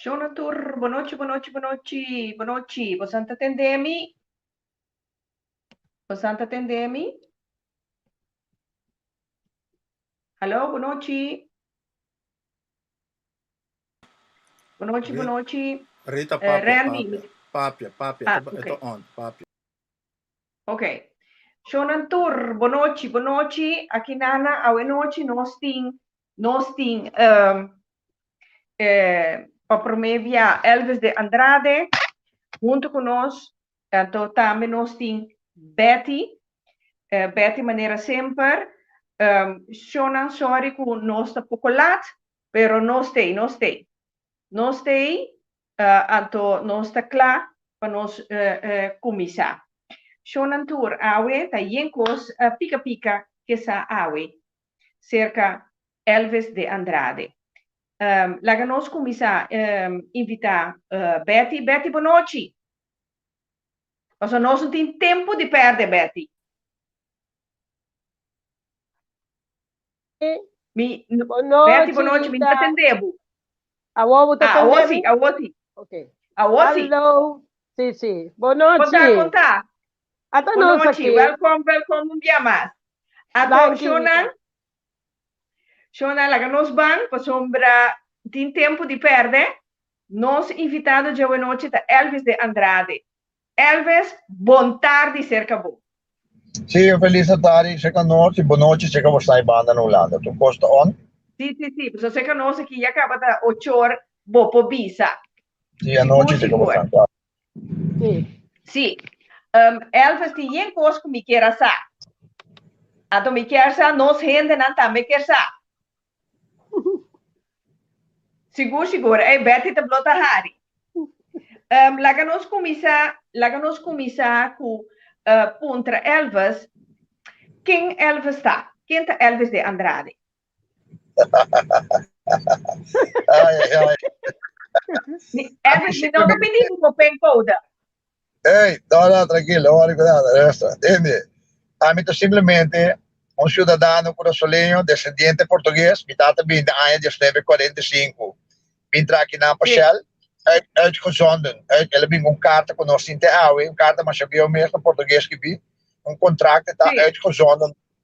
Shonatur, bonoci, bonoci, bonoci, bonoci. Posanta tendemi? Posanta tendemi? Allo, bonoci? Bonoci, bonoci. Rita, papia, Randy. papia. Ok. Ito on, papia. Ok. Shonantur, bonoci, bonoci. Aqui nana, awenoci, nosting, para promovia Elvis de Andrade, junto conosco, então também nós temos Betty, Betty maneira sempre, Shonan sorry que nós está pouco lat, pero nós tem, então nós está claro para nós começar. Shonan tour awe, tá yenkos pica que sa awe, cerca Elvis de Andrade. Laga nós começar invitar Betty. Betty, boa noite. Mas nós não temos tempo de perder, Betty. Betty, boa noite, me entendeu? Awasi. Ok. Awasi. Hello. Sim. Boa noite. Conta. Boa noite. Welcome um dia mais. Então, Shona, laga nós ban, para sombra, tem tempo de perder. Nós invitado de hoje noite da Elvis de Andrade. Elvis, boa tarde, cerca bom. Sì, felice tarde, cerca noite, boa noite, cerca você banda na Holanda. Tu posta on? Sì, so cerca noite que já acaba da 8 horas, bo po bisa. Sì, a noite cerca você. Sì. Elvis ti yen kos ku mi kera sa. Ato mi kera sa nos hende nan tambe kera sa. Sigur, Betty te blota hari. Laga nos comisa ku puntra Elvis. Quem Elvis está? Quem tá Elvis de Andrade? Ai. Elvis, me não tô pedindo pro pen coda. Ei, no, tranquilo, vamos recordar, resta. Entende? A mim simplesmente um cidadão brasileiro, descendente português, me dá também de anos de 1945. Vim aqui na Pachel, uitgezonden. Ele vem carta com nós in te ouwe, carta, mas havia o mesmo português que vi. Contract está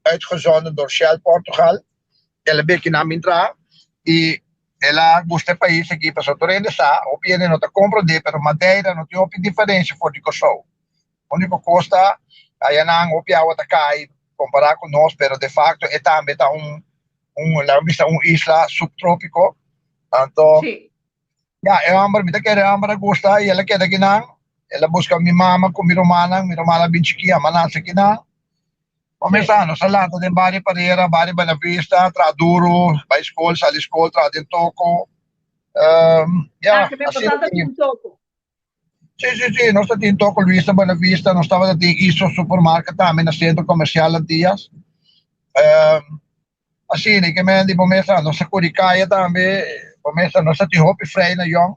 uitgezonden door Shell Portugal. Ele veio aqui na Mintra e ela gosta do país aqui para só torrente está, o piene não te compreende, pero Madeira não tem outra diferença for de coisou. A única coisa aí não o piau tá cai comparar com nós, pero de facto é também tá isla subtrópico. Então, é ambar, me quer ambar gosta e ela quer aqui não. Ela busca minha mama com minha romana bem chiquinha, manasa aqui não. Começando, salado de Bari Pereira, Bari Bela Vista, tra duro, vai escola, sai escola, tra de toco. Assim tem toco. Sim, nós temos toco Luisa Bela Vista, nós estávamos em ISO supermarket também no centro comercial Antias. Assim, que me di pomesa, nós Curicaia também, pomesa, nós temos Hopi Frei na Jong.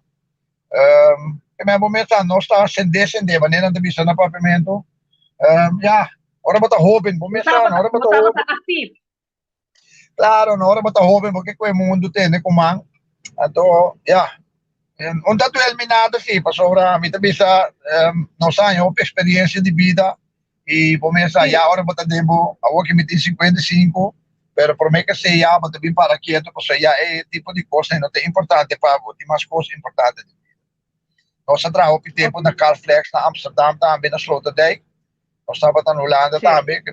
Que me pomesa, nós está ascendendo, maneira de visão no papamento. Ora bata joven, ora bata joven. Claro, ora bata joven, porque quel mundo tem comang. Então, un dato eliminado sim, para sobra, mi bisa, nós anos experiência de vida e começa ora bata tempo, a que me tem 55, pero por mim que sei bata bem para quieto, porque é tipo de coisa não tem importante para tem mais coisas importantes. Nós trabalhamos o tempo na Carflex na Amsterdam, também na Sloterdijk. Nós estávamos na Holanda também, que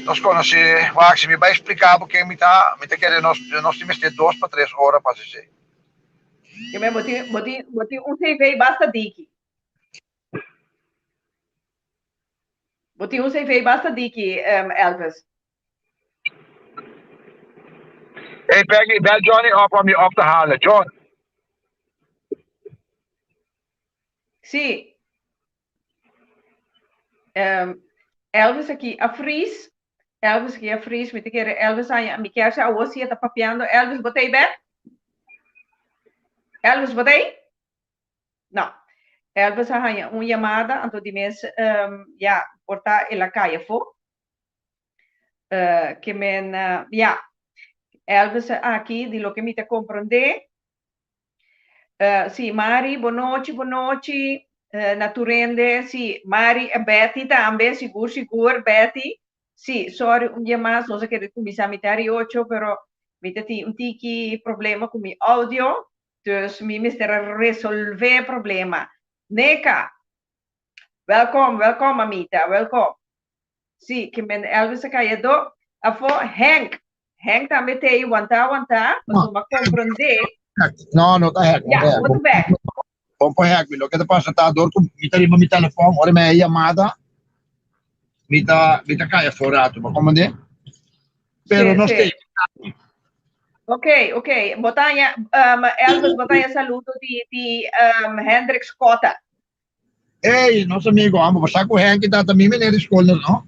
nós conhecemos, Max, me vai explicar porque me querendo, nós temos de 2 para 3 horas para dizer. Eu mesmo botei CV basta daqui. Botei CV basta daqui, Elvis. Hey Peggy, bel Johnny om je op te halen, John. Sim. Elvis aqui a Fries. Me te quer Elvis aí, me quer já o tá papiando. Elvis, botei bem? Elvis, botei? Não. Elvis aí uma chamada, então de mês portar ela caia fo. Que men Elvis aqui de lo que me te compreender. Sì, Mari, boa noite. Naturende, sì, Mari e Betty também, seguro, Betty. Sì, sorry, un dia mais, nós queremos começar a meter 8, pero mita ti um tiki problema com mi audio, dus mi mister resolver problema. Neka, welkom, mamita, welkom. Sì, che men Elvis Caiado, a fo Henk também tem wanta, mas uma compreender. No, no está hack. Yeah, what the back? Vamos para hack. Lo que te pasa, está dor com me tá mi telefone, ora me chamada. Me tá caia fora, tu, como de? Pero não sei. Ok. Botanha, Elvis, botanha saludo de Hendrik Scotta. Ei, nosso amigo, vamos passar com o Henk, tá também na escola, não?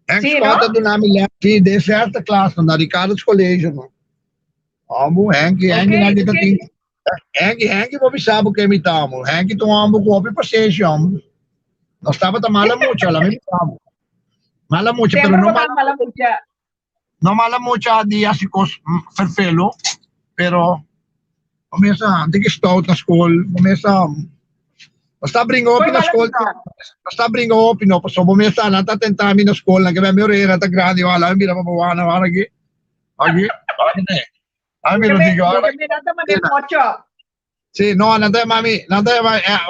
Henk Scotta do nome lá, sim, de certa classe, na Ricardo Colégio, não? Vamos, Henk, Henk, vou sabe o que me tamo. Henk, tu amo com a paciência, amo. Nós estava da mala muito, ela me tamo. Mala muito, pero não mala muito. Não mala muito de assim cos vervelo, pero começa de que estou na escola, começa basta brinco op na escola. Basta brinco op no, passo começa na tá tentar na escola, que me orelha tá grande, wala, mira babuana, wala aqui. Aqui, né? Ah, me lo digo ahora. Sì, no, mami,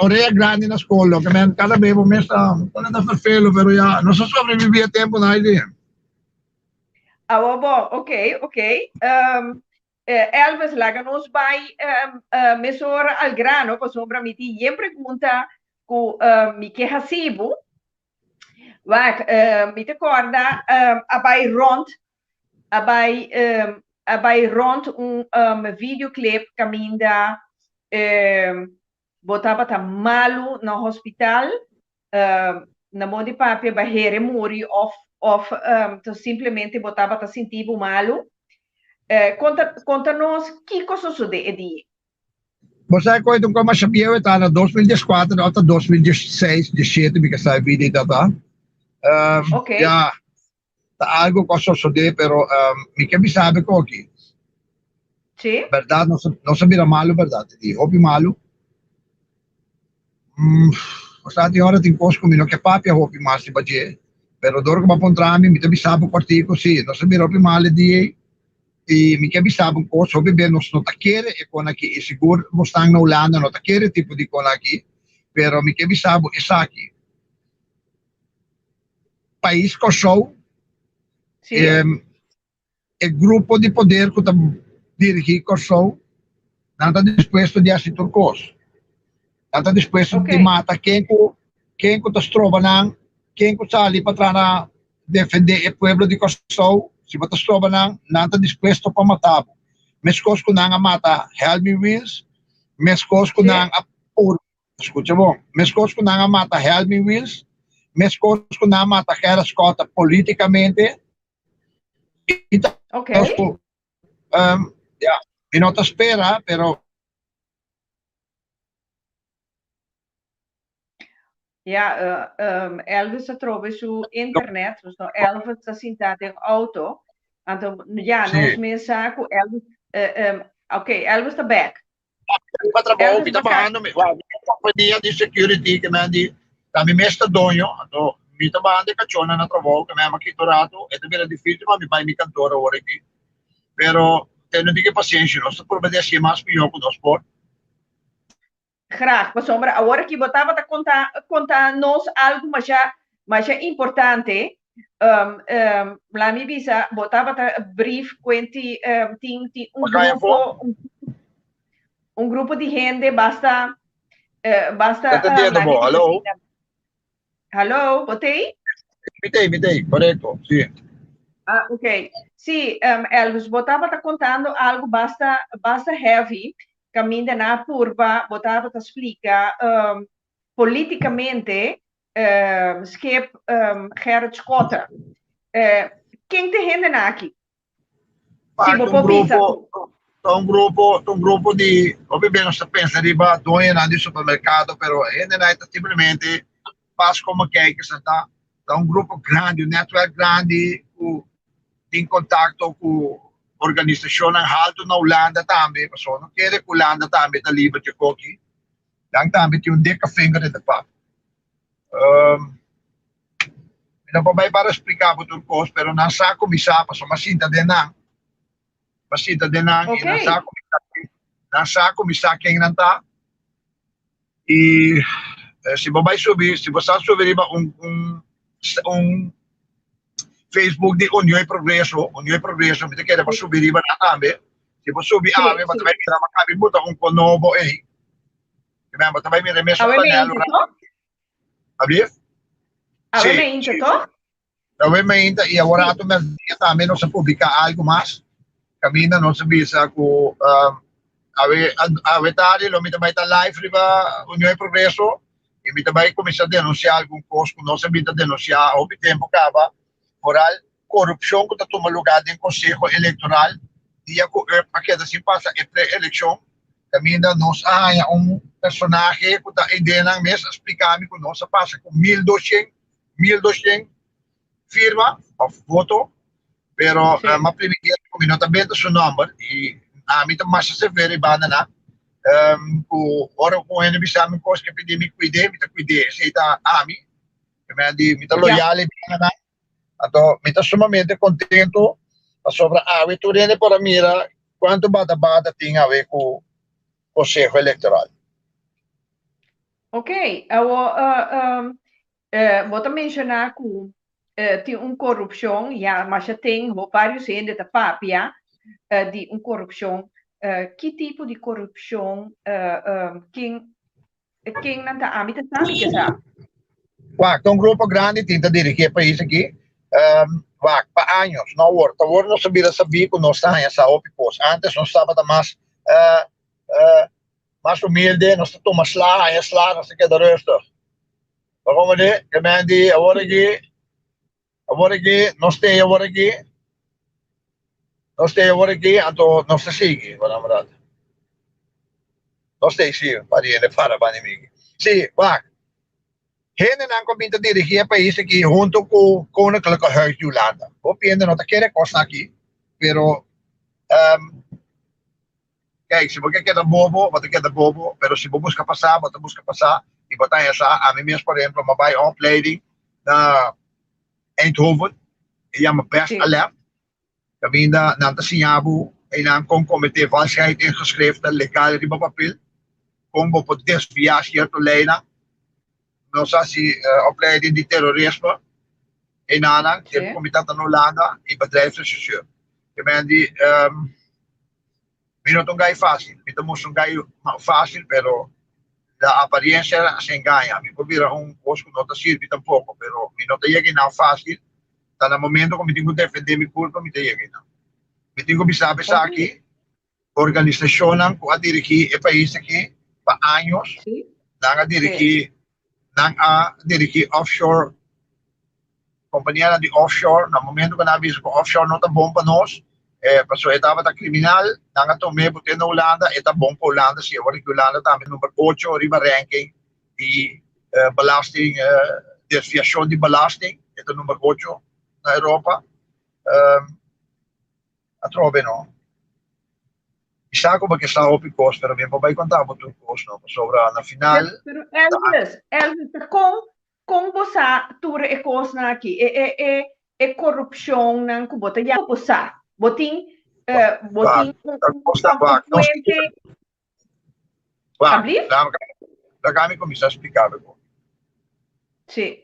orella grande na scuola, che mi cada bevo messa, non è da farfelo, però ja, non so sopravvivi a tempo, non hai idea. Bom, ok. Elvis, láganos by mesora al grano, por sombra mi ti, yen pregunta ku mi que hasibu, mi te corda abai rond videoclip caminda botava tá malu no hospital na mão de papi barreira muri of simplesmente botava tá sentivo malu conta-nos que coisa sucede. Você coisa como a sabia tá na 2014 até 2016, 17, me que sabe de tá. Ok. Ja, tá algo que sucede, pero me que me sabe co aqui. Sim. Verdade, não sabia malo, verdade. Di, opi malo. Stati ora ti conosco comigo que papi opi mais se baje. Pero dor que papontrami, me te sabe partir così, não sabia opi malo di e mi que sabe um coisa, opi bem nós não tá querer e com aqui, e seguro nós estamos na Holanda, não tá querer tipo de com aqui, pero mi que sabe isso aqui. País que sou o grupo de poder que está dirigindo Kosovo não está disposto de assistir turcos. Não está disposto de matar quem está trova, quem está ali para defender o povo de Kosovo. Se você está trova, não está disposto para matar. Mescos que não mata Helmi Wills, mescos que não escuta bom, mescos que não mata Helmi Wills, mescos que não mata Gerard Scotta politicamente. Ok. Mi nota spera, però. Ja, Elvis trova su internet, dus no Elvis sta sentado in auto. Então, ja, nos mensaco Elvis, Elvis está back. Para trabalho, mi trabalhando, companhia de security que me di, mi mesta donho, então mi trabalhando de cachona na trabalho, que me makiturato, e também é difícil, mas mi vai mi cantora ora aqui. Pero não diga paciência, nós por meio assim mais pior com o sport. Graag, por sombra, agora que botava a contar nos algo mais importante, lá me visa, botava a brief quanti tinha um grupo de gente basta Alô, botei? Mitei, correto, sim. Ah, ok. Sim, Elvis, botava tá contando algo basta heavy, caminha na curva, botava tá explica politicamente, skip Gerard Scotta. Quem te rende aqui? Sim, um grupo de, ovviamente non pensa di dove andare al supermercato, però simplesmente faz como que se está um grupo grande, um network grande, in contatto con organisasyon ng halto na Holanda tambe, so não quer que Holanda tambe tá livre de coque, dan tambe tem dikke finger in the pap. Não vai para explicar por turcos, pero nasa komisa pa so masita din ang Okay. nasa komisa king nanta e se babay subi, se você subir ba um Facebook di Unioy Progreso, mi te queda pa subir ba na tambe, se você subir Sì, ave, ba sì. também mira makabi buta un konobo Ba também mira mesa Awe may panelo. into to? Abli? Awe may into to? Awe may into e agora ato mer tambe no sa publica algo mais. Camina no sabi sa ko awe tari lo mi também tá live riba Unioy Progreso. E mi também começa a denunciar algum coisa, não sabia denunciar, ao tempo acaba, moral, corrupção que está tomando lugar em Conselho Eleitoral, dia que a queda se passa é pré-eleição, também nós há personagem que está ideia na mesa explicar-me que nós passa com 1.200 firma of voto, pero mas primeiro como não também o número e a mim também se vê banda na ku ora ko ene bisa min kos ke pidi mi cuide se ita ami que mi ta loyale na ato mi ta sumamente contento sobre a vitória para mira quanto bata tinha a ver com o Conselho Eleitoral. Ok, vou também mencionar que tem corrupção, mas já tem vários anos de papia de corrupção. Que tipo de corrupção quem não está a sabe que sabe? Um grupo grande tenta dirigir o país aqui. Pa anos, não sabia que nós estamos essa opção. Antes nós estávamos mais humilde, nós tomamos lá, não sei o que da resto. Como de, que me andi, agora aqui, nós temos então nós seguimos, na verdade. Nós temos sim, para mim. Sim, Henen ang kuminta dirigir o país aqui junto com o Koninklijke Huis de Holanda. Opende não tá querendo costa aqui, pero kijk, se você quer bobo, você quer bobo, pero se você busca passar, e botar essa a mim mesmo por exemplo, uma vai opleiding na Eindhoven, e chama Best Alert. Caminda nanta sinyabu ay nang concomitant valsheid ingeschreven na legal riba papel, kung po desviatie to leina. Não sei se opleiding de terrorisme in aanhang, de Comitat aan Holanda, e bedrijfsregisseur. Je bent die, não é um fácil, não é um fácil, pero a aparência se engana. Me convira coisa que não está sirve tampouco, pero não está não fácil. Tá no momento que me tenho que defender minha culpa, me tenho que não. Me tenho que saber aqui, organização que a dirigir o país aqui, para anos, não a dirigir offshore, companhia de offshore, no momento que nós vimos que offshore não está bom para nós, passou a etapa criminal, não a tomei porque na Holanda, está bom para Holanda, se agora que Holanda está número 8 riba ranking de belasting, desviação de belasting, está número 8 na Europa, a trove não. Isa ko magkasama o picos, pero may babay contar mo ito picos, no? Sobra na final. Pero Elvis, kung bosa ture e cos na aqui, corrupção ng kubota, ya bosa, boting Da kami começar a explicar. Sim.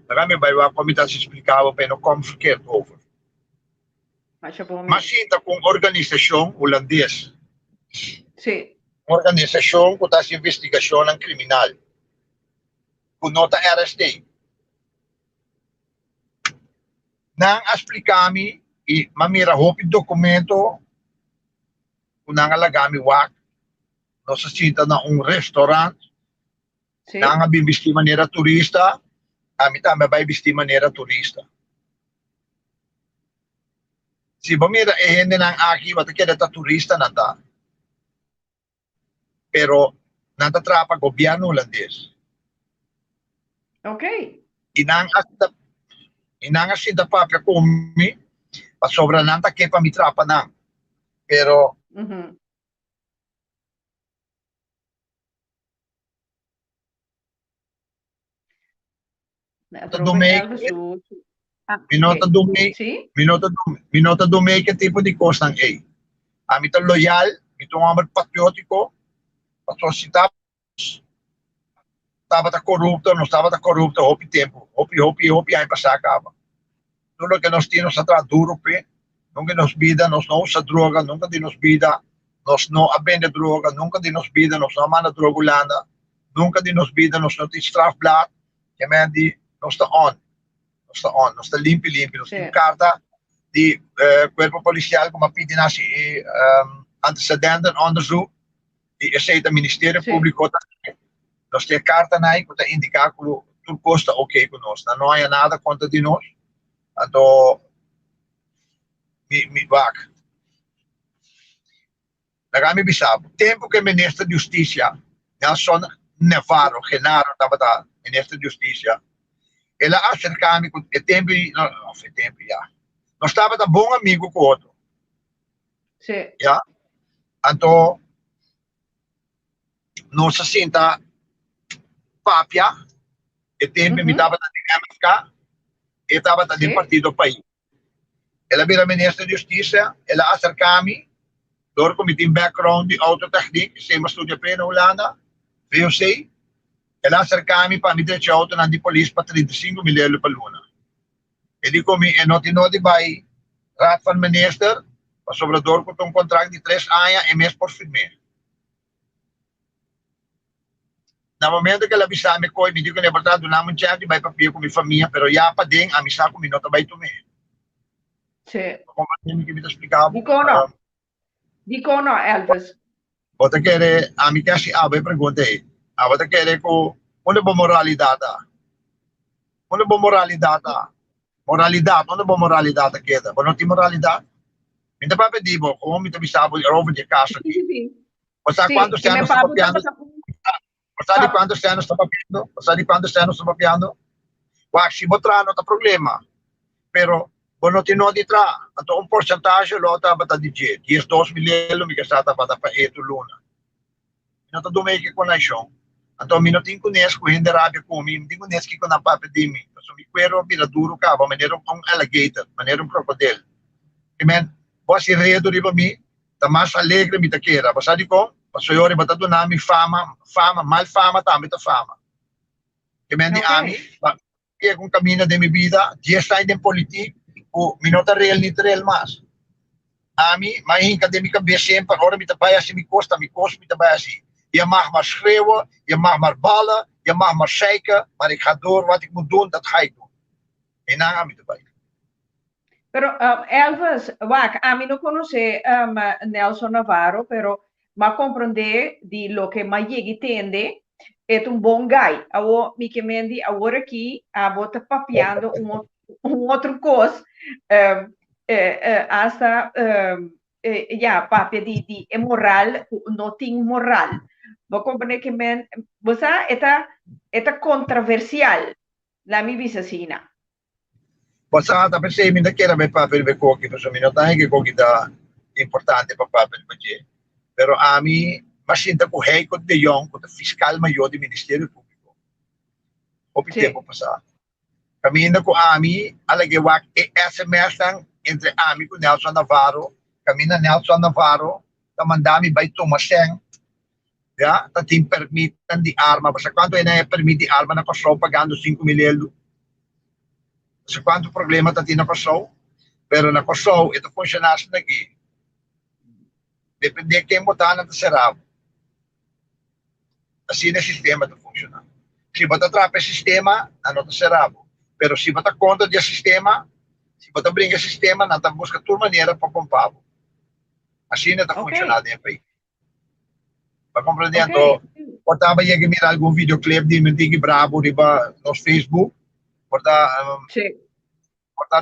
Da kami vai o comitê se explicava para não como verkeerd over. Mas sinta com organização holandesa. Sim. Organização que faz investigação criminal. Com nota RST. Nang explicar-me e mamira hopi documento nang alagami wak. Nós sinta na restaurante. Nang abibis maneira turista. Kami também vai vestir maneira turista. Se bamira hindi nang aki wata kaya data turista nata. Pero nata trapa gobyerno holandês. Ok. Inang Inanga sinta papia kumi, pa sobra nanta ke pa mitrapa nang. Pero minota dumei que tipo de coisa não é. A mim tá loyal, me tô um patriótico, passou se estava corrupto, não estava corrupto, hopi tempo, hopi aí passar acaba. Tudo que nós temos atrás duro, nunca nos vida, nós não usa droga, nunca de nos vida, nós não abende droga, nunca de nos vida, nós não manda droga ulanda, nunca de nos vida, nós não tem strafblad, que men die nós está on, nós está limpo, nós tem carta de corpo policial como pedi nasi antecedenten onderzoek, die aceita Ministério Público, nós tem carta na aí que indica que tudo custa ok conosco, não há nada contra de nós, então me vaca. Nagami bisabo, tempo que Ministro de Justiça, Nelson Navarro, Genaro, estava Ministro de Justiça, ele acerca-me com o tempo, não foi tempo já. Nós estava bom amigo com o outro. Sim. Já? Então, nós assim, papia, o tempo me estava de MFK, e estava de partido país. Ele vira Ministro de Justiça, ele acerca-me, door comitê background de autotechniek, sem estudo na Holanda, VOC, ele acerca-me para me deixar auto na de polícia para 35 milhões por luna. Ele come e não de vai raad van minister, para sobrador com um contrato de 3 anos e mês por firme. No momento que ele avisa me coi, me digo que é verdade, não me chama de vai papel com minha família, pero já para dentro, a mim saco me nota vai tomar. Sim. Como que me explicava? Dico no, Elvis. Você quer a mim que assim, vai perguntei. Você quer com uma boa moralidade. Uma boa moralidade. Moralidade, uma boa moralidade que é. Não tem moralidade. Então para pedir, como me avisava over de casa. Você sabe quantos anos está papiando? Você sabe quantos anos está papiando? Você sabe quantos anos está papiando? Se botar não tem problema. Pero não tem nada de trás. Então, porcentagem lá estava a dizer, 2 milhões me gastava para eto luna. Não está doendo que conexão. Então, eu não tenho conhecido com gente rábia comigo, não tenho conhecido com a papa de mim. Então, eu quero vir duro cá, maneira alligator, maneira crocodilo. E, man, você redo de mim, está mais alegre me taqueira. Você sabe como? Você olha, você está dando fama, mal fama, também está fama. E, man, que é um caminho de minha vida, 10 anos de política, o minuto real niet real mas. Ami, maar in academica bem sempre, ora me trabalha assim, me custa, me trabalha assim. Je mag maar schreeuwen, je mag maar ballen, je mag maar zeiken, maar ik ga door, wat ik moet doen, dat ga ik doen. En dan gaan we erbij. Pero Elvis, Wak, a mí no conoce Nelson Navarro, pero ma comprende di lo que ma llegue tende, es un bom guy. Awo, mi que mendi, agora aqui, a bota papiando outro coisa, hasta, papia de moral, não tem moral. Vou compreender que você é controversial, na minha visão. Você está pensando que era bem papel de coque, mas eu não tenho que coque da importante para papel de coque. Pero a mim, mas sinto que o rei de Jong, o fiscal maior do Ministério Público, o tempo passado. Caminho com a mim, alagewak e SMS entre a mim com Nelson Navarro, caminho Nelson Navarro, tá mandando vai tomar sem, já, tá tem permitem de arma, mas quanto é permite arma na pessoa pagando 5 milhões. Mas quanto problema tá tem na pessoa, pero na pessoa isso funciona assim aqui. Depende de quem botar na terceira. Assim o sistema tá funcionando. Se botar atrás o sistema, não terceira. Pero se você conta do sistema, se você brinca o sistema, não está buscando a tua maneira para comprar. Assim não está funcionando em país. Para compreender, então, eu estava a mirar algum videoclip de Mendigue Bravo no Facebook, porque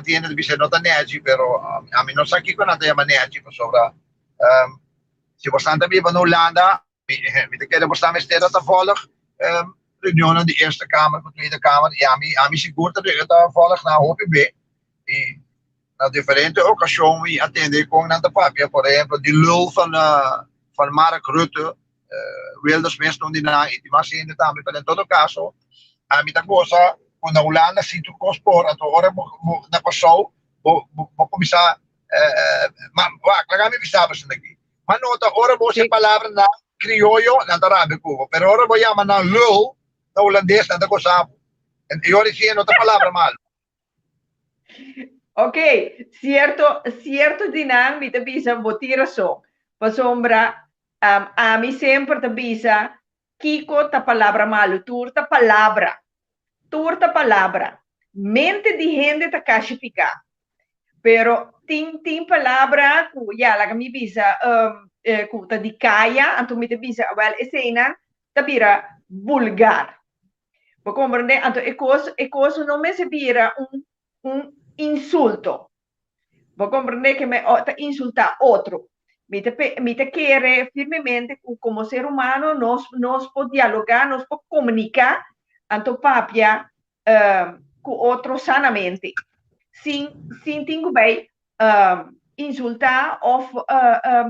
tiene de ser nota nerd, pero a mim não sei que quando tem uma nerd sobre se você está vivo na Holanda, me quer você me esteja a volg, reunião de Eerste Kamer, de Tweede Kamer, e a mim seguro dat ik het volg naar OPB. E na diferente ocasiões e atender com nanta papia, por exemplo, die lul van Mark Rutte, Wilders mesmo de na e mas ainda também, mas em todo caso, a mim tá coisa quando a Holanda se tu cospor, a tua hora na passou, vou começar, mas lá me visava isso daqui. Mas não outra hora você palavra na criollo na arábico, pero ahora voy a llamar na lul na holandês na coisa. E eu disse outra palavra mal. Ok, cierto dinang mi tabisa botira so. Pasombra, a mi sempre tabisa, kiko ta palabra malo, turta palabra. Mente di gente ta casifica. Pero tin palabra, ya la mi bisa, ta di kaya, anto mi tabisa, well, esena, tabira vulgar. Vou compreender? Então, é coisa não me sebira um insulto. Vou compreender que me insultar outro. Me te quer firmemente, como ser humano, nós podemos dialogar, nós podemos comunicar, então, papia, com outro sanamente. Sem tingo bem insultar ou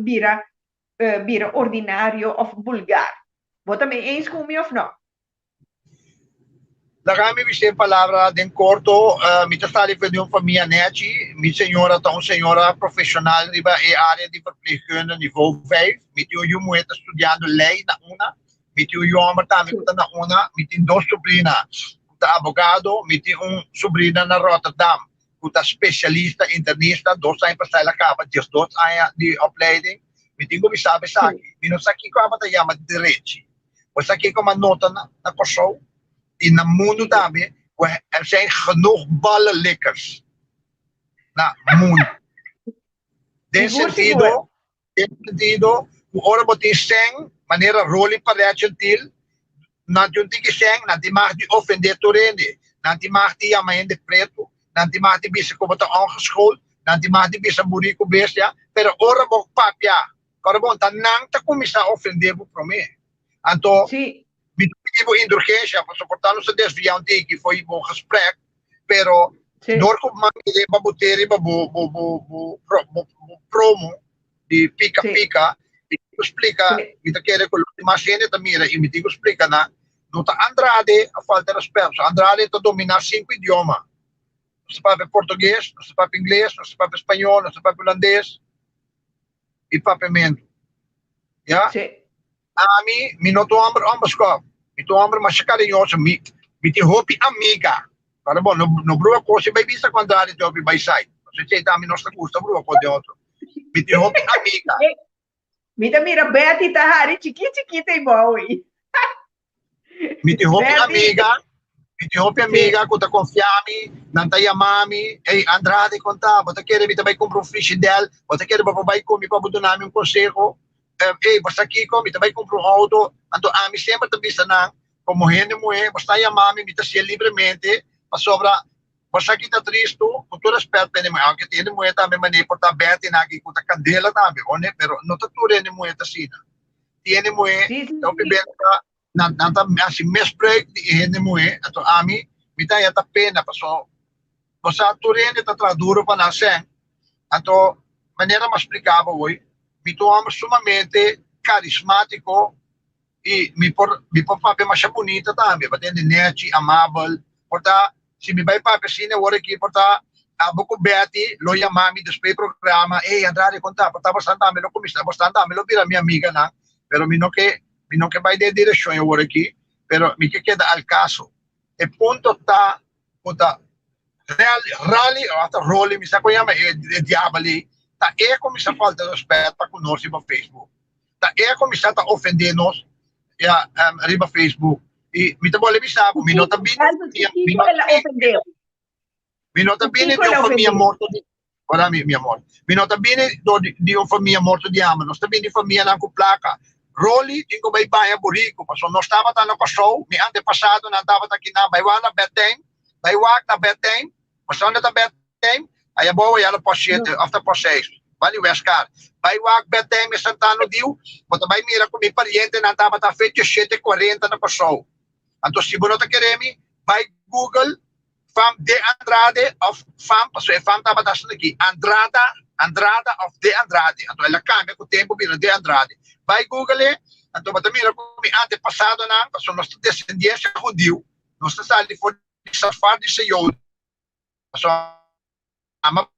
vira ordinário ou vulgar. Vou também eens comigo ou não? Da kami visem palavra den corto, mi testali voor de familie neti, mi senhora tá senhora profissional riba e área de verpleegkunde niveau 5, mi tiu yu moeta studiando lei na una, mi tiu yu amar tá mi kuta na una, mi tin dos sobrina, kuta abogado, mi tin sobrina na Rotterdam, kuta specialista internista, dos zijn pastel acaba, just dos aya di opleiding, mi tin go bisabe saki, mi no saki ko amata yama diretti, o saki ko manota na persoon. In het mundo também, er zijn genoeg ballenlikkers. Na mundo. Nesse sentido, o ora botin seng, maneira roli para gentil, na junti que seng, na dimag die ofender torende, na dimag die amain de preto, na dimag die bisa ko bota ongeschoold, na dimag die bisa burico bestia, pero ora bok papia, ora bon tanang ta kumisa ofender bu prome. Anto, me tive indulgência para suportar não se desviar que foi um gesprek, pero door com mangue para botar para promo de pica e explica me tá querendo com mais gente também e me digo explica na nota Andrade a falta de respeito Andrade tá dominar 5 idiomas não se fala português não se fala inglês não se fala espanhol não se fala holandês e papamento já a mim me notou ambas coisas me tô ambas mas carinhoso me te hopi amiga para bom no brua coisa vai vista quando a área de hopi vai sair você sei também nossa custa brua com de outro me te hopi amiga me te mira Betty tahari chiquita igual aí me te hopi amiga que tá confiami não tá chamami ei Andrade conta você quer me também comprar frigidaire você quer para vai comer para botar um conselho você aqui come também compra auto então a mim sempre te vista na como gente mulher você chamar me tá se livremente para sobra você aqui tá triste com todo respeito para mim aunque tem mulher também maneira por tá bete na aqui com tá candela também onde pero não tá tudo nem mulher tá assim tem mulher então bebendo na tá assim mespreek de gente mulher então a mim me tá tá pena passou você tudo nem tá traduro para nascer então maneira mais explicável hoje me torna sumamente carismático e me por papel mais bonita também, batendo net, amável, porta se me vai para piscina agora aqui porta a boco Betty, lo chamami depois programa, ei Andrade conta, porta bastante me lo comista, bastante me lo vira minha amiga na, pero me não que vai de direção agora aqui, pero me que queda al caso. E ponto tá, porta rally, até role me saco chama é diabali. Tá começar a falta de respeito para conosco no Facebook. Tá começar a ofender nós riba Facebook. E me tá bom avisar, me nota bem. Me nota bem de uma família morta. Ora minha amor. Me nota bem de uma família morta de ama. Nós também de família na placa. Roli, tinha vai baia burico, passou nós estava tá no show, me antepassado não estava aqui na baiwana betem, baiwak na betem, passou na betem. Aí a boa ela pode after passeio. Vai Westcar. Vai wag betem Santano diu, bota vai mira com mi pariente na tava tá feito 7:40 na passou. Anto si bonota keremi by Google Fam De Andrade of Fam, so e Fam tabatas aqui, Andrada of De Andrade. Anto ela cambia com o tempo vira De Andrade. By Google, anto matamira kung antepasado na, so nossa descendência judeu, nossa sali for safar de Senhor. So ama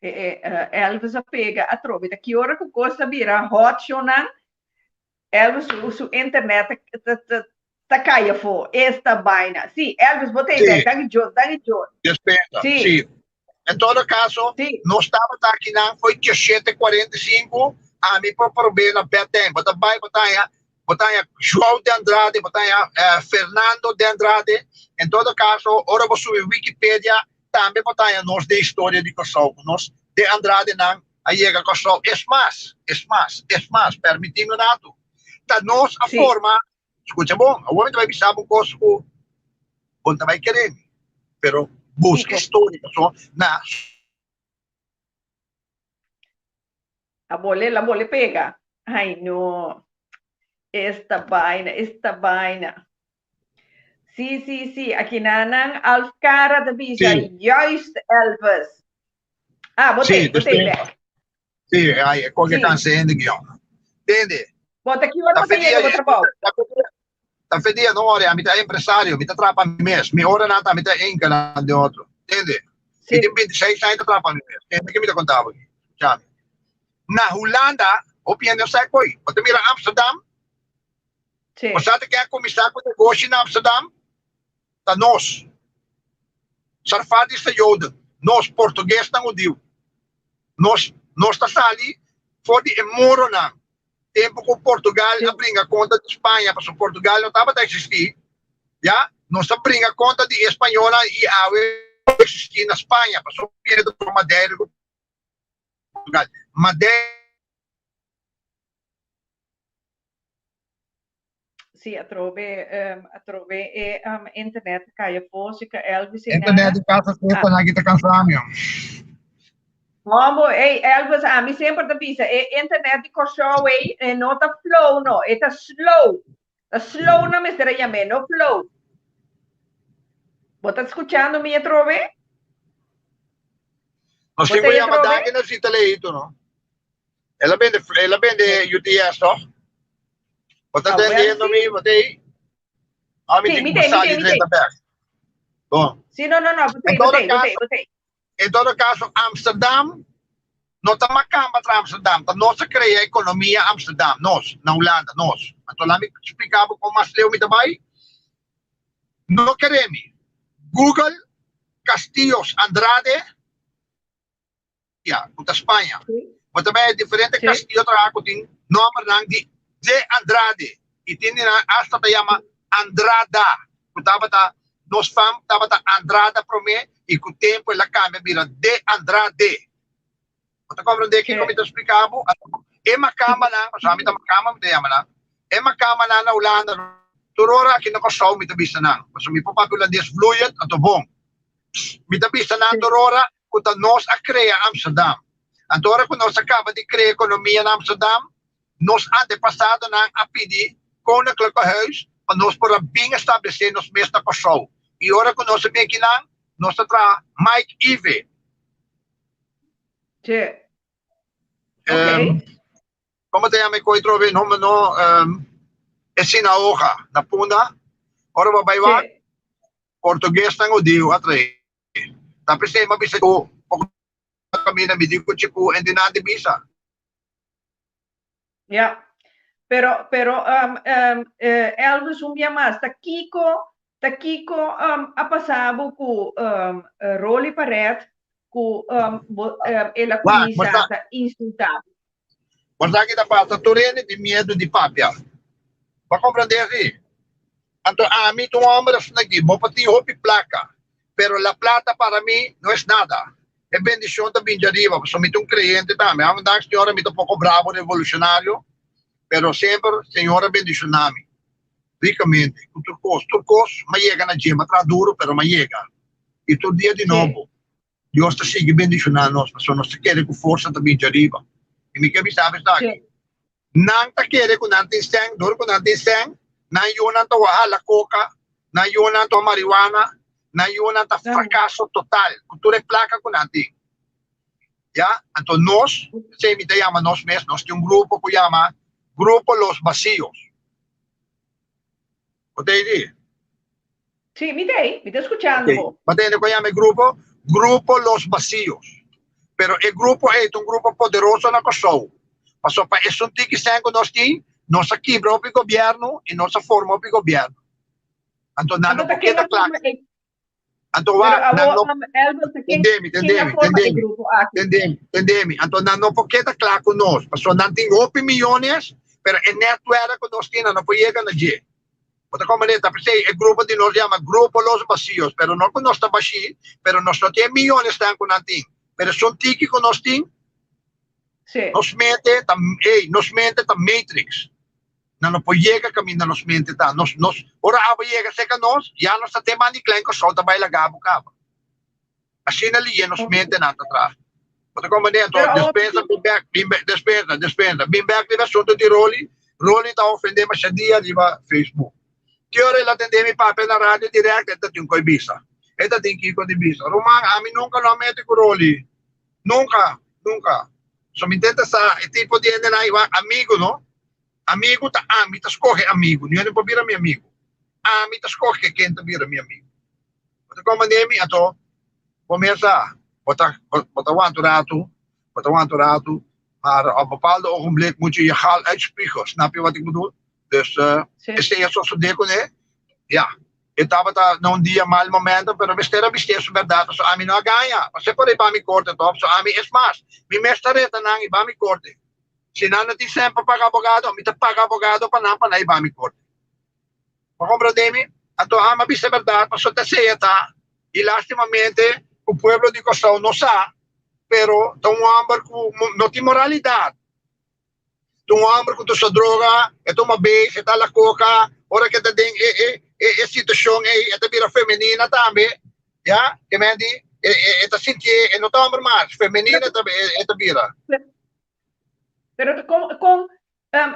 Elvis a pega a trove. Que hora que gosta vira hot shonan, Elvis su internet tá caia fo esta vaina. Sim, Elvis botei Sim. daqui John. Respeita. Sim. Sim. Em todo caso, Sim. não estava aqui não, foi 7:45, a mim por problema pé tempo. Botaia João de Andrade, botaia Fernando de Andrade. Em todo caso, ora vou subir Wikipedia, também botaia nós de história de Kosovo, nós de Andrade não, aí chega Kosovo. É mais, permitimos nato. Tá nós a Sim. forma, escuta bom, o homem vai pensar um Kosovo, bom também querer, pero busca histórica, só na La mole pega. Ai, no. Esta vaina. Sim. Aqui nanang Alcara da Bisa, Sim. juist Elvis. Botei back. Sim, aí qualquer Sim. canção de guião. Entende? Bota aqui hora Tá para ir para o trabalho. Tá fedia não hora, a mim tá empresário, me tá trapa mês, me hora nada, me tá enca de outro. Entende? Sim. E tem 26 anos trapa mês. Entende que me tá contava aqui? Já. Na Holanda, opinião sai coi. Você mira Amsterdam, Sim. você acha que é começar com negócio na Amsterdam? Tá nós. Sarfadis da Joden. Nós português não odiu. Nós tá ali, for de moro na. Tempo com Portugal a brinca conta de Espanha, porque Portugal não estava a existir, já? Nós a brinca conta de espanhola e a existir na Espanha, porque o período de Madeira, Portugal. Madeira. Sim, a trove e internet caia fosse que Elvis Internet de casa sempre na kita cansamos. Vamos, Elvis, me sempre da bisa, internet de Kosovo não tá flow, não, tá slow. Tá slow na mistério yame, no flow. Você tá escutando minha trove? Nós temos que mandar que nós italianos, não? Ela vende UTS, não? Você está entendendo me, você? Me tem que passar de 30 pés. Bom. Sim, não, botei. Em todo caso, Amsterdam, não está macamba para Amsterdam, nós criamos a economia Amsterdam, nós, na Holanda, nós. Então, lá me explicava como mais leu me também. Não queremos. Google, Castillos, Andrade, da Espanha. Mas também é diferente Castillo, tem nome de Andrade. E tem hasta te chama Andrada. Nós fam, Andrada para mim, e com o tempo ela cambia, vira de Andrade. Você compreende que como eu explicava? É uma cama na, mas a mim tá uma cama, me chama na. É uma cama na Holanda, turora aqui no Kosovo, me tabista na. Mas me papapula desfluid, ato bom. Me tabista na turora, quando nós a criar Amsterdam. Agora, quando nós acaba de criar economia na Amsterdam, nós antepassado na a pedir koninklijke huis, para nós para bem estabelecer nos mesmos na Kosovo. E agora, quando nós vem aqui na, nós tra Mike Ive. Sim. Ok. Como te chama que eu trove nome no é sinagoga na Punda. Ora vai lá. Português não odio atrás. Tá pensei mas bisa ko kami na medico tipo endinante bisa. Yeah. Pero Elvis dia mais tá Kiko a passado com Roli Paret com ela começava insultar. Mas aqui da parte torrente de medo de papia. Para compreender assim. Então a mim tu homens aqui, vou partir hopi placa. Pero la plata para mim não é nada. É bendição da binjariva, porque sou um crente também. A minha senhora me um pouco bravo, revolucionário. Pero sempre, senhora bendicionami. Ricamente. Com turcos, mas chega na gema, tra duro, pero mas chega. E todo dia de novo. Deus está seguindo bendicionando nós, mas nós queremos com força também de arriba. E me quer sabe está aqui. Nang takere kung natin steng, dor kung natin steng, na yun ang tawahala coca, na yun ang marijuana, na yun ang fracaso total. Kung tu plaka kung natin. Ya, anto nos, se mi te llama nos mes, nos de un grupo que llama Grupo Los Vacíos. ¿Ustedes? Sí, mi te escuchando. Okay. ¿Ustedes que llama el Grupo Los Vacíos. Pero el grupo es un grupo poderoso na Kosovo. Pasó para eso un tiki sen con nos ti, no se quebra el gobierno y no se forma el gobierno. Anto nano poquita claro. Anto va, entendemi. Anto nano poquita claro con nos. Pasó nanting 8 millones, pero en network con nos tiene no puede llegar a G. Porque como neta, el grupo de nos llama Grupo Los Vacíos, pero no con nos tabashi, pero nos no tiene millones están con nanting. Pero son tiki con nos ting. Sí. Nos mente ta Matrix. No puede llegar camino nos mente ta. Ora aba llega seca nos, ya nos ta tema ni klein ko solta bay lagabo ka. Así na liye nos mente na atrás. Porque como dentro despensa, despensa. Bim back di asunto di Rolly ta ofende ma siya dia di ba Facebook. Que ora la tende mi papel na radio direct eta yung koy bisa. Eta tinki ko di bisa. Rumang amin nunca no mete ko Rolly. Nunca. So mi intenta sa tipo di na iwa amigo, no? Amigo ta ami ta escoge amigo. Niyo po bira mi amigo. Ami ta escoge quem ta bira mi amigo. Pero como nemi ato começa bota rato, maar op een bepaald ogenblik moet je je gaal uitspiegelen. Snap je wat ik bedoel? Dus is het zo né? Ja. Estava num dia mal momento, pero me estera bisteso verdade, so ami não ganha. Você pode ir para me corte top, so ami es mais. Mi mestareta nang iba mi corte. Se não ti sempre paga abogado, mi te paga abogado para não para iba mi corte. Compreendemi? Então ama biste verdade, mas te sei tá. E lastimamente o pueblo de Kosovo não sabe, pero tão ambar com não tem moralidade. Tão ambar com tua droga, é uma base, é la coca, ora que te ding e situação é bira feminina também, já? Que me di é sentir é não tão mais feminina também é bira. Pero com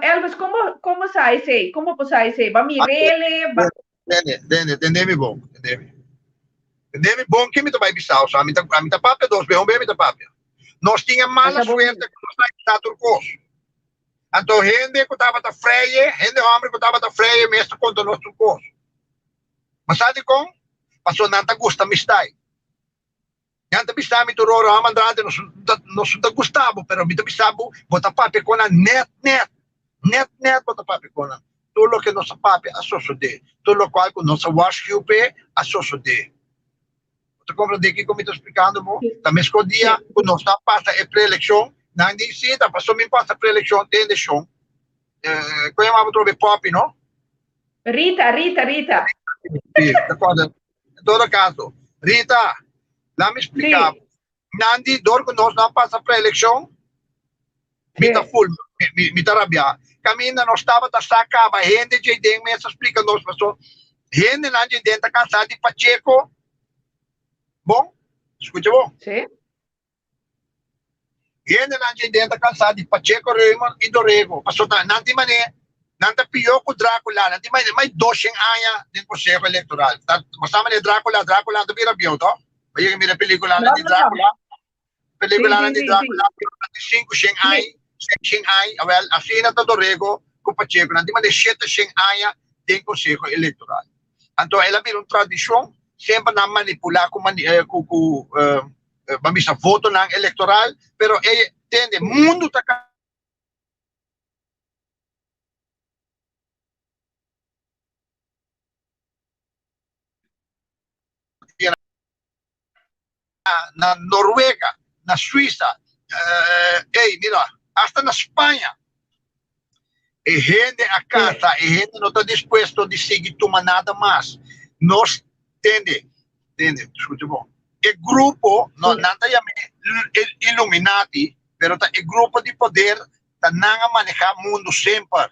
Elvis, como sai sei? Como sai sei? Va mi rele, va. Entendemi bom, entendemi bom que me tá vai bisau, so a mim tá papia dos bem me tá papia. Nós tinha mala suerte que nós está turcos. Então gente que tava da freie, gente homem que tava da freie mesmo contra nós turcos. Mas sabe como? Passou nada gosta mistai. Nada mistai me turou a mandade nós não gostava, pero me bisabo bota papia com a net bota papia com a tudo que nossa papia associo de, tudo qual com nossa WhatsApp associo de. Você compreende que como estou explicando, também escolhia quando nós passa a pré-eleição, não disse, passou me passa a pré-eleição, tem eleição. Como é que eu pop, não? Rita. Sim, em todo caso, Rita, lá me explicava. Nandi, dor quando nós não passa a pré-eleição, me tá full, me tá rabia. Caminha, nós estava da sacaba, gente de dentro, me explica nós, passou. Gente lá de dentro, cansado de Pacheco. Bom? Escuta bom? Sim. Gente lá de dentro, cansado de Pacheco, Raymond e Dorrego. Passou, nanti mané, nanta pior com Drácula, nanti mais 2 anos dentro do Conselho Eleitoral. Masama ni Drácula, não vira biyo, to? Vai que mira película lá de Drácula. Película lá de Drácula, 5 anos, well, assim na Dorrego com Pacheco, nanti mais 7 anos dentro do Conselho Eleitoral. Então, ela vira uma tradição, sempre na manipular com mamisa voto ng eleitoral, pero tende mundo ta na Noruega, na Suíça, mira, hasta na Espanha. E gente a casa, e gente não está disposto de seguir tomar nada mais. Nós entende, escuta bom. O grupo, não é Illuminati, pero o grupo de poder está não manejar o mundo sempre.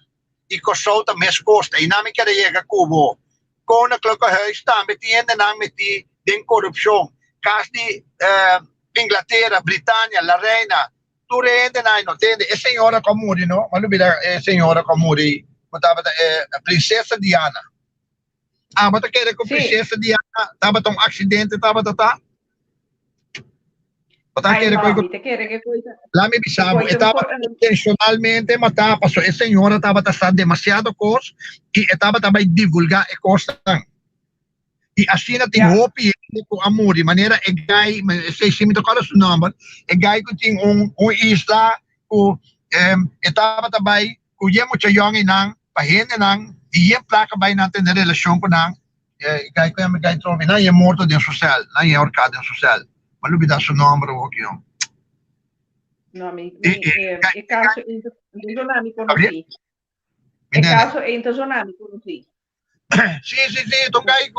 E Kosovo também é costa. E não me quer chegar a Cuba. Com a Klokkenhuis também tem não meter de corrupção. Caso de Inglaterra, Britânia, La Reina, tu rende na no tende e senhora Kamuri no malubida e senhora Kamuri tava a princesa Diana bata querer com princesa Diana tava um acidente tava tá bata querer que coisa lá me bisabo estava intencionalmente matar passou e senhora tava tá demasiado coisa e estava também divulgar e costa e assim na tem hope com amor de maneira é gai sei se me tocaram o nome é gai que tem isla com estava também com ia muito young e não pahene não e ia placa bem não tem relação com não gai que me gai trove não é morto de social não é orcado de social mas não dá seu nome o que não nome é caso internacional conheci é caso internacional conheci Sì, toccai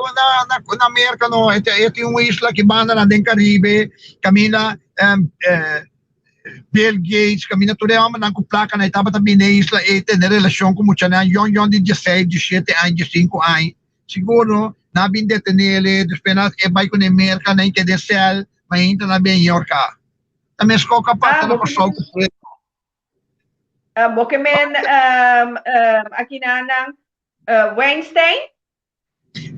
na América, no, e tem uma isla que banda lá dentro do Caribe, caminha Bill Gates, caminha tudo é uma placa na etapa também na isla e tem relação com muita né, yon de 16, 17 anos, 5 anos, seguro, na bem detenele, depois é vai com a América, na que descel, mas ainda na bem yorka. Também escolhe capaz de passar o porque men aqui na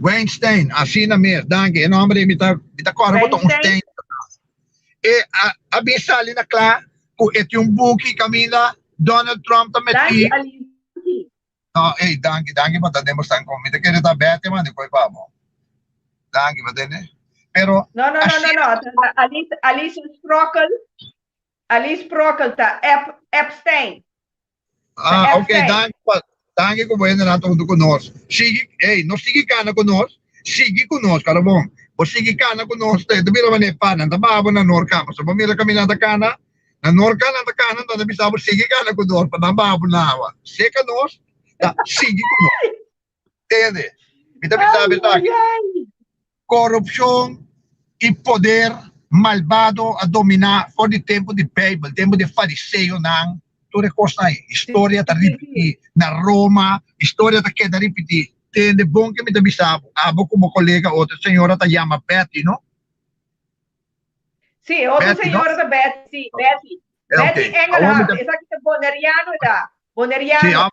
Weinstein, assim na mesma, danke, não me está correndo com Weinstein. E a bisa ali na claro, que um book caminha Donald Trump também. Danke, mas tá demonstrando como, me quer dar bete, mas depois vamos. Danke, mas né? Pero não. Alice Sprockle tá Epstein. Ok, danke ko bueno na tudo conosco. Sige, não sigue cana conosco. Sige conosco, cara bom. O sige cana conosco, te bira mane pana, ta babo na norca, so pamira kami na cana. Na norca na cana, ta bisabo sige cana conosco, pa babo na wa. Se conosco, ta sige conosco. Entende? Mita bisabo ta. Corrupção e poder malvado a dominar por de tempo de Bible, tempo de fariseu não. Tudo costa aí. História está repetir na Roma, história está queda repetir. Tem de bom que me bisabo. Abo como colega outra senhora está chama Betty, não? Sim, outra senhora está Betty, sim, Betty. Betty Engelhardt, essa aqui é Boneriano da. Boneriano.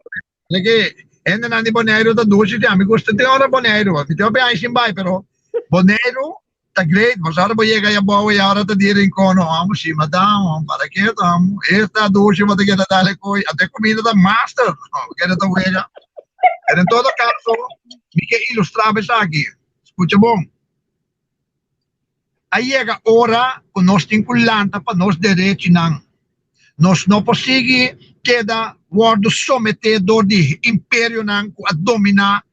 Sim, que ainda não é Bonero da doce, me gosta de hora Bonero. Me deu bem assim vai, pero Bonero tá great, mas agora vou chegar a boa e agora tá dire em cono, vamos sim, madame, para que estamos? Esta doce vai ter que dar até comida da master, que era tão velha. Em todo caso, me quer ilustrar isso aqui. Escuta bom. Aí chega a hora que nós temos que lutar para nós direitos não. Nós não conseguimos queda word sometedor de império não a dominar,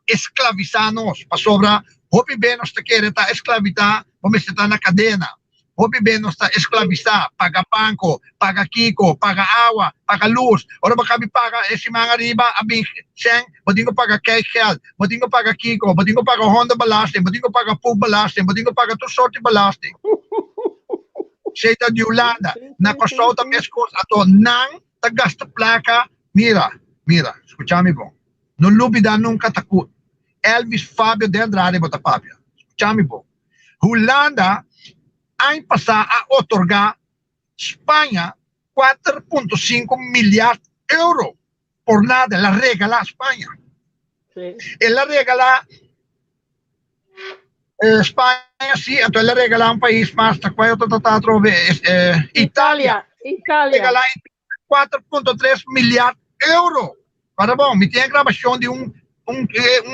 escravizar nós, para sobrar. Hopi bem nós está querendo escravizar, vamos estar na cadena. Hopi bem nós está escravizar, paga banco, paga Kiko, paga água, paga luz. Ora ba kami paga esse mga riba, abing seng, boding ko paga Keikel, boding ko paga Kiko, boding ko paga Honda Balasting, boding ko paga Pug Balasting, boding ko paga Tusorti Balasting. Seita de Holanda, na kosota meskos ato nang tagasta placa. Mira, escúchame bom. Não lubida nunca takut. Elvis Fábio de Andrade Botapapia. Escúchame bom. Holanda ano passado a otorgar Espanha 4,5 milhões de euros por nada, ela regala a Espanha. Sí. Ela regala Espanha, sim, então ela regala país mais, Itália. Regala 4,3 milhões de euros. Para bom, me tem a gravação de um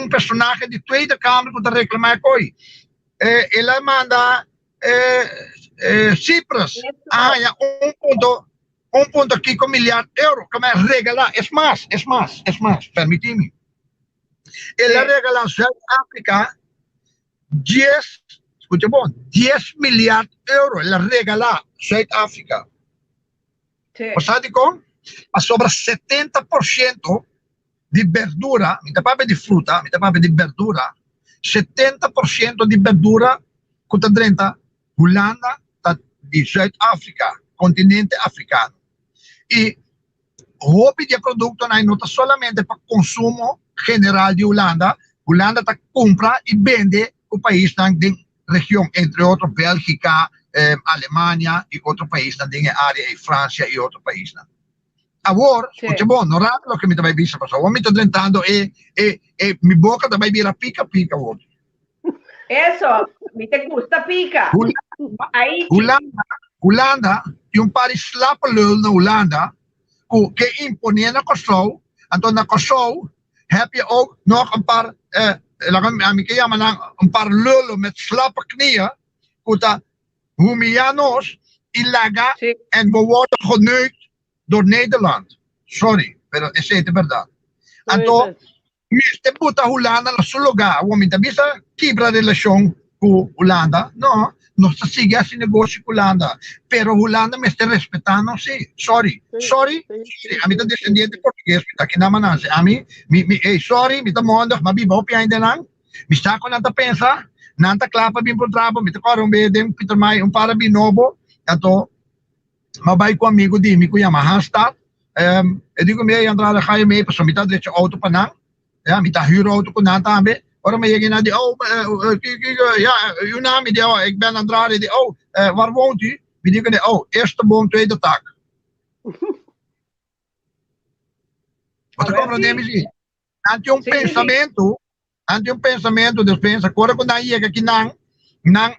personagem de Tweede Câmara que está reclamando coi. Ela manda Cipras, 1,5 milhões de euros, que me regala, es más, permíteme. Ela regala a Sudáfrica 10, escucha bom, 10 milhões de euros, ela regala a Sudáfrica. Você sabe como? A sobra 70% de verdura, me tapava de fruta, me tapava de verdura, 70% de verdura contra 30, Holanda de Sudáfrica, continente africano. E o de produto não está solamente para consumo general de Holanda, Holanda compra e vende o país da região, entre outros, Bélgica, Alemanha e outro país na dinha área e França e outro país na. Agora, escute bom, não raro lo que me também visa passou. O me tô tentando mi boca também vira pica hoje. Eso, me te gusta pica. Aí, Holanda, e um par slapelul na Holanda, que imponeer na Kosovo, en na Kosovo heb je ook nog een paar, een paar lullen met slappe knieën, Humianos, Ilaga, en we worden geneukt door Nederland. Sorry, pero es de verdad. Então, este puta Holanda na seu lugar, o homem também está quebra relação com Holanda, não, não se sigue esse negócio com Holanda, pero Holanda me está respeitando, sim, sorry, a mim está descendente português, me está aqui na manase, a mim, sorry, me está mondo, mas bibo pi ainda não, me está com nada pensa, nada clapa bem por trabo, me está com dem Peter Mai, para binobo, então, mas vai com amigo de mim, com Yamaha Stad, eu digo me Andrade, ga je mee, pas me está de auto para não, ja, met de huurauto kon aan hebben. Waarom ben je naar die, ja, uw naam is, ik ben Andrade, die, waar woont u? We denken, eerste boom, tweede tak. Wat ik compreendo is, ante um pensamento, Deus pensa, agora quando chega aqui não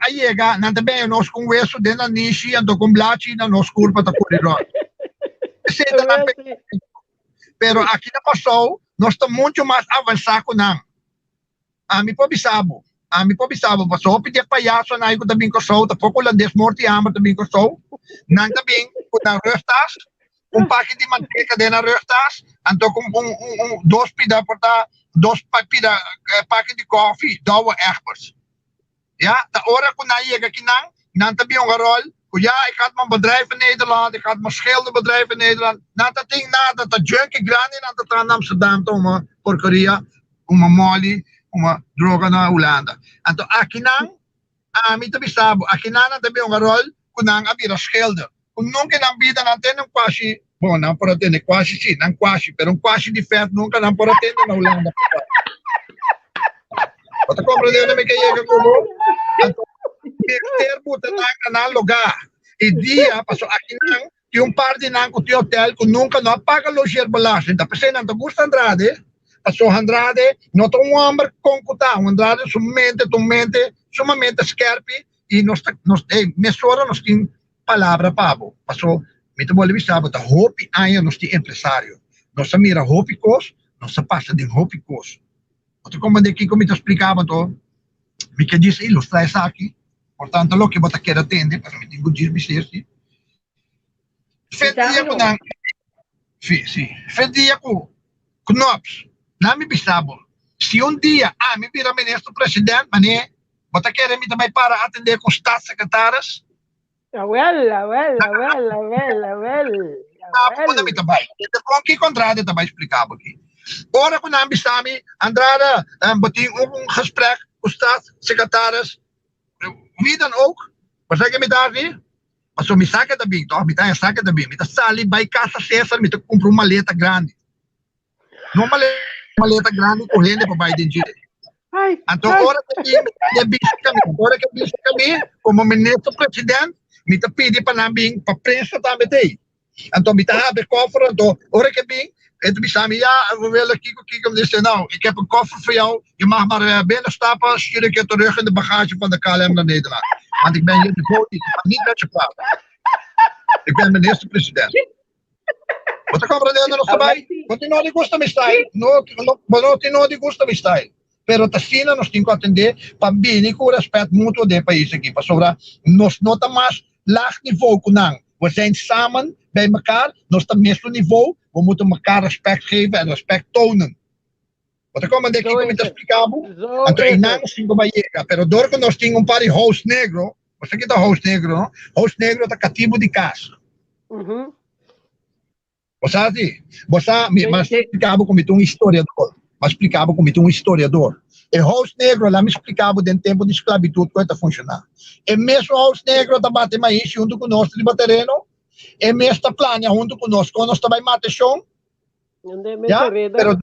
chega, não também nós com isso dentro da niche, ando com blachi na nossa curva da corredor. Pero aqui na Kosovo, nós estamos muito mais avançados com não. A mim pobisabo, passou pedir palhaço na iko também Kosovo, tá pouco holandês morte amar também Kosovo, não também com na restas, paquete de manteiga dentro da restas, então com dois pida porta, dois pida paquete de coffee, dois ervas. Ja, da hora com na chega aqui não também rol. Ja, ik had mijn bedrijf in Nederland, ik had mijn schilderbedrijf in Nederland. Na dat ding dat junkie grande na dat aan Amsterdam toe, uma porcaria, uma mole, uma droga na Holanda. Então aqui não, a mim também sabe, aqui não também rol, kunang abira schilder. Kung nunca não vida não tem quase, bom, não por atender quase sim, não quase, pero quase de ferro nunca não por atender na Holanda. Você compreende me que chega como? Ter puta na lugar e dia passou aqui não que par de não que hotel que nunca não paga loger balagem da pessoa não gusta Andrade passou Andrade não tem homem com cuta Andrade sumamente scarpe e nós mesora nós tem palavra pavo passou me tomou ele sabe da hope aí nós tem empresário nós mira hope cos nós passa de hope cos outro como de que como te explicava então me que disse ilustrar isso aqui. Portanto, lo que você quer atender, para me tenho de dizer se. Fedia com Knops, não me bisabo. Se dia, me vira ministro presidente, mané, você quer me também para atender com staatssecretários? Well. Quando me também. Com que contrato também explicava aqui. Ora, quando me bisami, Andrade, botem gesprek com staatssecretários. Wie dan ook, wat zeg je met daar weer? Maar zo, mi saca também, toch? Mi tayo saca também. Mi ta sali by casa Cesar, mi ta compra uma maleta grande. Não maleta grande, correndo para baixo de então, ora que bisca kami, como ministro presidente, mi ta pedi para namin, para prensa também tem. Então, mi ta habe koffer, então, ora que bem, en toen zei hij, ja, we willen kijken. Dus zei, nou, ik heb een koffer voor jou. Je mag maar binnenstappen, stuur ik je terug in de bagage van de KLM naar Nederland. Want ik ben hier de boot, ik mag niet met je praten. Ik ben minister-president. Wat ik compreendo nog erbij? Want die não gusta me style. Não gusta me style. Pero Tassina nos tem que atender para bem com respeito mútuo do país aqui. Para sobrar, nós não estamos mais laag niveau com não. We zijn samen bij elkaar, nós estamos no mesmo niveau, we moeten elkaar respect geven en respect tonen. Wat ik kom daqui como te explicava, então em nada sim como chega, pero dor que nós temos par de host negro, você que tá host negro, não? Host negro tá cativo de casa. Você assim, mas explicava como um historiador, E host negro lá me explicava dentro do tempo de esclavitud como está funcionando. E mesmo host negro está batendo mais junto conosco de terreno, e mesmo está planeando junto conosco, quando nós também mata chão, pero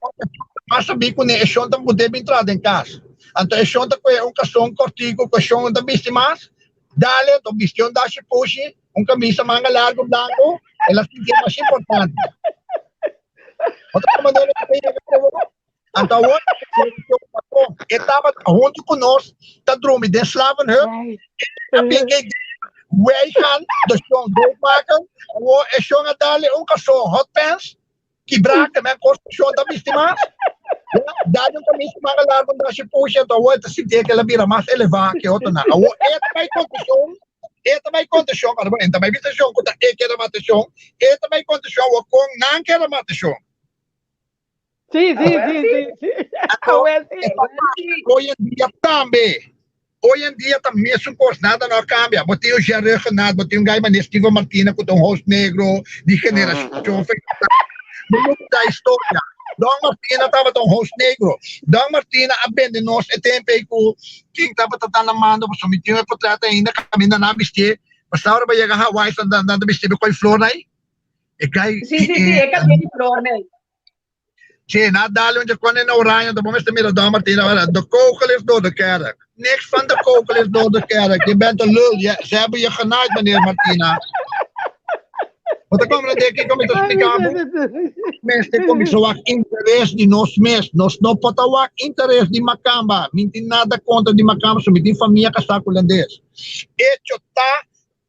mas sabe que o chão também deve entrar em casa. Então o chão está com um cação cortico, com o chão da vista mais, Dale, tu visión da si pushi, un camisa manga largo blanco, es la siguiente más importante. Otra manera de então, estava junto conosco, está drome de slaven, wij gaan de song doodmaken, we song dali un kaso hot pants, kibrake men construction da mistima, dali un camisa manga largo da si puxa, então o te sinto que ela vira mais elevada que outra na, o também condição, e também vista song, que é que matação, e também condição, o com não quer matação. Sí. Hoy en día también es un cosa, nada no cambia. Botinho já regionado, botinho gai manes Steve Martina com um rosto negro, de generação. Vamos da história. Dom Martina estava com um rosto negro. Dom Martina abende nós e tempo quem estava tratando a mando, mas somitinho é portrata ainda caminhando na vestir. Mas agora vai chegar a Hawaii, andando vestir com flor aí. E gai. Sim, é cabelo de flor, né? Zie, na dali want je kon in oranje, dan moest je meer dan Martina, de kogel is door de kerk. Niks van de kogel is door de kerk. Je bent een lul, ze hebben je genaaid, meneer Martina. Want dan komen we denk ik om te spreken. Mensen komen zo wat interesse die nos mes, nos no pota wat interesse die macamba. Minti nada contra die macamba, so minti família casaculandês. Hecho tá,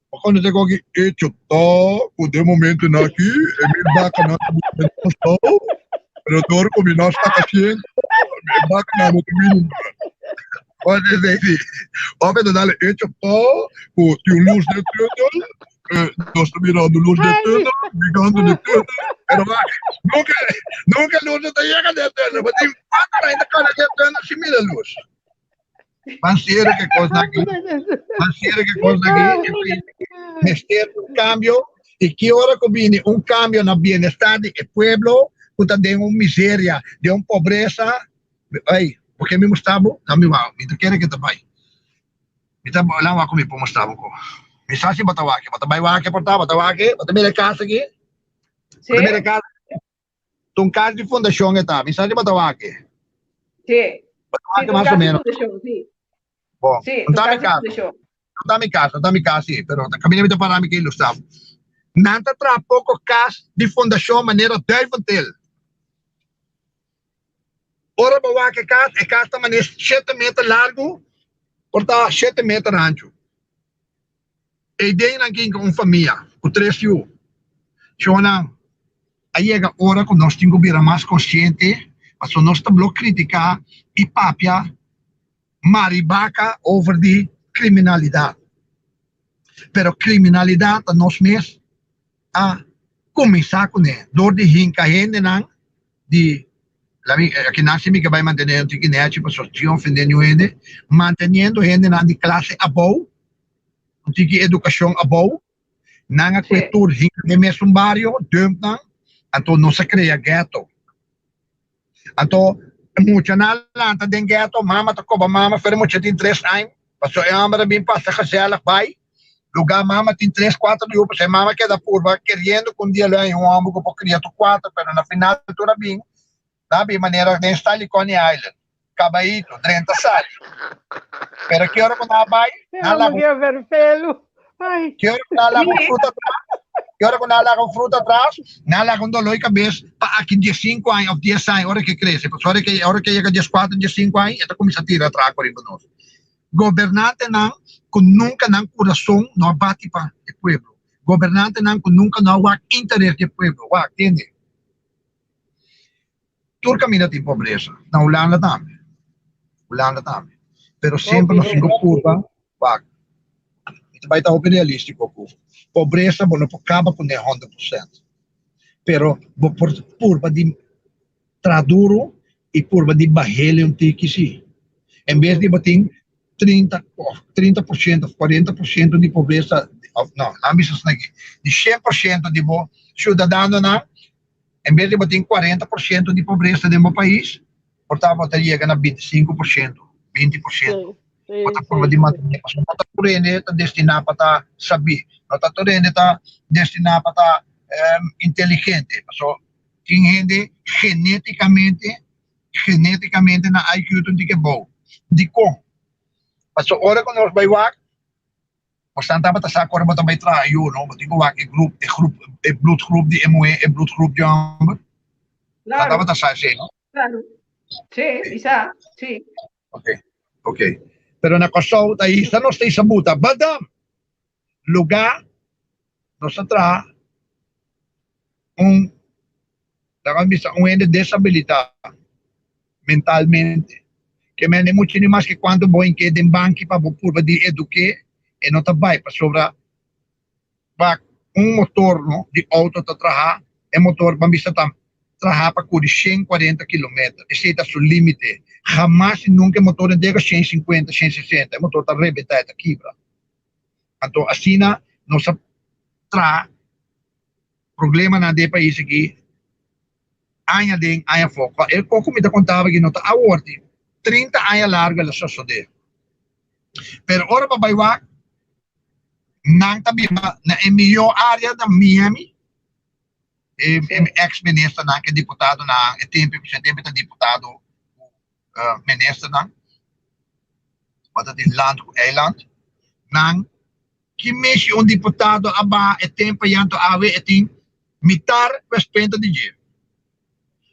quando eu digo hecho tá, por de momento não aqui, é meio bacana, não pero todo combinado está haciendo bacana no caminho. Pode dizer, óbvio dale hecho todo, com luz de tudo, nós estamos mirando luz de tudo, ligando de tudo, pero nunca luz de chega de tudo, mas tem quatro ainda cara de tudo se mira luz. Parceiro que coisa aqui, este cambio e que hora combine cambio no bienestar do pueblo. Puta de uma miséria, de uma pobreza, ai, porque me mostrava, não me vai, me quer que também, me tá lá lá comigo mostrava com, me sabe botar vai que portava, botar minha casa aqui, minha casa, um casa de fundação que tá, me sabe botar aqui, sim, botar mais ou menos, bom, sim, não tá minha casa, sim, pero caminho me para mim que ilustrava, nada tra pouco casa de fundação maneira Duiventel. Ora bawa que casa tá maneira 7 metros largo, porta 7 metros ancho. E daí aqui com família, com 3 filhos. Chona, aí é hora que nós temos que vir mais consciente, mas nós estamos criticar e papia maribaca over de criminalidade. Pero criminalidade nós mesmos a começar com ele. Door de hinka hende nang de aqui nasce me que vai manter o tiquinete para social ofendendo ele, mantendo ele na de classe above, um tique educação above, nang a cultura hinka de mesmo barrio, dump nang, então não se cria ghetto. Então muita na lanta den ghetto, mama tocoba mama, fer muita tem 3 anos, passou a amara bem passa casela vai. Lugar mama tem 3, 4 grupos, a mama que é da curva, querendo com dia lá em homem que pode criar 4, mas na final tudo bem, sabe, maneira de estar ali Coney Island, Cabaíto, 30 sali. Pero que hora que não vai, nada com que hora que não com fruta atrás, que hora que não com fruta atrás, nada com dolor de cabeça, para aqui de 5 anos ou 10 anos, hora que cresce, hora que chega de 4, de 5 anos, ela começa a tirar atrás por aí nós. Governante não que nunca não coração não abate para o pueblo. Governante não que nunca não há interesse do pueblo. Entende? Tudo caminha de pobreza. Na Holanda também. Pero sempre nos cinco curva. Isso vai estar realístico. Pobreza não acaba com 100%. Pero por curva de traduro e curva de barreira tique sim. Em vez de bater 30%, 40% de pobreza, não, de 100% de cidadão, em vez de bater 40% de pobreza no meu país, portanto, teria que 25%, 20%. Outra forma de manter, mas não está destinado para saber, não está destinado para inteligente, mas tem gente geneticamente na IQ que é bom, de como. Mas a hora que nós vai lá, Basta dapat sa ako ba tambay trayo, no? Mati ko waki group, bloedgroep die MOE, bloedgroep jam. Claro, Dapat sa siya, no? claro. Sí, bisa, sí. Okay. Pero nakasaw tayo sa nos tayo sa buta, badam, lugar, no sa tra, bisa de disabilità mentalmente, che me ne mucho ni más que quando voy in che den banchi pa purva di eduque e non tabai pa sovra pa motor no di auto ta traha e motor bambisa tam traha pa cu di 140 km e sieta sul limite jamás nunca motor de 150 160 motor ta rebeta ta kibra anto asina no sa tra problema na de país aqui anya ding anya foco e pouco me da contava que nota awardi 30 anya larga la sosode pero ora pa baiwa nang tabi na emilio area da Miami ex-minister na que deputado na e tempo deputado minister na wat het is land eiland nang que mexe deputado aba e tempo yanto ave etin mitar respeito de dia.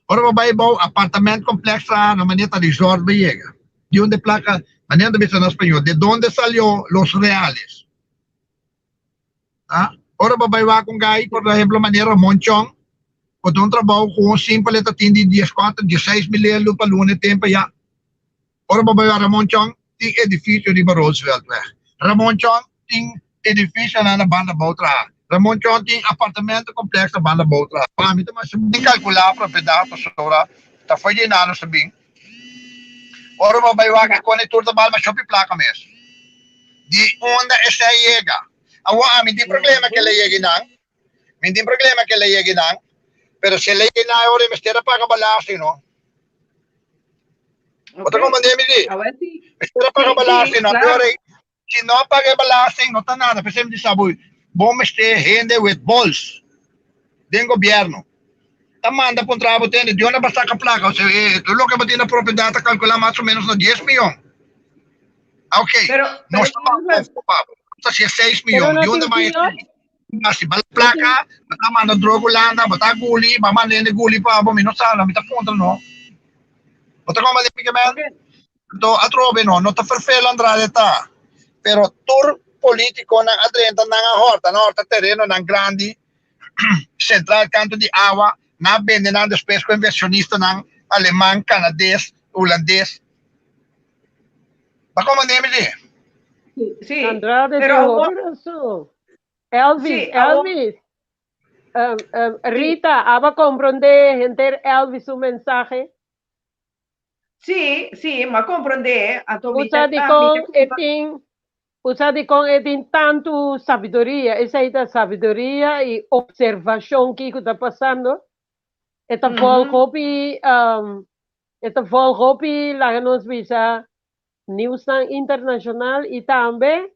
Ora vai bom apartamento complexo na maneta resort llega. De onde placa, manera de en español, de dónde salió los reales. ¿Ah? Ora vai com gai, por exemplo, manera Monchong, por un trabalho com simple tatin de 16 miljoen para lune tempo ja. Ora vai Ramon Chong, ting edifício de Roosevelt weg. Ramon Chong, ting edifício na banda boutra. Ramon Chong, ting apartamento complexo na banda boutra. Pamit mas sabing calcular propriedade para tá foi de nada sabing. Ora vai que conector da balma shopping placa mesmo. De onde essa chega. Awa mi di problema que le llegue nang. Mi di problema que le llegue nang. Pero se le llegue na ora mestera paga balasi no. Otra como de mi di. Mestera paga balasi no. Pero se não paga balasi no tá nada. Pensei de saboy. Vamos ter gente with balls. Den governo. Manda para um trabalho tendo de onde basta a placa. Ou seja, tu lo que vai ter na propriedade calcular mais ou menos no 10 milhões. Ok. Nós estamos ocupados. Então, se é 6 milhões, de onde vai se bala placa, bata manda droga landa, bata guli, mama nene guli pa abo mino sala, mita contra no. Bata como de pique então a trove no, não tá perfeito Andrade tá. Pero tur político na adrenta na horta terreno na grande central canto de água na vende na despesa com inversionista na alemão, canadense, holandês. Ba como de Emily? Sí, Andrade, pero Elvis, sí, Elvis. Rita, ¿aba comprende gente Elvis su mensaje? Sí, ma comprende a tu Usted con etin tanto sabiduría, esa sabiduría y observación que está pasando. Esta volgopi la nos visa News Internacional y también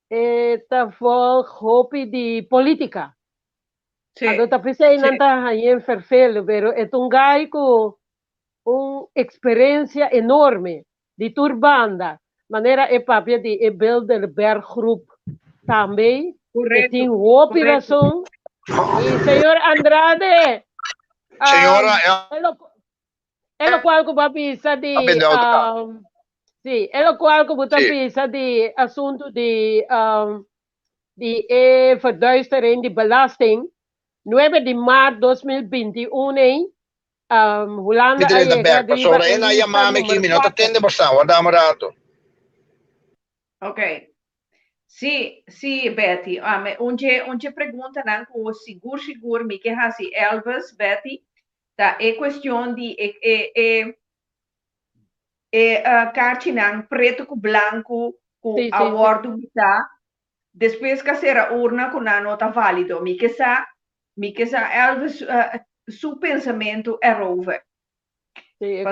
esta volgopi de política. Sí. Ando pensei não tá aí perfeito, pero é gai com uma experiência enorme de turbanda. Maneira é papel de Bilderberg Group também. Correto. Tem operação. E senhor Andrade, é o qual que vai pensar de sim, é o qual que vai pensar de assunto de verduistering de belasting 9 de março de 2021 Holanda sobre ena yamame que me nota tende basta guarda morato. Ok. Sì, Betty. Onde pergunta não com seguro me que assim Elvis Betty tá é questão de cartinang preto com branco com awardo tá depois que será urna com a nota válido me que sa Elvis su pensamento é over. Ei,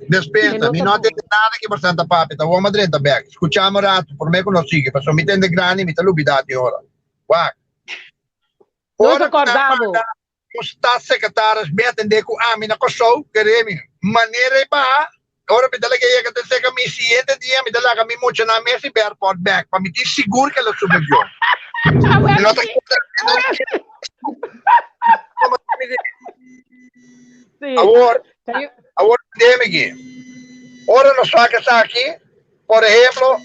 despesa, mi non atende nada che bastante papi, da uomo dentro back. Escuchiamo rato, per me conosci, perché mi tende grani, mi te lubidati ora. Guarda. Ora acordavo. O staatssecretaris Bert en Deku Amina Koso, keremi, maniere ba, Ora me dala kaya ka sa kami siyente dia me dala kami mucho na Messi airport back pa miti seguro que lo subió. Lo ta Sí. Ahora déjame aquí. Ahora nos sacas aquí, por ejemplo.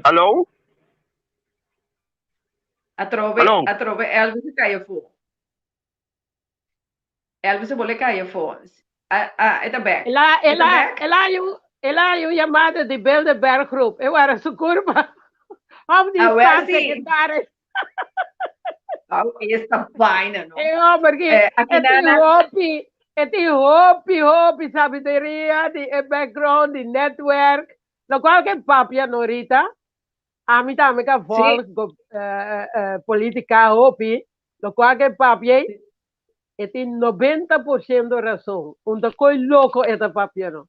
Hello? Atrove, Elvis kaya voor. Elvis boleh kaya voor. Eta back. Ela yung llamada de Bilderberg Group. Eu era su curva. Of die secretaris. Esta vaina, no? Porque hopi, sabiduria, di background, di network. Lo cual que papia, Norita. A mí también que volk, política hopi. Lo cual que papia, tem 90% razão. Não coi louco esta papia, não.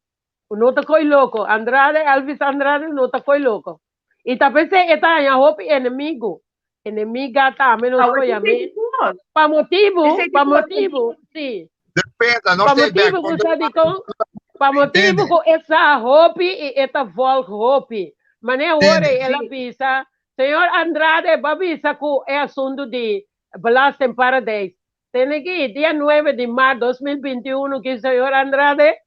Não está coi louco. Elvis Andrade não está coi louco. E também se está em hopi inimigo. Inimiga também não foi a mim. Para motivo, sim. Depende, não sei bem. Para motivo com essa hopi e esta volk hopi. Mas nem hora ela avisa, senhor Andrade, avisa que é assunto de Belasting Paradise. Tem aqui, dia 9 de março de 2021, que o senhor Andrade,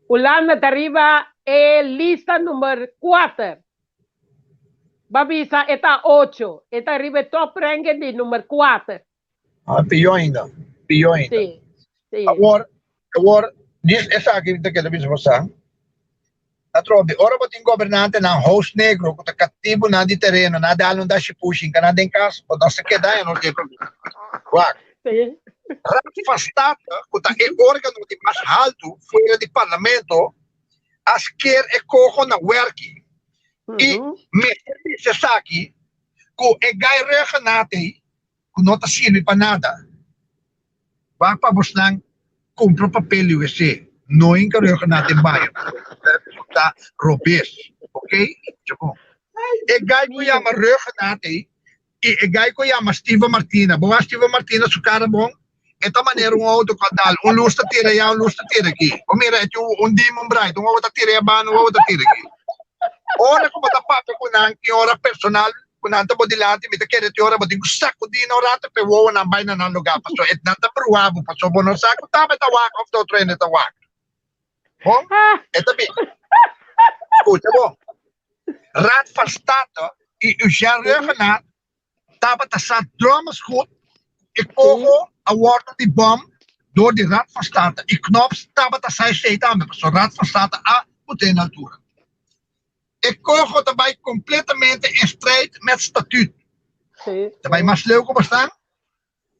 Holanda está arriba, é lista número 4. Babisa está 8. Está arriba top ranking de número 4. Pior ainda. Sim. Agora, essa aqui que eu disse você. Atrobe, ora botin governante ng host negro, kung takatibo na di terreno, na dalo da si pushing ka na din kas, o nasa kedaya, no di problema. Wag. Afastata, kung e órgão de mais alto, fora de parlamento, as quer e cojo na werki. E me se saki, kung e gai recha natin, kung não tá sino pa nada, wag pa bus lang, kumpro papel USA. Não encarrega natin bayan. Está robês, ok? Tipo, e gai ko ya marrecha natin, e gai ko ya Steve Martina. Boa Steve Martina su cara bom. Esta maneira outro cadal, lusta tira aqui. O mira, ito demon bright, outra tira ya ba, outra tira aqui. Ora ko matapapa ko nang ora personal, kung nanta mo dilante, mita kere ti ora mo din gusto ko din orata pe wo na bay na nang lugar pa so et nanta pruwabo pa so bono sa ko tama tawak of the train tawak. Bom, ito bi. Escuta bom. Raad van State, u regenat, dapat sa drums goed, ik kogo award die bom door de Raad van State. Ik knops dapat sa state aan, so Raad van State a putin altura. Ik kogo daarbij completamente in strijd met statuut. Daarbij mas leuk ko bastaan?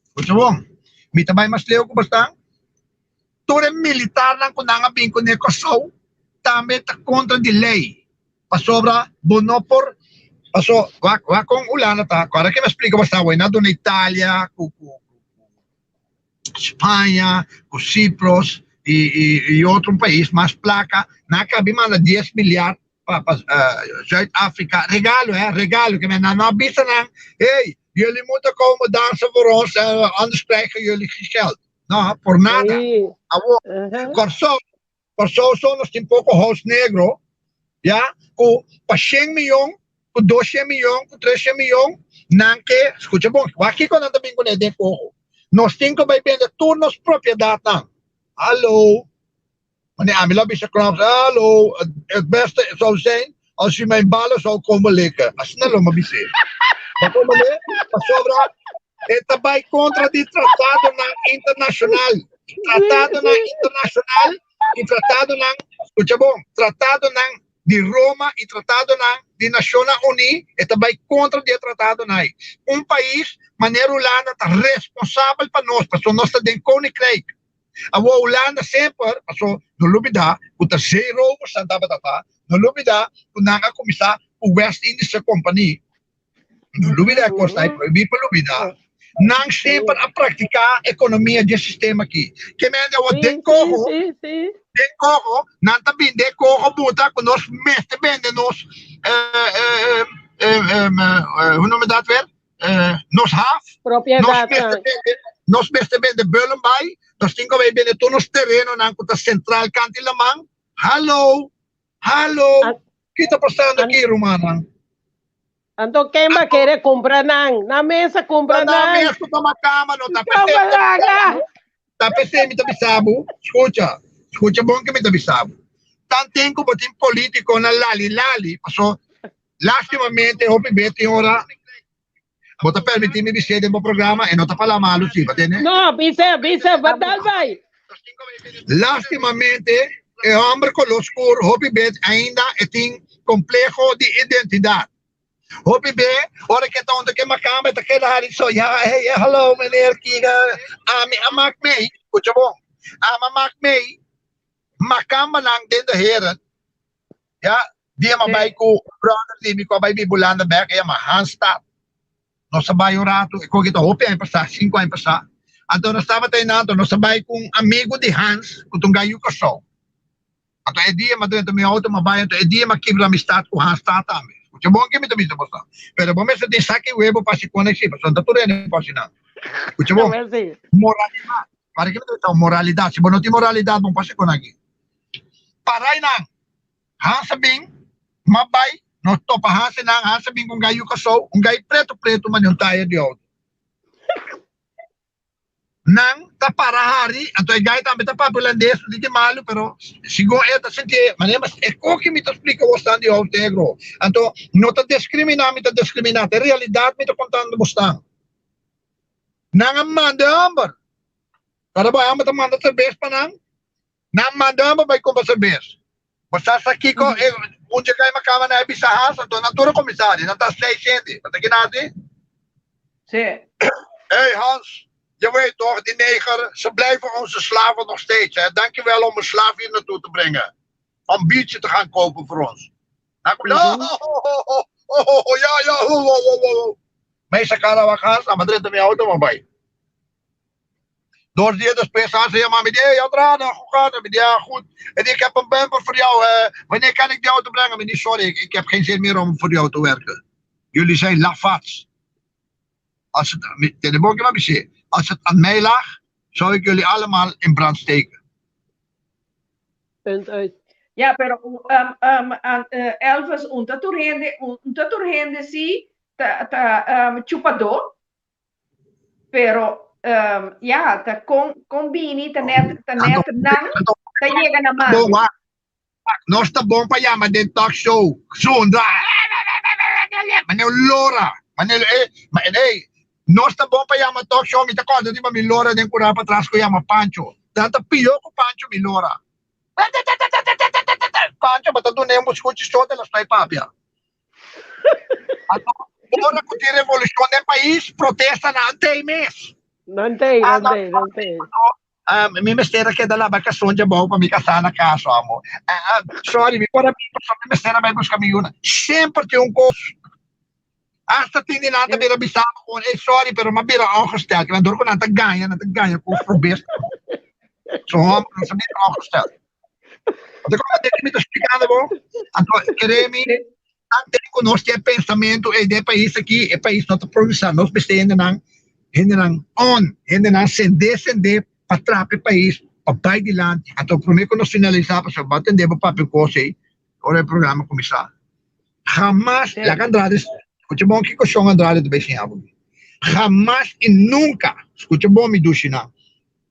Escuta bom. Mi daarbij mas leuk ko bastaan? Tore militar lang ko nangabing ko ne Kosovo, tamit contra de lei. Pasobra bonopor, paso wa kung ulan ta, para que me explica basta way na do na Italia, ku Espanha, ku Cyprus e outro país mais placa, na cabima na 10 milyar pa Zuid-Afrika, regalo que me na bisa nang, hey, jullie moeten komen dansen voor ons, anders krijgen jullie geen geld. No, por nada. Corso somos un poco host negro, ya, con 100 millones, con 12 millones, con 13 millones, nanke, escucha bom, aqui quando anda bem com ele cojo. Nós temos que vender turnos propriedade não. Hallo. Meneer Amila bisa klopt, hallo, het beste zou zijn als u mijn ballen zou komen likken. Snel maar bisa. Maar kom maar, pasobra. Esta vai contra de tratado internacional. Tratado internacional e tratado escucha bom, tratado de Roma e tratado de Nações Unidas, esta vai contra de tratado país, maneira Holanda está responsável para nós, para nós está dentro koninkrijk. A Holanda sempre, passou no lubida, o terceiro Santa Batata, no lubida, o nanga começar o West Indies Company. No lubida costa proibir para lubida. Não sempre a praticar a economia de sistema aqui. Que me deu o decorro, não também decorro, buta, que nós mestre vende nos, hoe noem je dat weer? Nos half. Propriedade. Nós mestre vende bullen bij, Tapos tingko may binitunos terreno ng kuta central kanti lamang. Hello. Kita pa sa naki Romanang. Anto quema querer comprar na mesa comprar Nami nang. ako sa makama no Kapalaga. tapos mi tabisabu. Escucha bom que mi tabisabu. Tanten ko batin politiko na lali-lali. So, lastimamente, hopi beti ora. Bota permitimi bisede mo programa e nota pala malo si batene. No, bisa, batal vai. Lastimamente, e hombre con lo oscuro, hopi bet ainda eting complejo de identidad. Hopi be, ora que tá onde que macamba, tá que lá so, hey, hello, meneer Kiga, amak me, escucha bom, amak me, macamba lang din de heren, ja, dia mabay ko, brother, di mi ko abay bibulanda back, ma handstap, no sabay o rato, ko kita hopi ay pasa, 5 ay pasa, anto na stava tayo nato, no sabay kong amigo de Hans, kutong gayo ka so, anto dia madrento mi auto, mabayan to, dia makibra amistad ko Hans tatami. Escucha bom que me também está. Pero vamos a ter saque huevo para se conectar. São da turma não pode não. Escucha bom. Moralidade. Para que me dá moralidade? Se não tem moralidade, não pode se conectar. Parai nang. Hansabing mabay no to pa hansa nang hansabing kung gayo ka so, kung gay preto man yung tayo di auto. Nang taparahari, anto ay gaya também tapapulandes, hindi malo, pero siguro ito, senti, mas que me explica o stand de Altegro. Anto, não ta discrimina, me ta discriminate, realidade me ta contando bostang. Nang amanda amber. Para ba amata manda cerveza pa nang? Nang amanda amber bay kumpa cerveza. Basta sa kiko, unja kay makama na ibisahas, anto, naturo komisari, natas 600, patagin natin? Sí. Hey Hans. Je weet toch, die neger, ze blijven onze slaven nog steeds. Hè? Dankjewel om een slaaf hier naartoe te brengen. Om biertje te gaan kopen voor ons. Dan kom je, Meestal Karawakas, aan Madrid met auto maar bij. Door die de spesa zei, maar meneer, ja, draden, hoe gaat het? Ja, goed. En ik heb een bumper voor jou. Wanneer kan ik die auto brengen? Meneer, sorry, ik heb geen zin meer om voor jou te werken. Jullie zijn lafats. Als het aan mij lag, zou ik jullie allemaal in brand steken. Punt uit. Ja, pero Elvis, unta turhende si chupador, pero ja, ta combini, ta net nang, ta llega na man. Nós tá bom para chamar de talk show. Sunda. Manel Lora. Manel, nós tá bom para chamar talk show. Me tá contando de uma Lora nem curar para trás que chama Pancho. Tanta pior com Pancho me Lora. Pancho, mas tu nem buscute show de las papia. Agora com a revolução do país protesta na anteimes. Não tem. Mi mistera que dalla vacazione già boh, mi casana caso amo. Sorry, mi ora mi mistera vai buscar mi una. Sempre tem costo. Hasta tindi nata bira bisama ko, sorry, pero mabira ako gesteld. Want door ko nata ganha ko for best. So, mabira ako gesteld. Wat ik ook denk me te explicando, bom. Então, queremos ter conosco o pensamento e de país aqui, é país não produção, nós bestehen hinderang descender para trás o país, para pai de land. Então, primeiro que nós finalizamos, para atender o papel coisa, ora o programa começar. Jamás, la Andrade, escuta bom que o Andrade do Beixinhabo. Jamás e nunca, escuta bom me duchina.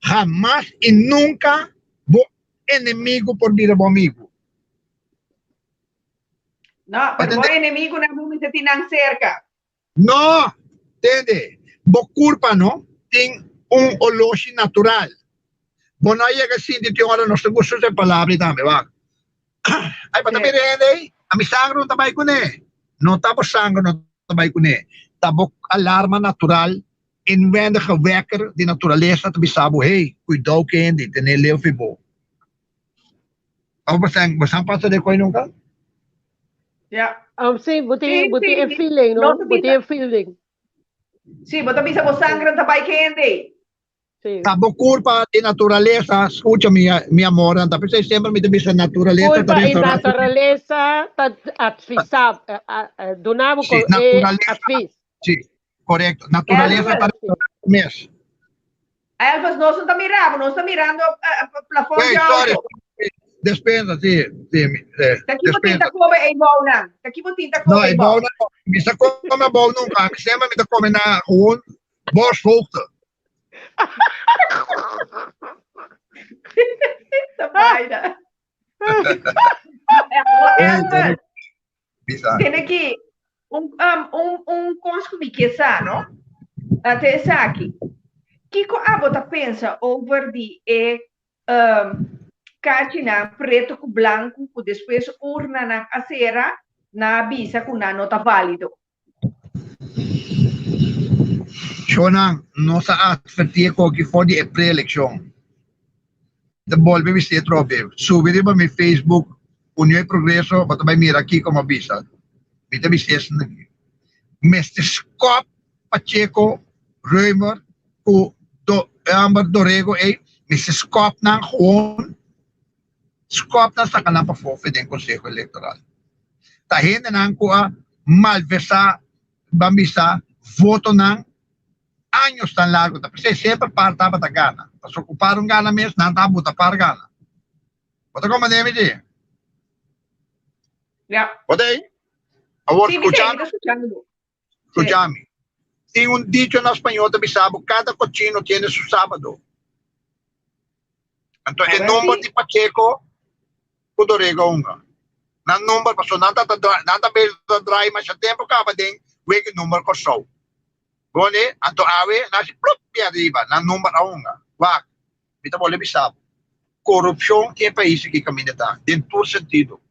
Jamás e nunca vou inimigo por vir bom amigo. No, pero bom inimigo na bumita tinang cerca. No, entende? Bo culpa no, tem oloshi natural. Bona ia que sim, tem hora nós temos essa palavra também, va. Ai, para também rende, a mi sangro não também cune. Não tá bo sangro não também cune. Tá bo alarma natural, inwendige wekker, die naturaleza te bisabo, hey, cuidado que ende, tener leo fibo. Ou basang passa de coi nunca? Ja. Sim, buti é feeling, no? Buti é feeling. Sim, bota bisa bo sangre tapay kende. Sim. Tabo culpa de naturaleza, escucha mi amor, tapi saya sempre me bisa naturaleza. Culpa e naturaleza atfisab, donavo com atfis. Sim, correto. Naturaleza para mes. Elvis, nós não está mirando, nós está mirando o plafond Wait, de sorry. auto. Despensa, sim. Daqui você Despensa. tinta come e bom, não. Daqui você tinta Não, come é e bom, bom. não. Misa come bom nunca. Me chama, me come na gewoon borsthoogte. Essa vaina. Elvis, Misa. tem aqui coisa que me não? Até essa aqui. Kiko Abota pensa over de catina preto com branco, que depois urna na acera, na avisa que não está válido. Shonang, no sa advertir ko que for de pre-election. The ball baby se trobe. Subi di ba mi Facebook, Unyo Progreso, bato ba mira aqui como avisa. Bita bisis na. Mr. Scott Pacheco, Reumer, o Amber Dorego, Mr. Scott nang gewoon. Scott na sa kanang pa-forfeit ng Consejo Electoral. Tahin na nang kuha, malversa, bambisa, voto ng años tan largo, kasi sempre parta pa gana. Paso ocuparon gana mes, nanta buta par gana. Bota como deve de. Ja. Bota aí. Agora Sim, escuchame. Escuchame. Tem dicho na espanhol também sabe, cada cochino tiene su sábado. Então, o número de Pacheco, Pudorego unga. Na número, paso nanta bel dry mas tempo acaba din, wege número ko show. Bone, anto awe, nasi plop pia riba, na number aunga. Wak, bita boleh bisab. Corrupção em país que caminha tá, dentro do sentido.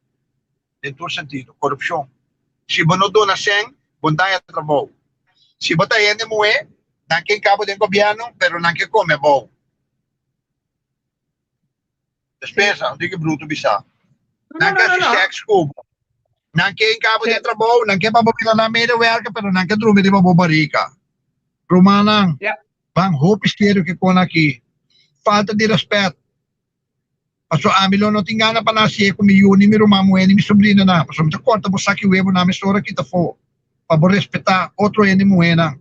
Dentro do sentido, corrupção. Se você não dona sem, você é trabalho. Se você é de moe, não quer cabo do governo, pero não quer comer bom. Despensa, não tem que bruto bisab. Não quer se sexo cubo. Não quer cabo de trabalho, não quer bababila na meia werken, pero não quer drume de bababarica. Romanang, bang hope estéreo que com aqui. Falta de respeito. Paso amilo no tingana pa na siya kung miyuni mi rumamu eni mi sobrina na. Paso mi corta mo saki webo na mi sora kita fo. Para respetar outro eni muena.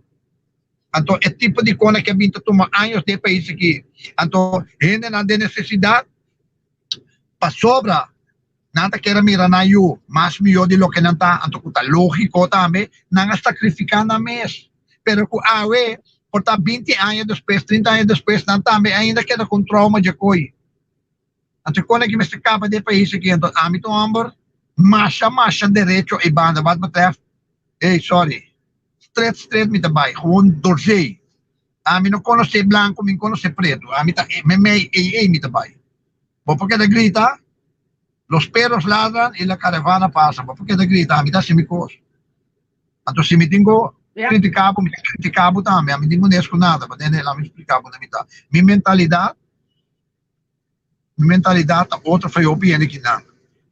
Então, é tipo de coisa que a gente toma anos de país aqui. Então, gente não tem necessidade para sobra. Nada quer mirar na eu, mas melhor de lo que não está. Então, está lógico também, não sacrificar na mês. Pero com a UE, por estar 20 anos depois, 30 anos depois, não também ainda queda com trauma de coi. Então, quando é que me escapa de país aqui, então, âmbito amber, marcha direito e banda, wat betreft, hey, sorry, straight me também, gewoon doorzee. A mim não conhece branco, me conhece preto, a mim tá, me também. Por que da grita? Los perros ladran y la caravana pasa. ¿Por qué te grita? A mí está semicos. Entonces, si me tengo criticado también, a mí no me escucho nada, pero ela me explicava na mitad. Mi mentalidad, otro foi opinião que não.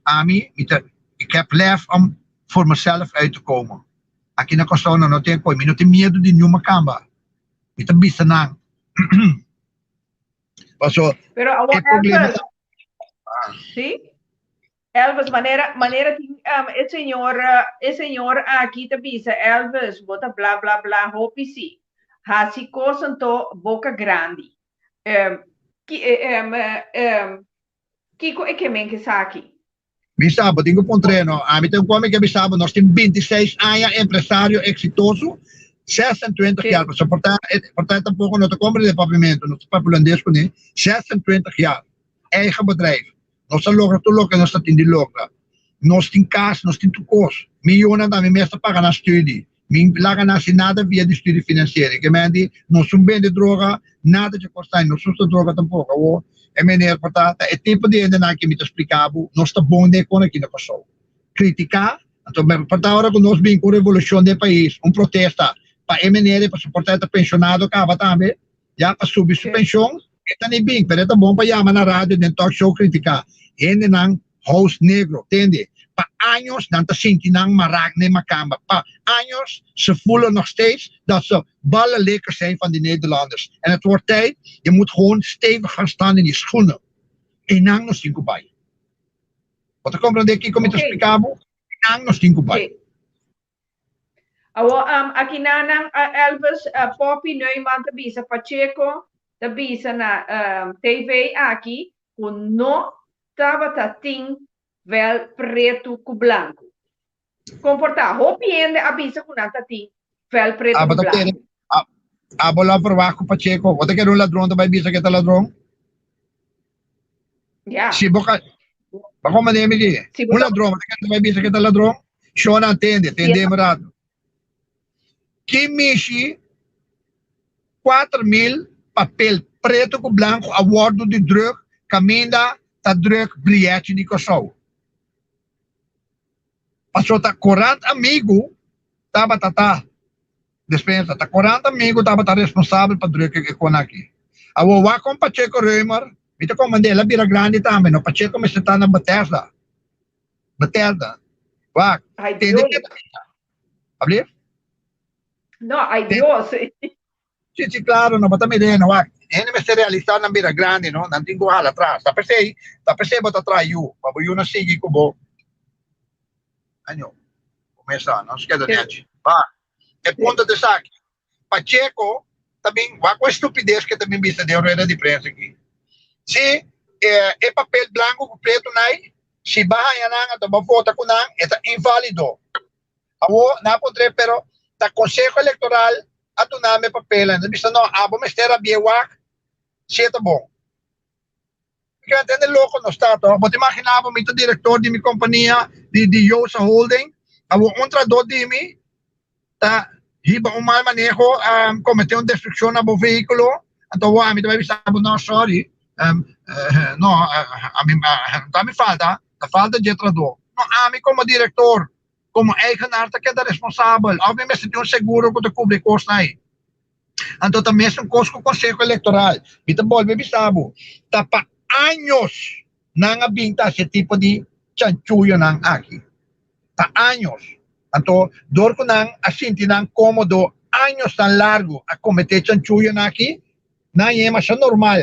A mim, ik heb lef om voor mezelf uit te komen. Aqui na Costa não tem coisa, não tem medo de nenhuma camba. Ik heb visto não. Pero agora, Elvis, sim? Elvis, maneira o senhor aqui te avisa, Elvis, bota blá blá blá, hopi sim. Hasi coisa to boca grande. Kiko é que men que está aqui. Bisabo, tenho um treino. A mim tem como que Bisabo, nós temos 26 anos, empresário exitoso, 26 anos. Portanto, tampouco não te compra de pavimento, não te papulandês com ele, 26 anos. Eigen bedrijf. Nós logra tudo que nós temos de logra. Nós temos casa, nós temos todos. Miljoenen dan meestal pagan na studie. Min laga na nada via de studie finansiële. Que mendi, nós não vende droga, nada de costar, nós não droga tampouco. E meneer Patata, é tempo de ainda que me explicava, nós está bom de com aqui na pessoa. Criticar, então, para a hora que nós vem com a revolução do país, protesta, para MNR, para suportar o pensionado, acaba também, já para subir sua pensão, está nem bem, mas é bom para chamar na rádio, no talk show, criticar. Ainda não, host negro, entende? Para anos, não está sentindo marak nem macamba. Para anos, ze voelen nog steeds dat ze ballenlekkers zijn van die Nederlanders. En het wordt tijd, je moet gewoon stevig gaan staan in je schoenen. En dan nog cinco bij. Wat komt er denk ik om te spreken? En nog cinco bij. Aqui na Elvis, Poppy, Neumann, Bisa, Pacheco, bisa na TV aqui, com não estava tatim vel preto com branco. Comportar, hopiende a bisa com tatim vel preto com Bata kere. branco. Bola provar com Pacheco. Bata kere ladrão também bisa que tá ladrão. Yeah. Se boca. Bako manemi di. Se Um boca- ladrão, bata kere também bisa que tá ladrão. Show não atende, atende merado. Que mishi 4.000 papel preto com branco a bordo de druk, caminda ta druk bilhete de Kosovo. Passou ta 40 amigo, tava dispensa, ta 40 amigo tava responsável para druk que com aqui. A wawa com Pacheco Reumer, mita com Mandela Bira Grande também, no Pacheco me está na Bethesda. Wak, Ai, entende Deus. que Abrir? Não, ai, Deus. Sim, claro, no, bata medeno, wak. Ene me se realizar na Bira Grande, no, não tem gohala atrás. Tá percebe bota atrás you, babu you na sigi ko bo. Ano, começa, não se queda gente. Vá, é ponto de saque. Pacheco, também, vá com a estupidez que também vista de rueda de prensa aqui. Se é papel branco com preto nai, se barra yananga, toma foto com nang, é inválido. Awo, na pontre, pero, ta Conselho Eleitoral, ato name papel, não vista não, abo mestera biewak, se tá bom. Porque entende louco no estado, pode imaginar, vou me diretor de minha companhia, de Yosa Holding, awo contrador de mim, tá, riba mal manejo, cometeu destruição no veículo, então, a mim também está, não, sorry, não, a mim, tá me falta de tradutor. Não, a mim como diretor, como eigenaar, que é responsável, obviamente tem seguro que cobre custo aí. Então, também é custo com o Conselho Eleitoral. Então, volve bisabo, tá para anos nang abinta esse tipo de chanchuyo nang aqui. Tá anos. Então, dor ko nang asinti nang cômodo anos tan largo a cometer chanchuyo na aqui, na yema siya normal.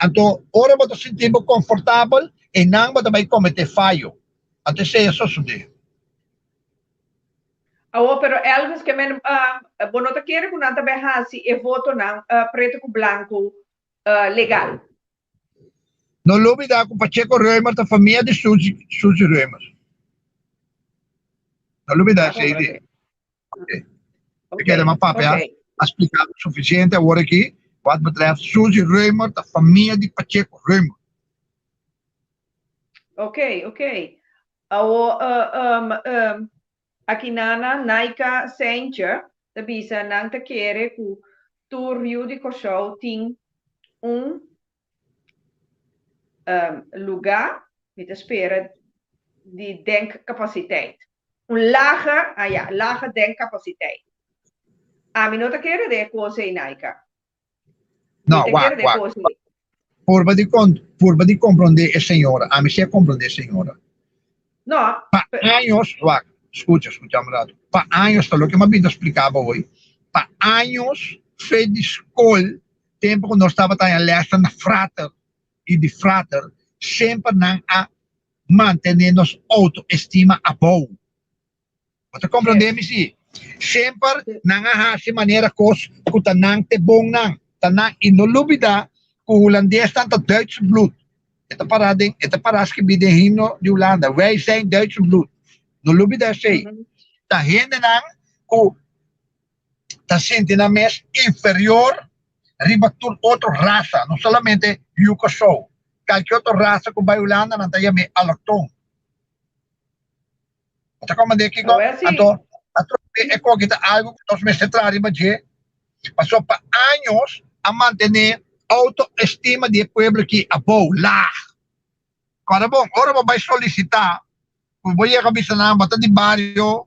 Então, ora ba to sentibo confortável e nang ba vai cometer fallo. Então, isso é sude. Pero Elvis, que men, bonota quer que não também hasi e voto não preto com branco legal. No lobby da com Pacheco Reumer, da família de Suzy Reumer. No lobby da sei de. Ok. Porque é uma papel explicado suficiente agora aqui, wat betreft Suzy Reumer, da família de Pacheco Reumer. Ok. Aqui nana naika sente, da bisa nang te quer que tu Rio de Kosovo tem lugar, niet espera, de denkcapaciteit. Lage denkcapaciteit. A mim não te quer de coisa em naika. Não, Purba de compreender a senhora. A mim se compreender a senhora. Não. Para anos, escucha, morado. Para anos, tá que uma vida explicava hoje. Para anos, fez de escola, tempo que nós estava em leste na frater e de frater, sempre não a manter nossa autoestima a boa. Você compreende, sim? Sempre não há essa maneira que tá não te bom não. Tá não inolubida que o holandês tanto Duits bloed. Het paradas que bidem himno de Holanda. Wij zijn Duits bloed. No lubida sei. Tá gente não que tá sentindo mais inferior riba tur outra raça, não somente Yukosow. Qualquer outra raça que vai Holanda não tá me alocton. Tá como de que então é coisa algo que nós me centrar riba de passou para anos a manter autoestima do povo que abou lá. Agora bom, agora vai solicitar vou ir a cabeça na bata de barrio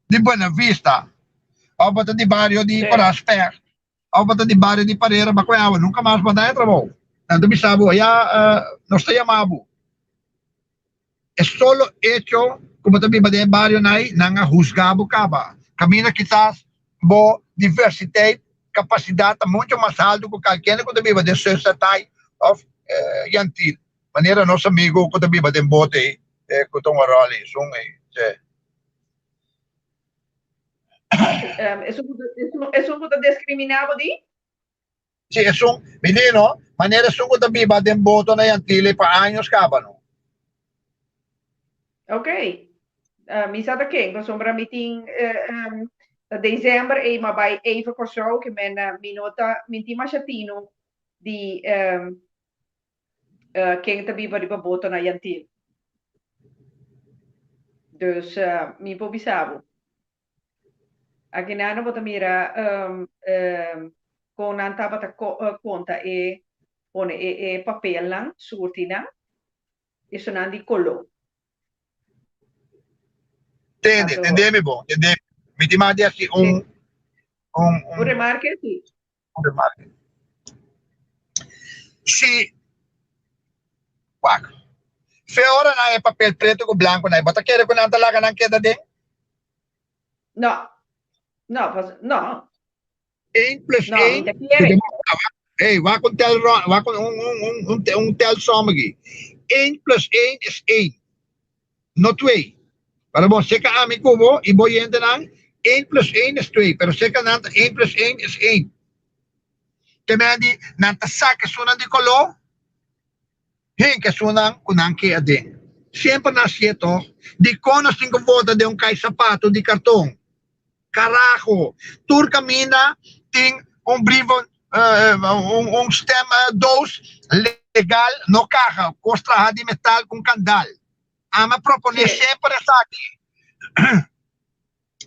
de Buena Vista, ou bata de barrio de Corasper, ou bata de barrio de Pareira, Bacoiaba, nunca mais vai dar trabalho. Não me sabe, já nós te chamamos. É só hecho como também vai de barrio nai, não juzgado caba. Camina que tá boa diversidade, capacidade muito mais alto que qualquer que também vai de sociedade of yantil. Maneira nosso amigo que também vai de bote que estão a rolar isso é um discriminado de Si es un, menino, manera sung da biba den boto na yan, tili pa anyos ka ba no? Ok. Misa da quem? Nós sombra meeting dezembro e maar bij even corso que men minota minti machatino di quem tabi bari baboto na yantil. Dus mi po bisabo. Aqui na ano bota mira con antaba conta e pone e papel lang surtina e sonan di collo. Entende, Ato. entendemi bom, entendemi. Mi ti mandi assim O remarque sì. remarque. Si, wak. Fe ora na é papel preto com branco na, bota querer com nanta laga nan queda de? No, no. 1 plus No, 1. mi quiere. Hey, waar komt tel waar komt een tel sommige? 1 plus 1 is 1. No 2. Para bom, se ka ami kubo, ibo yente nang 1 plus 1 is 2. Pero se ka nanta 1 plus 1 is 1. Kemandi, nanta sa que sunan di kolo, hin que sunan kunang ke ade. Sempre nascieto, di kono 5 volta de kai sapato di cartão. Carajo, tur camina, tem brivo, stem doos legal no caja, costra de metal com candal. Ama propone sempre essa aqui.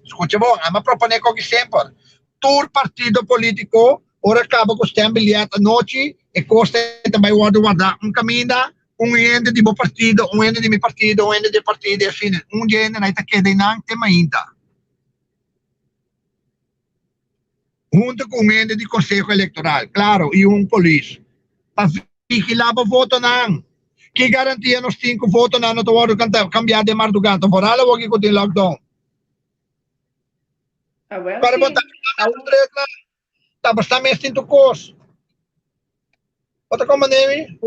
Escute bom, ama propone que sempre. Tur partido político, ora acaba com stem bilhete à noite e costa também guarda camina, ende de meu partido, ende de meu partido, ende de partido, assim, ende na ita queda não tem ainda. Junto com o ende de Conselho Eleitoral, claro, e polícia. Para vigilar o voto não. Que garantia nos 5 votos não no tawaro cambiar de madrugada. Temporada ou que tem lockdown. Para botar na tá bastante mais tinto cos. Bota como nome?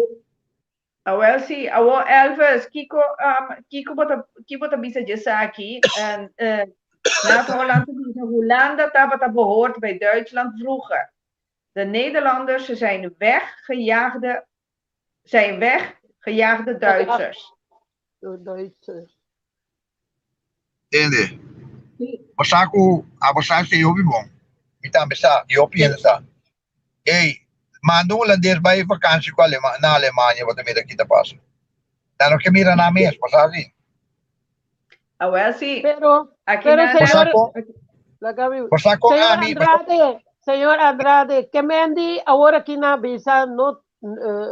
Well, sim. Elvis, Kiko bota bisa jessa aqui. Na Holland, Hollanda tabata behoort bij Duitsland vroeger. De Nederlanders zijn weggejaagde Duitsers. Duitsers. Entende? Você se ouve bom. Então, eu opino essa. Ei, manda holandês vai vakantie na Alemanha, wat er met aqui passa. Dan nog mira na mes, passa assim. Well, sim. Pero señor Andrade, que mendi ahora aqui na visa no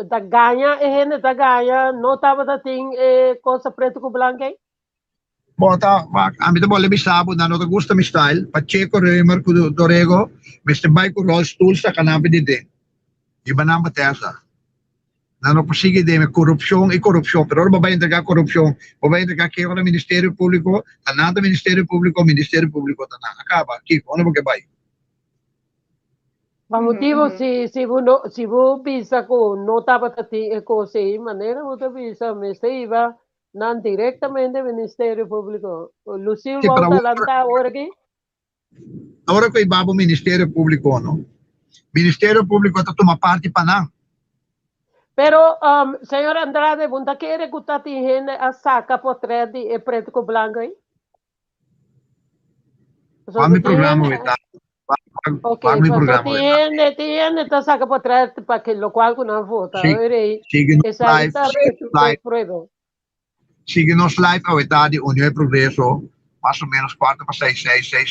da ganha e gente da ganha não tava da ting coisa preto com branco. Bom, tá, a mim também me sabe, não te gusta mi style, Pacheco Reimer com Dorego, mas também com Rollstool sa kanapin dide. Iba na matesa. Não persigue de corrupção e corrupção, pero ba entregar corrupção, ba entregar que o Ministério Público, tanto Ministério Público tanto acaba aqui, onde porque vai. Por motivo se você pensa que não estava com essa maneira, você pensa mas iba não diretamente ao Ministério Público. Lucil volta lançar agora aqui. Agora que iba ao Ministério Público, não? Ministério Público está tomando parte para não. Pero, señor Andrade, ¿você quer que você tenha a saca por trás de preto com branco aí? Vamos programa, tá? Ok, você tem a saca por trás para que o qual não vota. Siga-nos live a verdade, União e Progresso, mais ou menos 4 para 6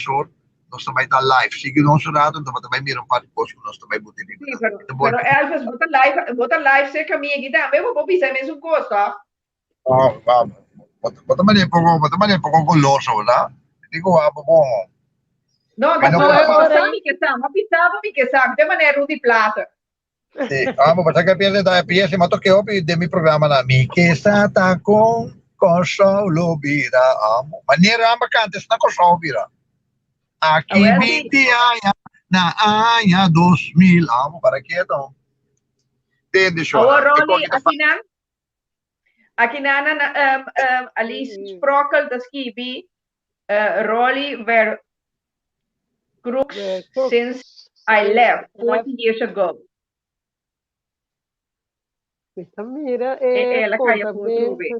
horas. Nós também está live. Siga-nos lado, então também miram para depois que nós também botamos. Sim, pero Elvis, bota live, você caminha aqui também, eu vou pensar mesmo gosto, tá? Vamos. Bota mais um pouco goloso, né? Digo, bom. Não, mas não pensava que sabe, de maneira de plata. Sim, mas que piensa da pieza, mas toquei o de meu programa na mi que está com solo vida, amo. Maneira amba cantes na com solo vida. Aqui 20 anos, na ano 2000, amo, para que então? Entende, show? Rolly, aqui na Alice Sprokel, das Kibi, Rolly were crooks since I left 40 years ago. Mira, Ela caiu conta com outro bem.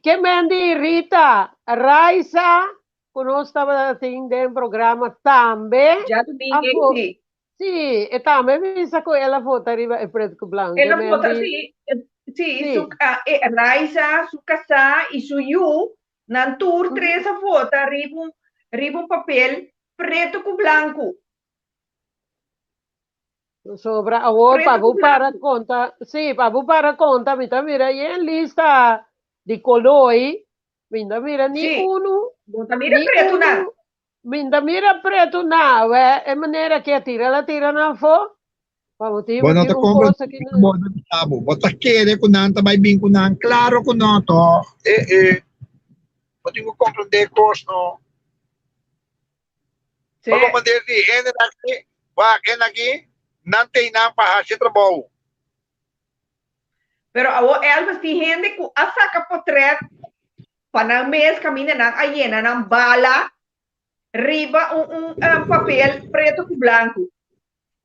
que Mandy Rita, Raisa, quando estava assim dentro do programa também. Já domingo, sim. Sim, e também me sacou ela foto arriba e preto com branco. Ela vota, sim, sim, Sim. Raisa, su casa e su you, na tour três a foto, arriba um papel preto com branco. Sobra agora Preto com para branco. conta, sim, para conta, mira, e em lista de colori, mira, ni Sim. uno, Bota mira ni preto, não. uno, mira preto na, é maneira que ela tira na fo, vamos ter Bueno, te um compro coisa que não, bono de tabo. Bota quere ko nan tabay bin ko nan claro ko no to. Pati ko compro de cost no. Sim. Pag mandir di ene aqui, wa ken aqui, nan tem nan pa ha trabalho. Pero Elvis tem gente que a saca portrait para mês caminha na aiena na bala riba papel preto com branco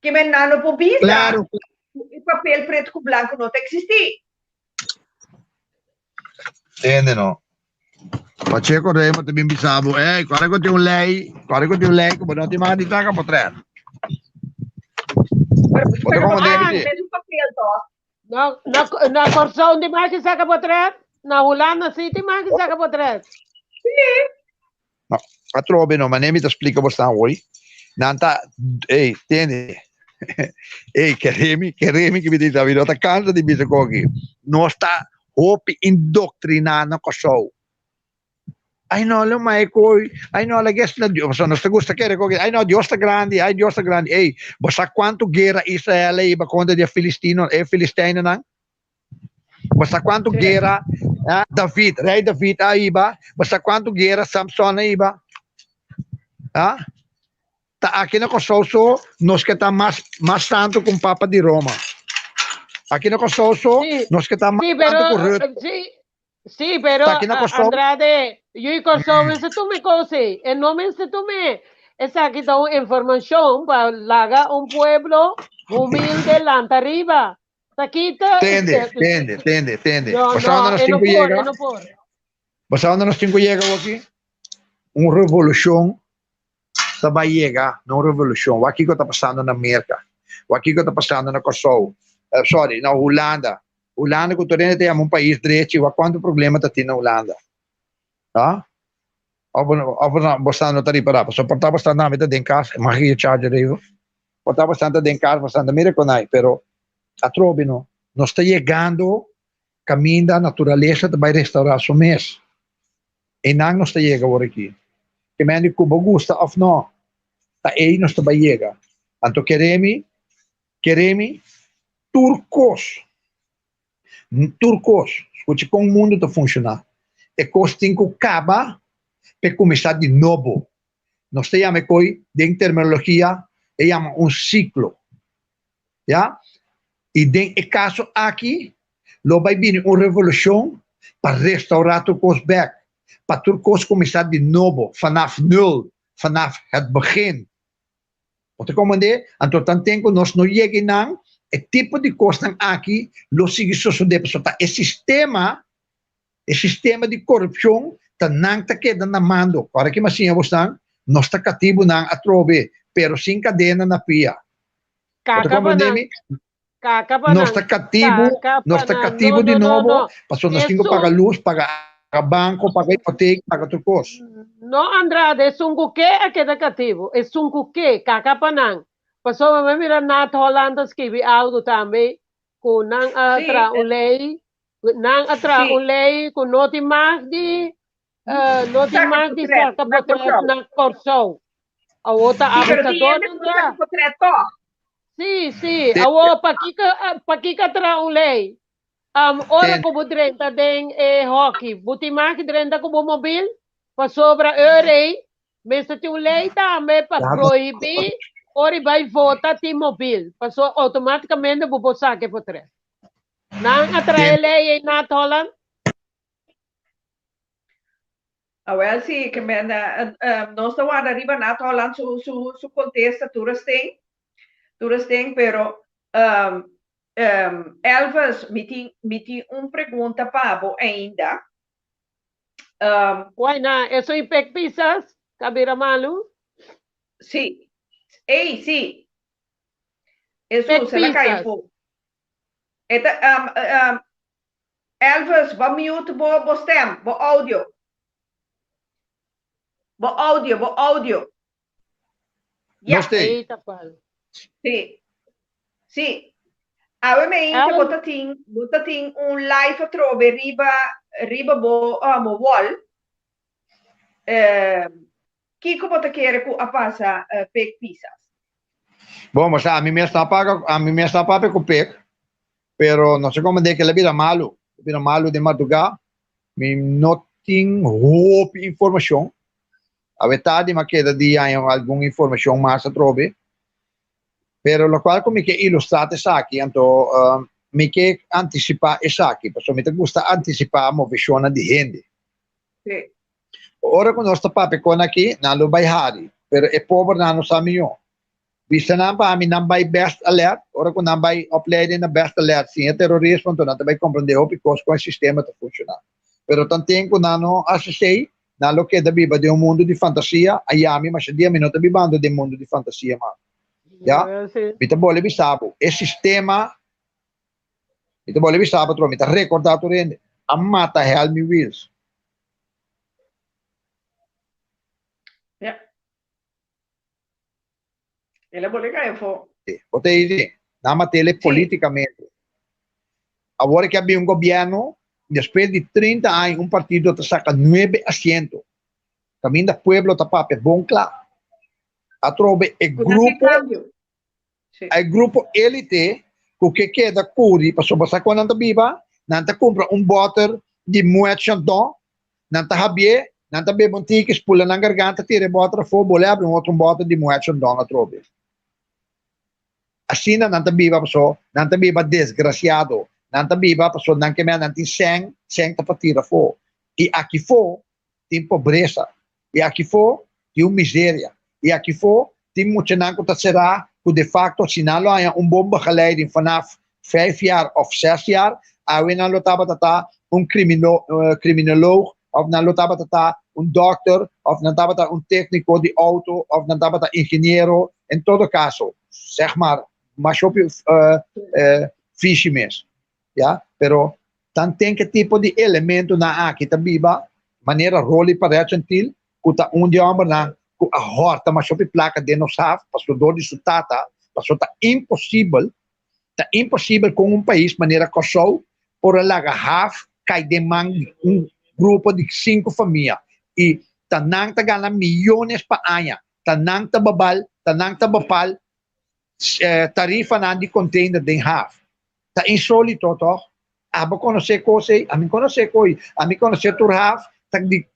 que me não por vista Claro. o papel preto com branco não existe. Ene no. Pacheco re mo te bin bisabo. Quare ko ti un lei, ko bono ti mga di taka potret. Pero como saca deve mesmo papel to. na corção de mais que saca potret, na Holanda City mais que saca potret. No, a trobe no, ma ne mi ti explica basta voi. Nanta, tieni. Keremi che mi dice la verità cansa di bisa kogi. Non sta hopi indoctrinando cosò. Ai no, lo mai coi, ai no, la guest na Dio, sono sta gusta che kogi. Ai no, Dio sta grandi, Ehi, ma sa quanto guerra Israele iba contro di Filistino e Filistini nan? Ma sa quanto guerra David, re David iba, ma sa quanto guerra Samson iba? Aqui na Kosovo, nós que está mais santo com o Papa de Roma. Aqui na Kosovo, nós que está mais santo com o Ruto. Sì, però Andrade, io in Kosovo se tu me cose, e non me se tu me, esa que da una información para laga un pueblo humilde lanta arriba. Taquita. Tende. No, Passando nos cinco llega. Passando nos cinco llega aqui. Uma revolução vai chegar, não revolução. O que está passando na América? O que está passando na Kosovo? Na Holanda. Holanda, que também tem um país direito, o quanto problema tem na Holanda? Ou bastante está riparado. Só portar bastante na vida de casa, mas que charge aí. Portar bastante de casa, bastante América não, pero a trobe não está chegando caminho da natureza vai restaurar o mês. E não está chegando aqui. Que me Cuba gusta ou não, tá aí não está chegando. Então queremos turcos, escute como o mundo está funcionando. E coisa tem que acabar para começar de novo. Nós chamamos de terminologia, chama ciclo. Ja? E no caso aqui, vai vir uma revolução para restaurar turcos back. Para turcos começar de novo, vanaf nul, vanaf het begin. Wat ik comandei, então tanto nós não chegamos o tipo de coisa aqui, lo sigue sucedendo. O sistema de corrupção não está quedando na mão. Para que assim nós está cativo não a trove, pero sem cadena na pia. Nós está cativo de novo, passou nós temos que pagar luz, pagar banco, pagar hipoteca, pagar outra coisa. Não, Andrade, é um cuquê aqui da cativo, é um cuquê, cacapanang. Passou a mirar na Holanda escrevi algo também, com não atra um lei, com noti magdi saca potret na corção. A outra habitador não Sim, a outra pakika tra um lei. Ora como drenta den hockey, butimaki drenta como mobil, para sobra eurei, mas tem lei também para proibir, ora vai votar tem mobil, passou automaticamente o bossa que potre. Não atrai lei na Holland. Well, sim, que nós estamos arriba na Holland su contexto, todos têm, pero Elvis, me tem uma pergunta para você ainda. Why na? Eso yung pek pisas? Kabira malu? Sim. Ei, sim. Isso, Pek se la cai pisas. po. Elvis, ba mute bo stem, bo audio. Bo audio. Ja, Gostei. Eita, pal. sim. Sim. Ovviamente, Alan- botating un live trove riba mo wall. Kiko bota querer ku apasa pek pisas. Bom, mas a mim me está paga com PEC, pero não sei como é que ele vira malo de madrugada, me não tem roupa informação, a verdade é que dia há alguma informação mais a trover, pero lo qual como que ilustrar isso aqui, então me que antecipar isso aqui, porque me gusta antecipar a movição de gente. Sim. Ora quando nós está com aqui, não lo vai hari, pero é pobre não sabe melhor. Bisa na pa amin nambay best alert, ora kung nambay opleiding na best alert, sim, terrorismo, então não também compreender o because com o sistema está funcionando. Pero tanto que não assistei, na lo que da biba de mundo de fantasia, ayami mas dia minuto bibando de mundo de fantasia, ma. Ya? Bita bole bisabo, e sistema, bita bole bisabo, tro, bita recordar tu rende, amata help me wills. Ja. Ele vuole cair fo. Botei dizer, na tele politicamente. Agora que havia governo, depois de 30 anos, partido está saca 9 asientos. Caminho do pueblo está para bom claro. A trobe é grupo elite, que queda curi, para sobresair quando anda viva, não compra butter de moed chandon, não habie, não bebe tickets, pula na garganta, tira butter fo, bole abre outro butter de moed chandon a trobe. Assim não viva, pessoa, não viva desgraciado. Nanta biba, pasó nan que me nanti seng ta patira fo. E aqui fo, tem pobreza. E aqui fo, tem miséria. E aqui fo, tem muito nan que será que de facto, sinalo há bom begeleiding vanaf 5 jaar of 6 jaar, awin na lotaba tata criminoloog, of na lotaba tata dokter, of na tata técnico de auto, of na tata ingeniero, em todo caso, zeg maar op fishermen. Ja, pero tan tem que tipo de elemento na aqui tá biba, maneira role para gentil, kuta dia homem na ku a horta mas op placa de nos have, passo dor de sutata, passo tá impossível com país maneira Kosovo por lá have cai demang grupo de 5 famílias e tanang tagana milhões pa anya, tanang tababal, tanang tabapal tarifa na de container de have. Tá insólito to. Abo conhecer coisas, a mim conhecer turhaf, tá de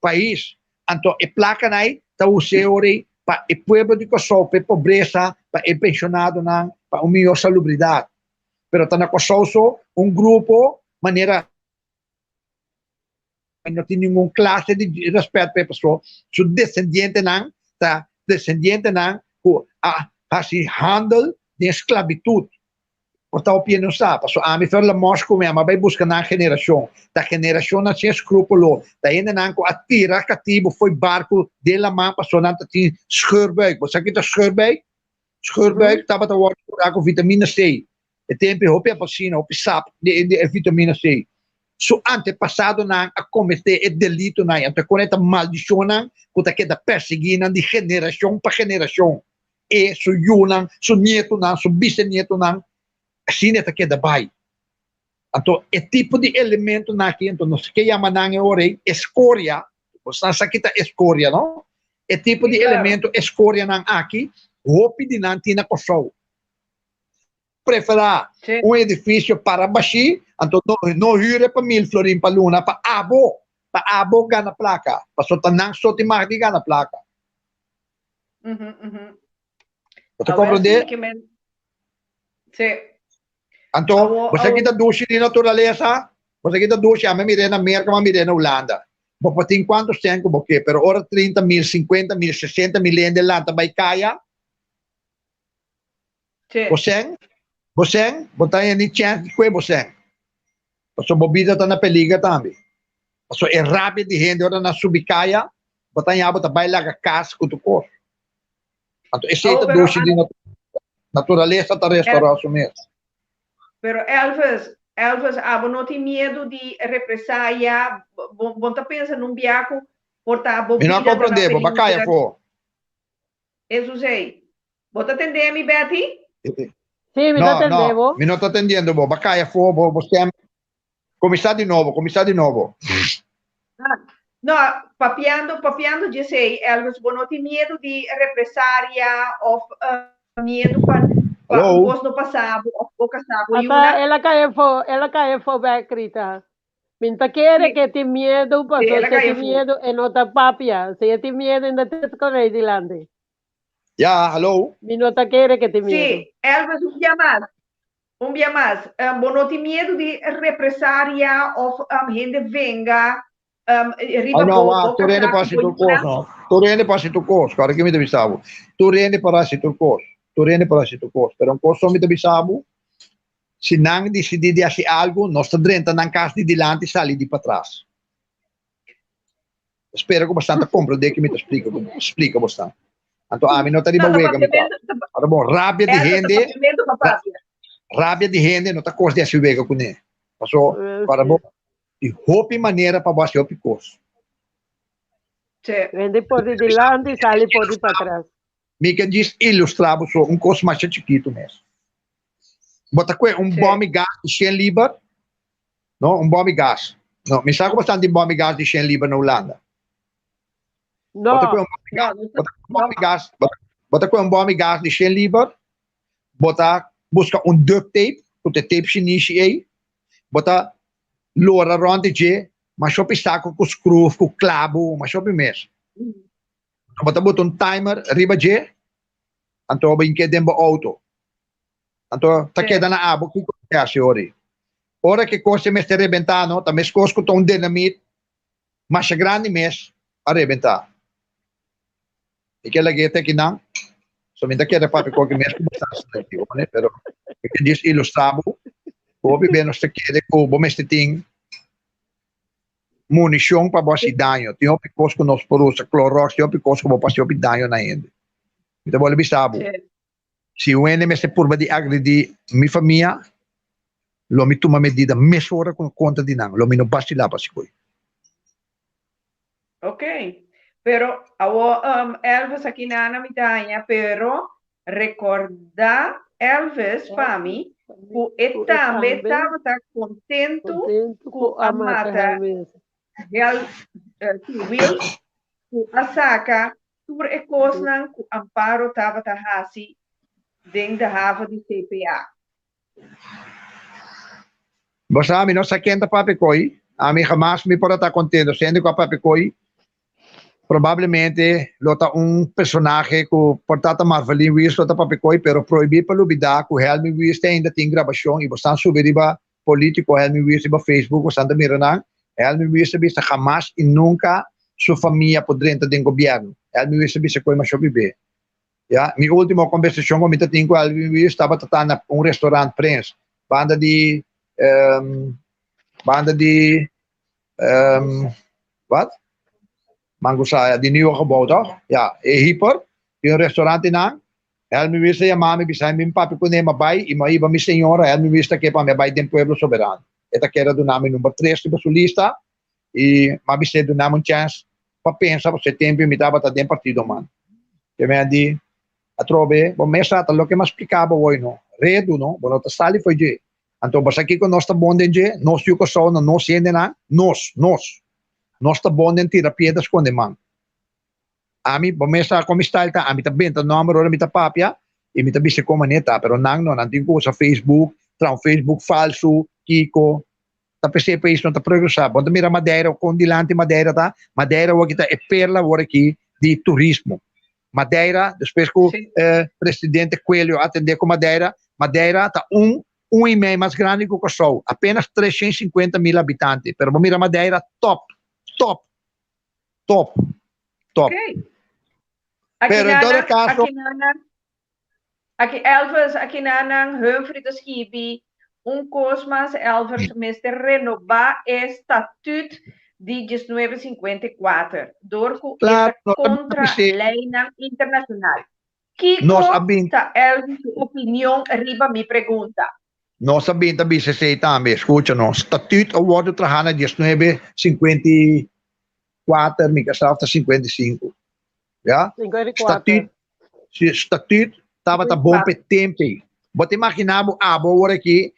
país. Anto e placa nai, tá o seore para o povo de Kosovo, para pobreza, para o pensionado não, para o melhor salubridade. Pero tá na Kosovo grupo maneira não tem nenhuma classe de respeito para a pessoa. Su descendiente não, assim handel de esclavitud. Portanto, opinião sabe, so a mim foi lá Moscou mesmo, vai buscar na geração, da geração não tinha escrúpulo, da ainda não com a tira cativo foi barco de la mão, passou não tinha Scheurbeek, você aqui tá Scheurbeek estava a work com vitamina C, e tempo hope a vacina, hope sap de vitamina C. So antepassado não a cometer e delito não, então com esta maldição não, que tá da perseguindo de geração para geração, e su yunan, su nieto não, su bisnieto não assim é que da bai. Então, é tipo de elemento na aqui, então, não sei que chama na orei, escória, você sabe que tá escória, não? É tipo de elemento escória na aqui, roupa de nantina Kosovo. Preferar edifício para baixi, então, não hyre para 1.000 florin para luna, para abo gana placa, para só tanang só te mardi gana placa. Você compreende? Sim. Então, você que está doce de natureza, você que está doce, a mim me na América, a mim me na Holanda. Porque tem quantos tem que porque, pero ora 30.000, 50.000, 60.000 de Holanda vai caia. Sim. Você Boseng, botayan ni chance kwe boseng. Paso bobida ta na peliga tambi. Paso é rápido de gente ora na subicaya, botayan abo ta baila ka kas kutukos. Anto esse Oh, ta pero doce de natureza ta restauração mesmo. Pero Elvis, abo não tem medo de represália. Bom, tá pensando num biaco por tá Me bobida. não compreender, bacaya fo. Isso sei. Bota atender me, Betty? Sim, me No, atendemos. no, mi non sto attendendo, bo. Bacaya fo, bo, começar de novo. Não, papiando, de sei, Elvis, bom, não tem medo de represália ou medo para Hello? o no passado ou casado. Hasta ela cae fo Becrita. Minta quiere que te miedo, pasó, ela se te caiu miedo en otra papia. Si te miedo en la tesco rey dilante. Ja, hello? Mi nota quiere que te miedo. Sim, Elvis, um dia mais. Bom, não tem medo de represália ou gente venga. Ah, no, ma tu rende passi tu course, no? Tu rende passi tu course, cara, che mi devi sabu. Tu rende passi tu course. Per un corso mi devi sabu. Se não decidir de fazer algo, nós está dentro na casa de dilante e sali de para trás. Espero que bastante compreender que me explica bastante. Então, a mim não está de boa, Ora bom, rábia de gente, não está coisa de assim vega com ele. Passou, para bom, de roupa e maneira para baixo o curso. Vende por de dilante e sale por de para trás. Me que diz ilustrar um curso mais chiquito mesmo. Bota com bom gás de 100 libras, não? Bom gás. Não, me sabe bastante bom gás de 100 libras na Holanda. Não, bota com bom gás de 100 libras, busca duct tape, porque tape chinês aí, bota loura ronde de, mas só saco com screw, com clavo, mas só mesmo. Bota timer riba de, então vai que dentro auto. Então, tá queda na aba, que é a senhora? Ora que coisa me está arrebentando, tá me escosco com dinamite, mas é grande mês, arrebentar. E que ela gueta que não, somente que era para qualquer mês, como está seletivo, né? Pero, que diz ilustrado, o bebê não se quer, o bom este tem munição para você dano, tem um picos com nós por usa clorox, tem um picos como para se dano na gente. Então, vou lhe saber. Se o NM se purba de agredir minha família, lo me toma medida mesura com conta de não, lo me não basta lá para se coi. Ok, pero Elvis aqui na Mitanha, pero recorda Elvis para mim, que também estava contento com a mata real civil, a saca, por e coisa que Amparo estava assim dentro da rava de CPA. Você a mim não se quenta papicoi, a mim jamais me pode estar contente, sendo com a papicoi, provavelmente lota personagem que portata Marvelin Wies lota papicoi, pero proibir para lubida que Helmi Wies ainda tem gravação e você subir riba político Helmi Wies riba Facebook, você anda mirando, Helmi Wies bisa jamais e nunca sua família por dentro do governo. Helmi Wies bisa coi mais viver. Ja, minha última conversação com o Tinko Alvin estava tratando restaurante Prince, banda de wat? Mangusaya, de nieuwe gebouw toch? Ja, hyper, die restaurante na. Helmi wist ja mami bisa min papi ko nema bay, iba mi senhora, helmi wist que pa me bay den pueblo soberano. Eta que era do nome número 3 de sulista e mabise do nome chance para pensar você tempo me tava den partido man. Que me andi a trove, bom mesa lo que me explicava hoje no. Redo no, bom tá sali foi de. Então, basta aqui com nós tá bom de, nós o que só não sendo na, nós tá bom de terapia das quando man. A mim, bom mesa como está tá, a mim tá bem, tá número, a mim tá papia, e mim tá bem como neta, pero não tem coisa Facebook, tra Facebook falso, Kiko, tá PC país não tá progressar. Bom, mira Madeira, com dilante Madeira tá, Madeira o que tá é perla o aqui de turismo. Madeira, depois que o presidente Coelho atendeu com Madeira está um e meio mais grande que o Kosovo, apenas 350 mil habitantes, pero mira Madeira, top. Ok. Pero em todo caso, Aqui Elvis, aqui nanang Humphrey de Schibi, cosmas Elvis Mr. renovar o estatuto de 1954, door Claro, esta contra lei internacional. Kiko, nós sabemos, ta Elvis opinião arriba me pergunta. nós sabemos também se sei também, escuta, no estatuto o voto trajana 1954, me casava 55. Ja? 54. Estatuto estava tá bom para tempo. Você imaginava agora aqui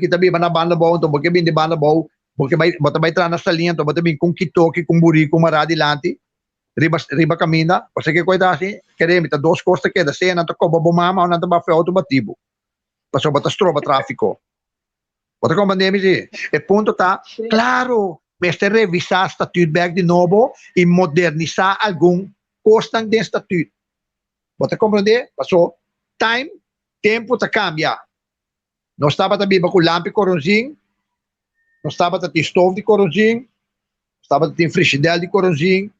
também na banda bom, então porque bem de banda bom, porque vai entrar na salinha, então você bem com kitoki, com buri, com mará dilante, riba camina, você que coisa assim, queremos tá duas costas que da cena, tá como bom mama, não tá para auto batibo. Passou para estroba tráfico. Você compreende me? E ponto tá, claro, mas revisar estatuto back de novo e modernizar algum costas de estatuto. Você compreende? Passou tempo tá cambia. Nós estava também com lampe coronzinho, nós estava com estove de coronzinho, estava com frigideira de coronzinho,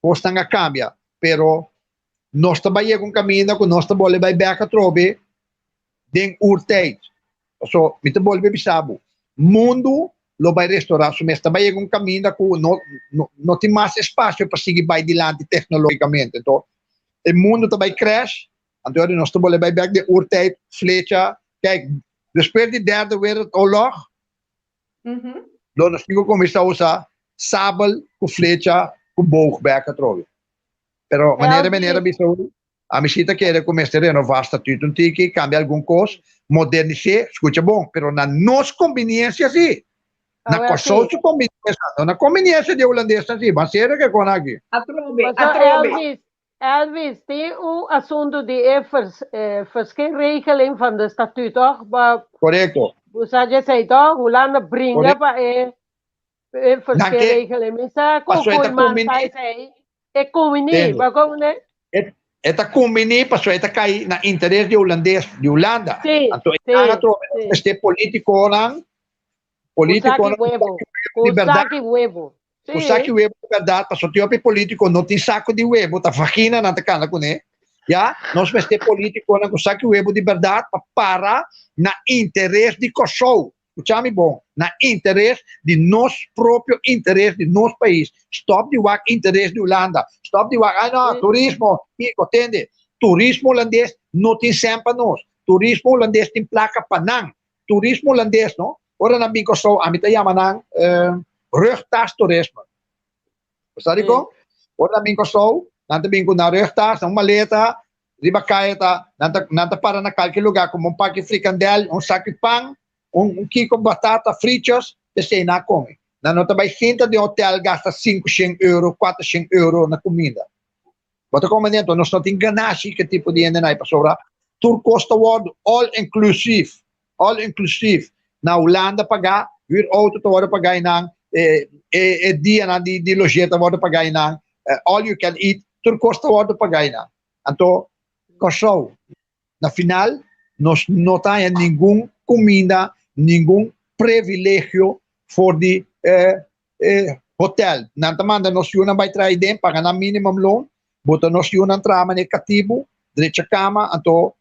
costa nga cambia, pero nós trabalhamos com caminho, que nós trabalhamos vai beca trobe, den urteit. So, me trabalhamos bisabo. Mundo lo vai restaurar, so nós trabalhamos com caminho, que não tem mais espaço para seguir vai adiante tecnologicamente. Então, o mundo também cresce, então nós trabalhamos vai beca de urteit, flecha. Kijk, depois de derde wereldoorlog, nós tínhamos começado a usar sabel com flecha, com boog bij getrokken. Pero maneira bisou, a misita quer começar a renovar o estatuto antigo, cambiar alguma coisa, modernizar, escuta bom, pero na nossa conveniência sim. Na nossa conveniência, não na conveniência de holandês sim, mas será que com aqui? Atrobe. Elvis, tem assunto de verschilregeling van de statuut, toch? Correto. Você já sei, toch? Hoe lang brengen para verschilregeling? Misa, como mantai sei, é combini, mas como né? Eta combini, passou eta cai na interesse de holandês, de Holanda. Sim, então este político não, político Usaki huevo. O saco de huevo, verdade, passou o político não tem saco de huevo, tá vagina na tacana com ele. Já, nós vamos ter político com saco de huevo de verdade para na interesse de Kosovo. Escute-me bom, na interesse de nosso próprio interesse de nosso país. Stop de wak interesse de Holanda. Stop de wak, não, turismo, entende? Turismo holandês não tem sempre nós. Turismo holandês tem placa panang. Turismo holandês, não? Ora na Kosovo, a mim tá chamando rugtastoerisme. Sabe como? Ora na Kosovo, nanta bingo na rugtas, uma maleta, riba kaita, nanta para na qualquer lugar como paque fricandel, saco de pão, kiko batata fritas, você não come. Na nota vai gente de hotel gasta 500 euros, 400 euros na comida. Bota como dentro, nós não temos ganagem que tipo de ende na pastora. Tur costa word all inclusive. Na Holanda pagar, vir auto te worden pagar nang dia na di logeta worden pagar nang all you can eat, tur costa worden pagar nang. Então, Kosovo, na final, nós não temos nenhum comida, nenhum privilégio for the hotel. Nanta manda nós yun vai trair dentro, paga na minimum loan, bota nós yun ang trama ni katibo, direita cama, então,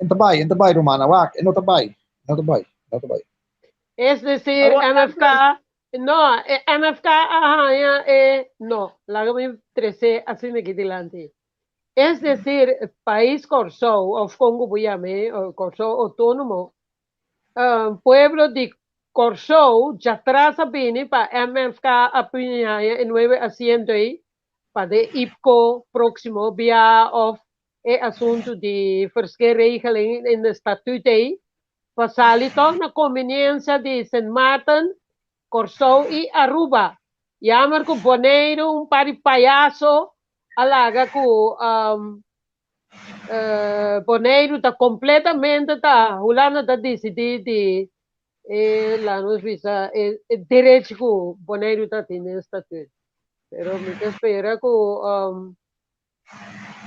entabay, Romana, wak, entabay. Es decir, MFK, no, MFK, no, lágame 13, así me quedé delante. Es decir, país Kosovo, o Congo Buyame, o Kosovo autónomo, pueblo de Kosovo ya traza bene para MFK apunhaya en 9 asiento aí, para de IPCO próximo via of assunto de verschilregeling in de statuut aí, facilitó na conveniência de St. Martin, Kosovo e Aruba. Jammer com Bonaire, par de palhaço, alaga com Bonaire está completamente Holanda está decidido lá nos visa direito que Bonaire está tendo estatuto. Pero me espera que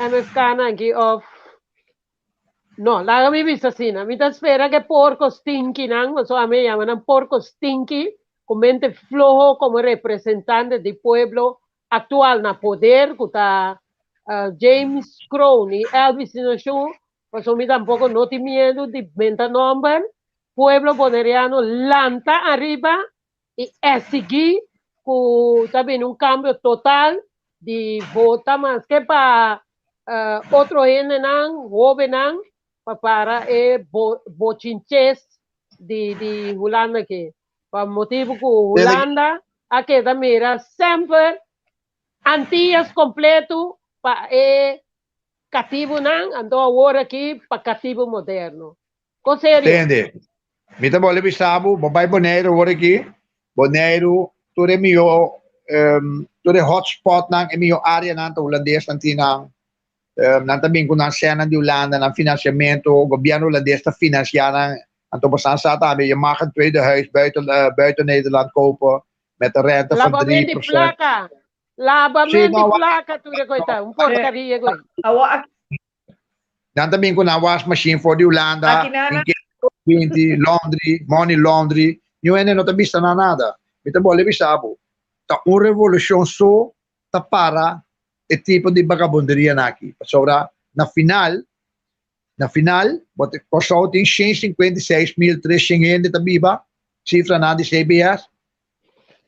MFK aqui of no, la mi vista assim, mi espera que porco stinky nang, so a me llaman porco stinky, con mente flojo como representante del pueblo actual na poder, que está James Crow y Elvis Inashu, Pues mi tampoco no tiene miedo de venta nombre. Pueblo boneriano lanta arriba y exigir también un cambio total de vota más que para otro joven para bochinches de Holanda que por motivo que Holanda a que mira sempre antias completo para cativo andou agora aqui para cativo moderno. Com sério. Entende? Mita bole bisabo, babai Bonaire hoor aqui. Bonaire, tu é mio, tu é hotspot nang é mio área nang holandês nantinang. Nang também com a cena de Holanda, na financiamento, o governo holandês está financiando. Anto bestaan staat aan, je mag een tweede huis buiten Nederland kopen met een rente van 3%. Lavamento de placa, tu coita, um porcaria agora. Dan também com a wash machine voor de Holanda, in laundry, money laundry, não é não tá vista nada. Então bole bisabo. Tá uma revolução só tá para e tipo de vagabunderia aqui. Sobra na final, custou tem 156.300 da Biba, cifra na de CBS.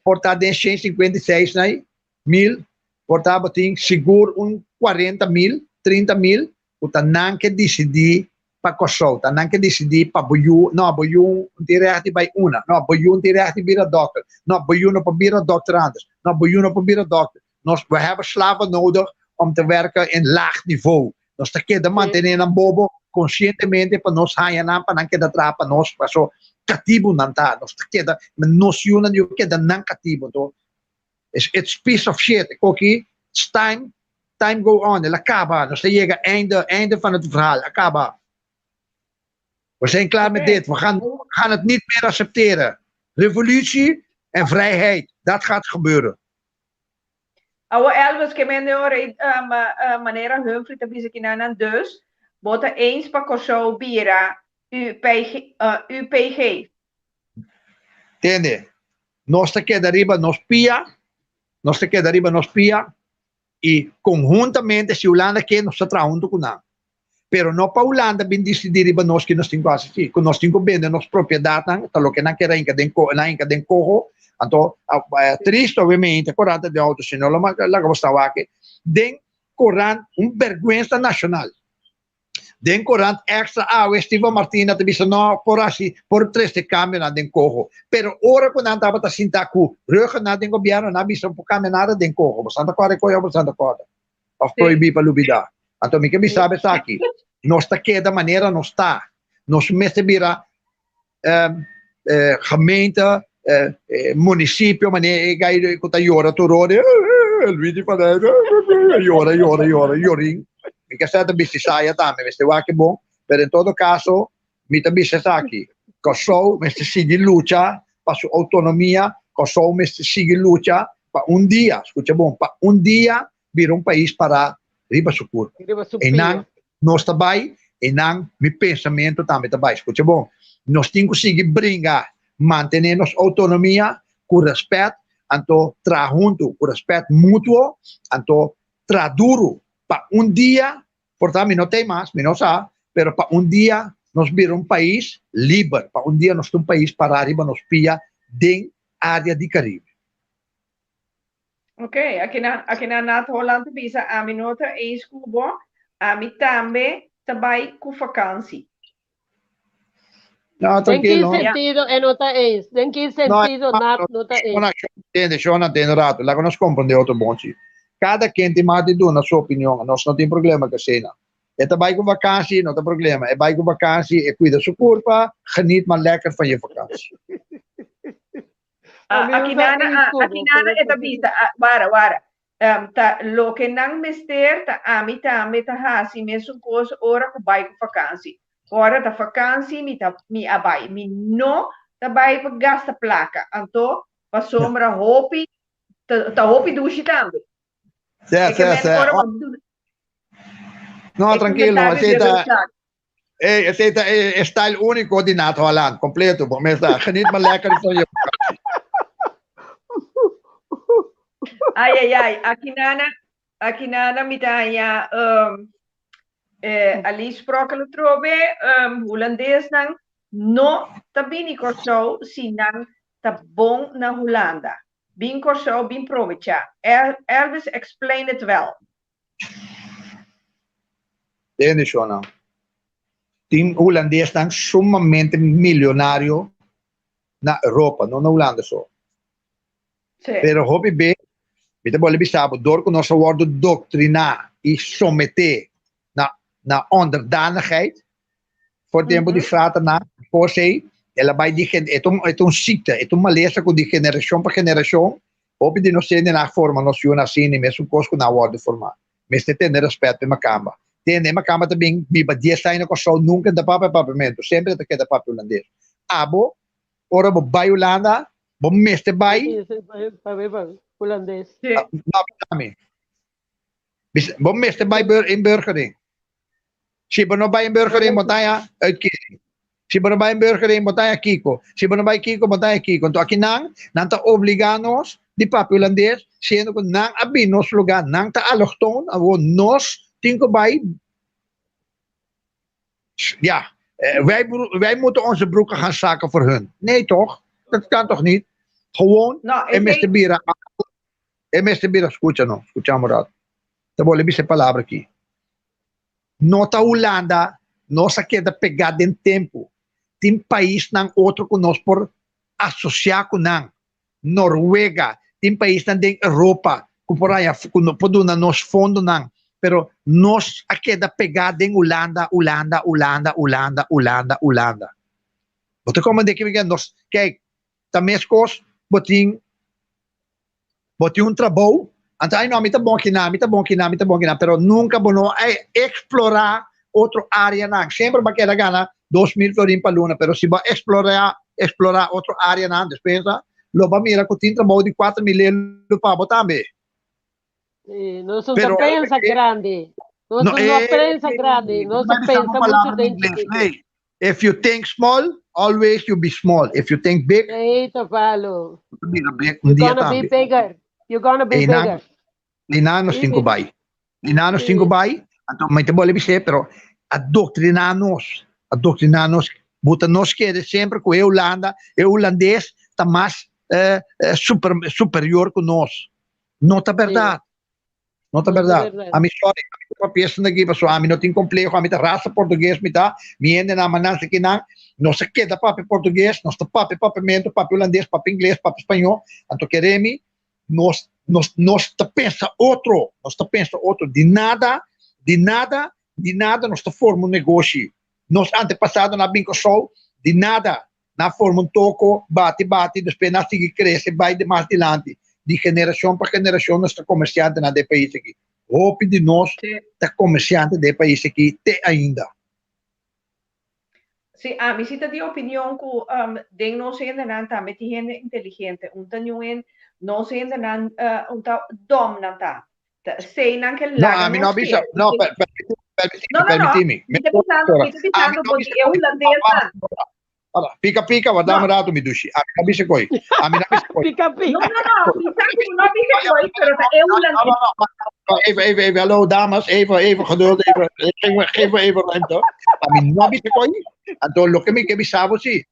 Portado em 156.000, portado tem seguro 40.000, 30.000, o tanang que decidir para custou, tanang que decidir para boiu, não boiu direto vai uma, não boiu direto vira doctor, não boiu não para vira doctorandos, não boiu não para vira doctor. Nós hebben slaven nodig om te werken in laag niveau. Nós temos que manter een bobo conscientemente para nós hayanan para não quedar atrás para nós para so cativo não tá. Nós temos que noção de que é não cativo to. It's piece of shit. Aqui time go on. Ela acaba. Nós chega einde van het verhaal. Acaba. We zijn klaar met dit. We gaan het niet meer accepteren. Revolutie en vrijheid. Dat gaat gebeuren. Awa Elvis que melhor maneira Humphrey te bisa que não dus bota eens para coxou bira UPG. Entende? Nós te queda arriba nos pia e conjuntamente se Holanda quer nós está junto com nós. Pero não para Holanda bem decidir riba nós que nós temos quase assim, que nós temos bem nos propriedade, tal que não quer ainda den cojo. Então, triste, obviamente, corrente de auto, senão lá gostava aqui. Den corrente, vergüenza nacional. Den corrente extra, Estiva Martina, te disse, não, por assim, por três de câmbio, não den cojo. Pero, ora, quando estava a sentar com ruggen na den governo, não bisa por caminhar den cojo. Você anda corre, você anda corre. Of proibir para lubida. Então, me que sabe está aqui. Nós está aqui da maneira, nós está. Nós mesmo vira gemeente, município, mas eu estou chorando, Luigi Paneiro, chorinho. Me quer certo bicho saia também, mas eu acho que bom. Mas em todo caso, me também está aqui. Kosovo, mas sigue luta para sua autonomia. Kosovo, mas sigue luta para dia, escuta bom, para dia vir país para riba sucur. E não, nós também, e não, meu pensamento também, escuta bom. Nós temos que seguir brincar. Manter nossa autonomia com respeito, então tra junto com respeito mútuo, então tra duro para dia, portanto não tem mais, não sabe, mas para dia nós viramos país livre, para dia nós temos país para arriba nos pia dentro área de Caribe. Ok, aqui na Holanda bisa a mim nota é escubo, a mim também com vakantie. No, tranquilo. ¿En qué sentido nota es? ¿En qué sentido nota es? Eu não entendo rato. Lá que nós compreendemos outro bom. Cada quem tem mais de dois na sua opinião. Nós não tem problema com a cena. É vai com vakantie, não tem problema. É vai com vakantie, cuida sua corpo, geniet maar lekker van je vakantie. Aqui nada é da bisa, wara. Lo que não mister, a mim também assim mesmo coisa, ora que vai com vakantie. Fora da vakantie, me abai. Me não abai para gastar placa. Então, para sombra roupa, tá roupa do também. Certo. Não, tranquilo. Aceita é style único de Nato Holland, completo. Mas geniet maar lekker van je vakantie. Ai. Aqui nana me dá ali sprokelen trobe Holandees nang no tabini corso sinang tabong na Holanda. Bin corso bin provincia. Elvis explain it well. Entende, Shona? Team holandês estão sumamente milionário na Europa, não na Holanda só. Sim. Pero hobby bem, kita boleh bisa door que nós worden doutrinar e someter na onderdanigheid voor tempo de frata na por sei ela vai dizer é um ziekte é uma maleza que de geração para geração hobby de nós ser na forma nós eu nasci nem mesmo coisa na ordem formar mas tem ter respeito pela cama tem uma cama também biba 10 anos com só nunca da papamento sempre da que da papel holandês abo ora bo vai Holanda bo meste vai holandês bo meste vai in burgering. Si bono ba yung burgering mo tayo uitkering. Si bono ba yung burgering mo tayo Kiko. Si bono ba yung Kiko mo tayo Kiko. To akinang nanta obliganos di papi holandês sendo ko nang abinos lugar nang ta allochtoon awo nos tinko bay ja wij moeten onze broeken gaan zakken voor hun. Nee toch? Dat kan toch niet? Gewoon Mr. Bira escucha no, escuchamos rato. Te vou ler essa palavra aqui. Nota Holanda, nossa queda pegada em tempo. Tem país não outro que nós por associar com não. Noruega, tem país não tem Europa, que por aí por na nos fundo não. Pero nós a queda pegada em Holanda. Você como de que nós que também as coisas botin trabalho. Então, não, está bom aqui, pero nunca bono explorar outra área, não. Sempre vai querer ganhar 2.000 florins para luna, pero se vai explorar outra área, não, despensa, logo mira que tem trabalho de 4.000 para botar também. Não se pensa grande. Não se pensa grande. Não se pensa muito dentro. If you think small, always you be small. If you think big, eita, falo. You're gonna be bigger. You're gonna be bigger. Linanos cinco bay. Então, mas te boleh dizer, pero adoctrinanos, buta nos quer sempre que Holanda, holandês está mais superior que nós. Não é verdade. Não é verdade. A minha história, a peça daqui, pessoal, a mim não tem complexo, a minha raça português, me ende na manança aqui não, não se queda papo português, não se papo papamento, papo holandês, papo inglês, papo espanhol, então queremos nós pensa outro, de nada, nós formamos um negócio. Nós antepassado na binco show, de nada, na forma toco, bate, depois nós seguimos crescer, vai de mais adiante. De geração para geração, nós estamos comerciantes na país aqui. Hope de nós, está comerciante de país aqui, até ainda. Sim, a minha cita de opinião que den nós ainda não está met die gente inteligente, não se ainda não está dom não está. Sei não que lá não bisa, não, permite-me. Estou pensando porque eu holandês. Pica, vou dar rato me dushi. A minha bisa koi. Pica. Não, não bisa koi, pero eu holandês. Even, hallo dames, even geduld, even ruimte. A minha não bisa koi. Então, lo que me que bisavo si.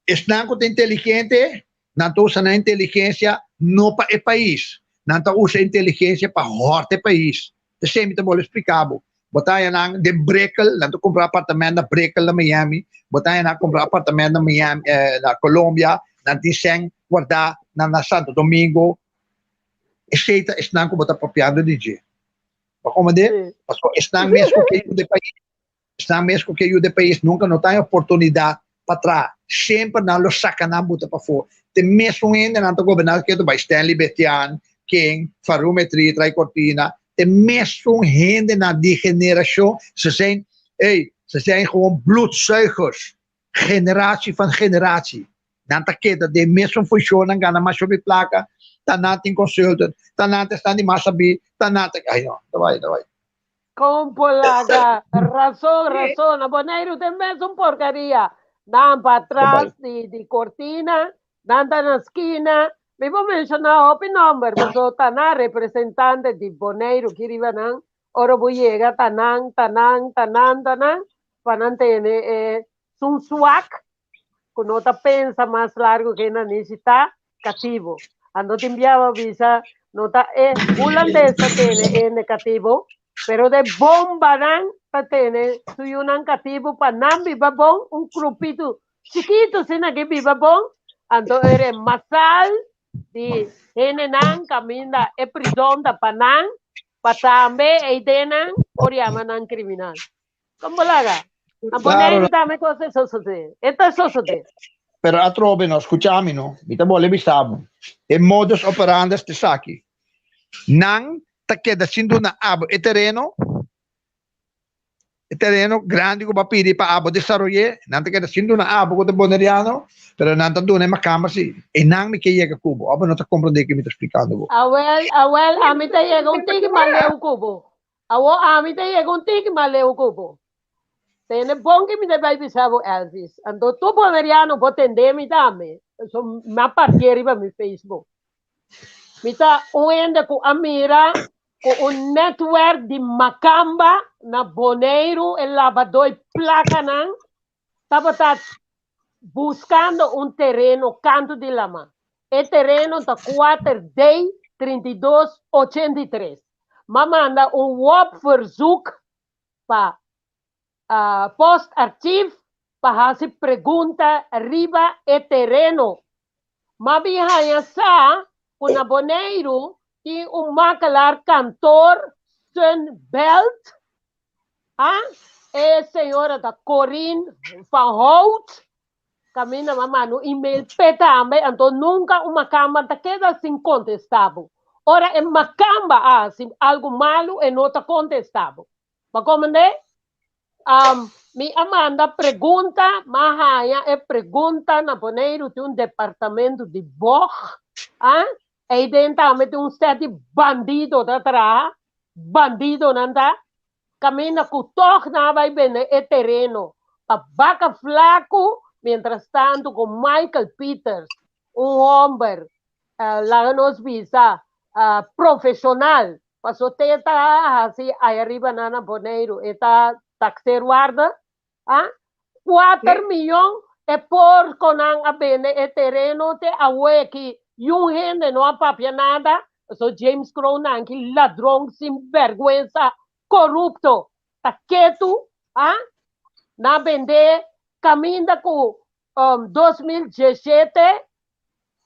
Estão com inteligente, não usa a inteligência no para o país. Não usa a inteligência para o país. De sempre te vou explicar. Botaia nang de Brickell, nanto comprar apartamento na Brickell na Miami, botaia nang comprar apartamento na Miami, na Colômbia, nanti seng guardar na Santo Domingo. Esteita estão com botar papiando de dia. Como de? Porque estão mesmo que o de país, nunca não tem oportunidade para trás. Sempre não lo saca na buta para fora. Tem mesmo ainda nanto governar que tu vai Stanley Betian, King, Farumetri, Trai Cortina. De mesmo gente na die generatie, ze zijn gewoon bloedzuigers. Generatie van generatie. Dan dat de mesmo funciona, gaan maar zo plakken. Dan natin consultant, dan natin staan die masabi, dan natin, давай. Compolaga, razón. Aboneiro tem mesmo porcaria. Dan para atrás de cortina, dan na esquina. Me vou mencionar o number, mas o Tana representante de Boneiro, Kiribanan, ora bu llega tanang, panantene sun swak, con nota pensa más largo que na necesita cativo. Ando te enviaba visa, nota holandesa tiene negativo, pero de bomba nan tiene suyo un cativo panam viva bon, un grupito chiquito sin que viva bon, ando ere masal di henenan camina e prison da panang, patambe e denan oriamanan criminal. ¿Cómo laga? Claro. Dame cosas sosode. Esto es sosode. Pero a trove, no, scusami, no, mi te vuole bisabo. E modus operandi ste saki. Nang ta queda sindo na abo e terreno grande come pidi pa abo desarrolle, nan ta queda sindo na abo con boneriano, pero nan ta dune macamba si. E nang mi che llega cubo. Abo non ta comprende che mi sto spiegando. Awel, a mi te llega un tiki maleu cubo. A mi te llega un tiki maleu cubo. Tiene bom que me deve bisavo Elvis. Ando tu boneriano potende mi dame. So ma partieri pa mi Facebook. Mita uende ku amira ku un network di macamba na boneiro e lavador placa nan. Tava buscando un terreno canto di lama. E terreno ta 4D 3283. Ma manda un WhatsApp verzoek pa post-archief para hacer pregunta arriba e terreno. Mabihaya sa kuna boneiro e makalar cantor Sunbelt, e senhora da Corinne van Hout, camina mamano email petambe, então nunca uma cama da queda sem contestável. Ora é macamba se algo malo e não está contestável. Mas como né? Mi Amanda pergunta, mahaya pergunta na boneiro de um departamento de Boch, e dentro de um set de bandido da trás, bandido nanda, camina com toque na vai bem e terreno, a vaca flaco, mientras tanto com Michael Peters, um homem, lá nos visa, profissional, passou teta assim, aí arriba na boneiro, eta taxer guarda, 4 milhões e por conan a bene e terreno te awe que yung gente não apapia nada, so James Cronan que ladrão sem vergüenza, corrupto, tá quieto, na bende caminha com 2017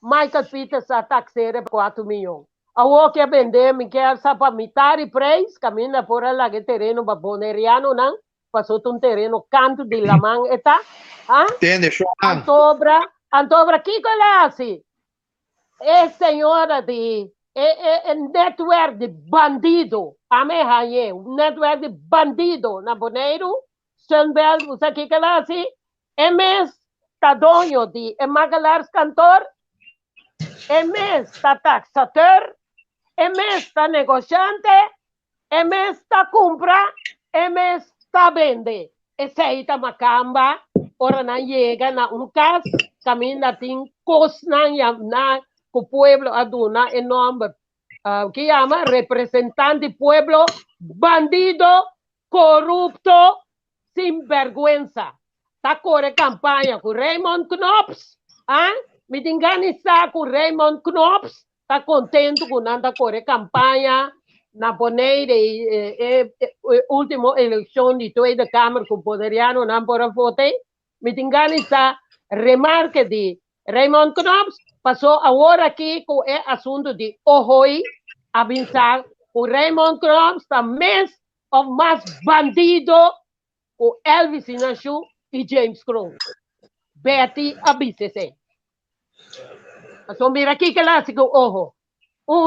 Michael Peters a taxer 4 milhões. Awo que vender me quer sapa mitari preço, caminha por lá que terreno ba boneriano não, passou um terreno canto de lamang eta, Entende, Antobra que colasi, é senhora de network de bandido, amehaye, network de bandido na boneiro, Sunbelt, usa que colasi, MS tadonho de magalars cantor, MS ta taxateur, MS ta negociante, MS ta compra, MS ta vende. Essa aí tá macamba, ora na chega na casa, caminha tem cos na o pueblo aduna enorme, que chama representante pueblo, bandido, corrupto, sem vergüenza. Tá corre campanha com Raymond Knops, me engana com Raymond Knops, tá contente com anda corre campanha na boneira última eleição de Tweede Câmara com poderiano não para votar. Me engana remarca de Raymond Knops passou agora aqui com o assunto de Ojoi, avançar o Raymond Knops está mais bandido o Elvis Inachu e James Crow. Betty abisese. Então mira aqui que lá se ojo,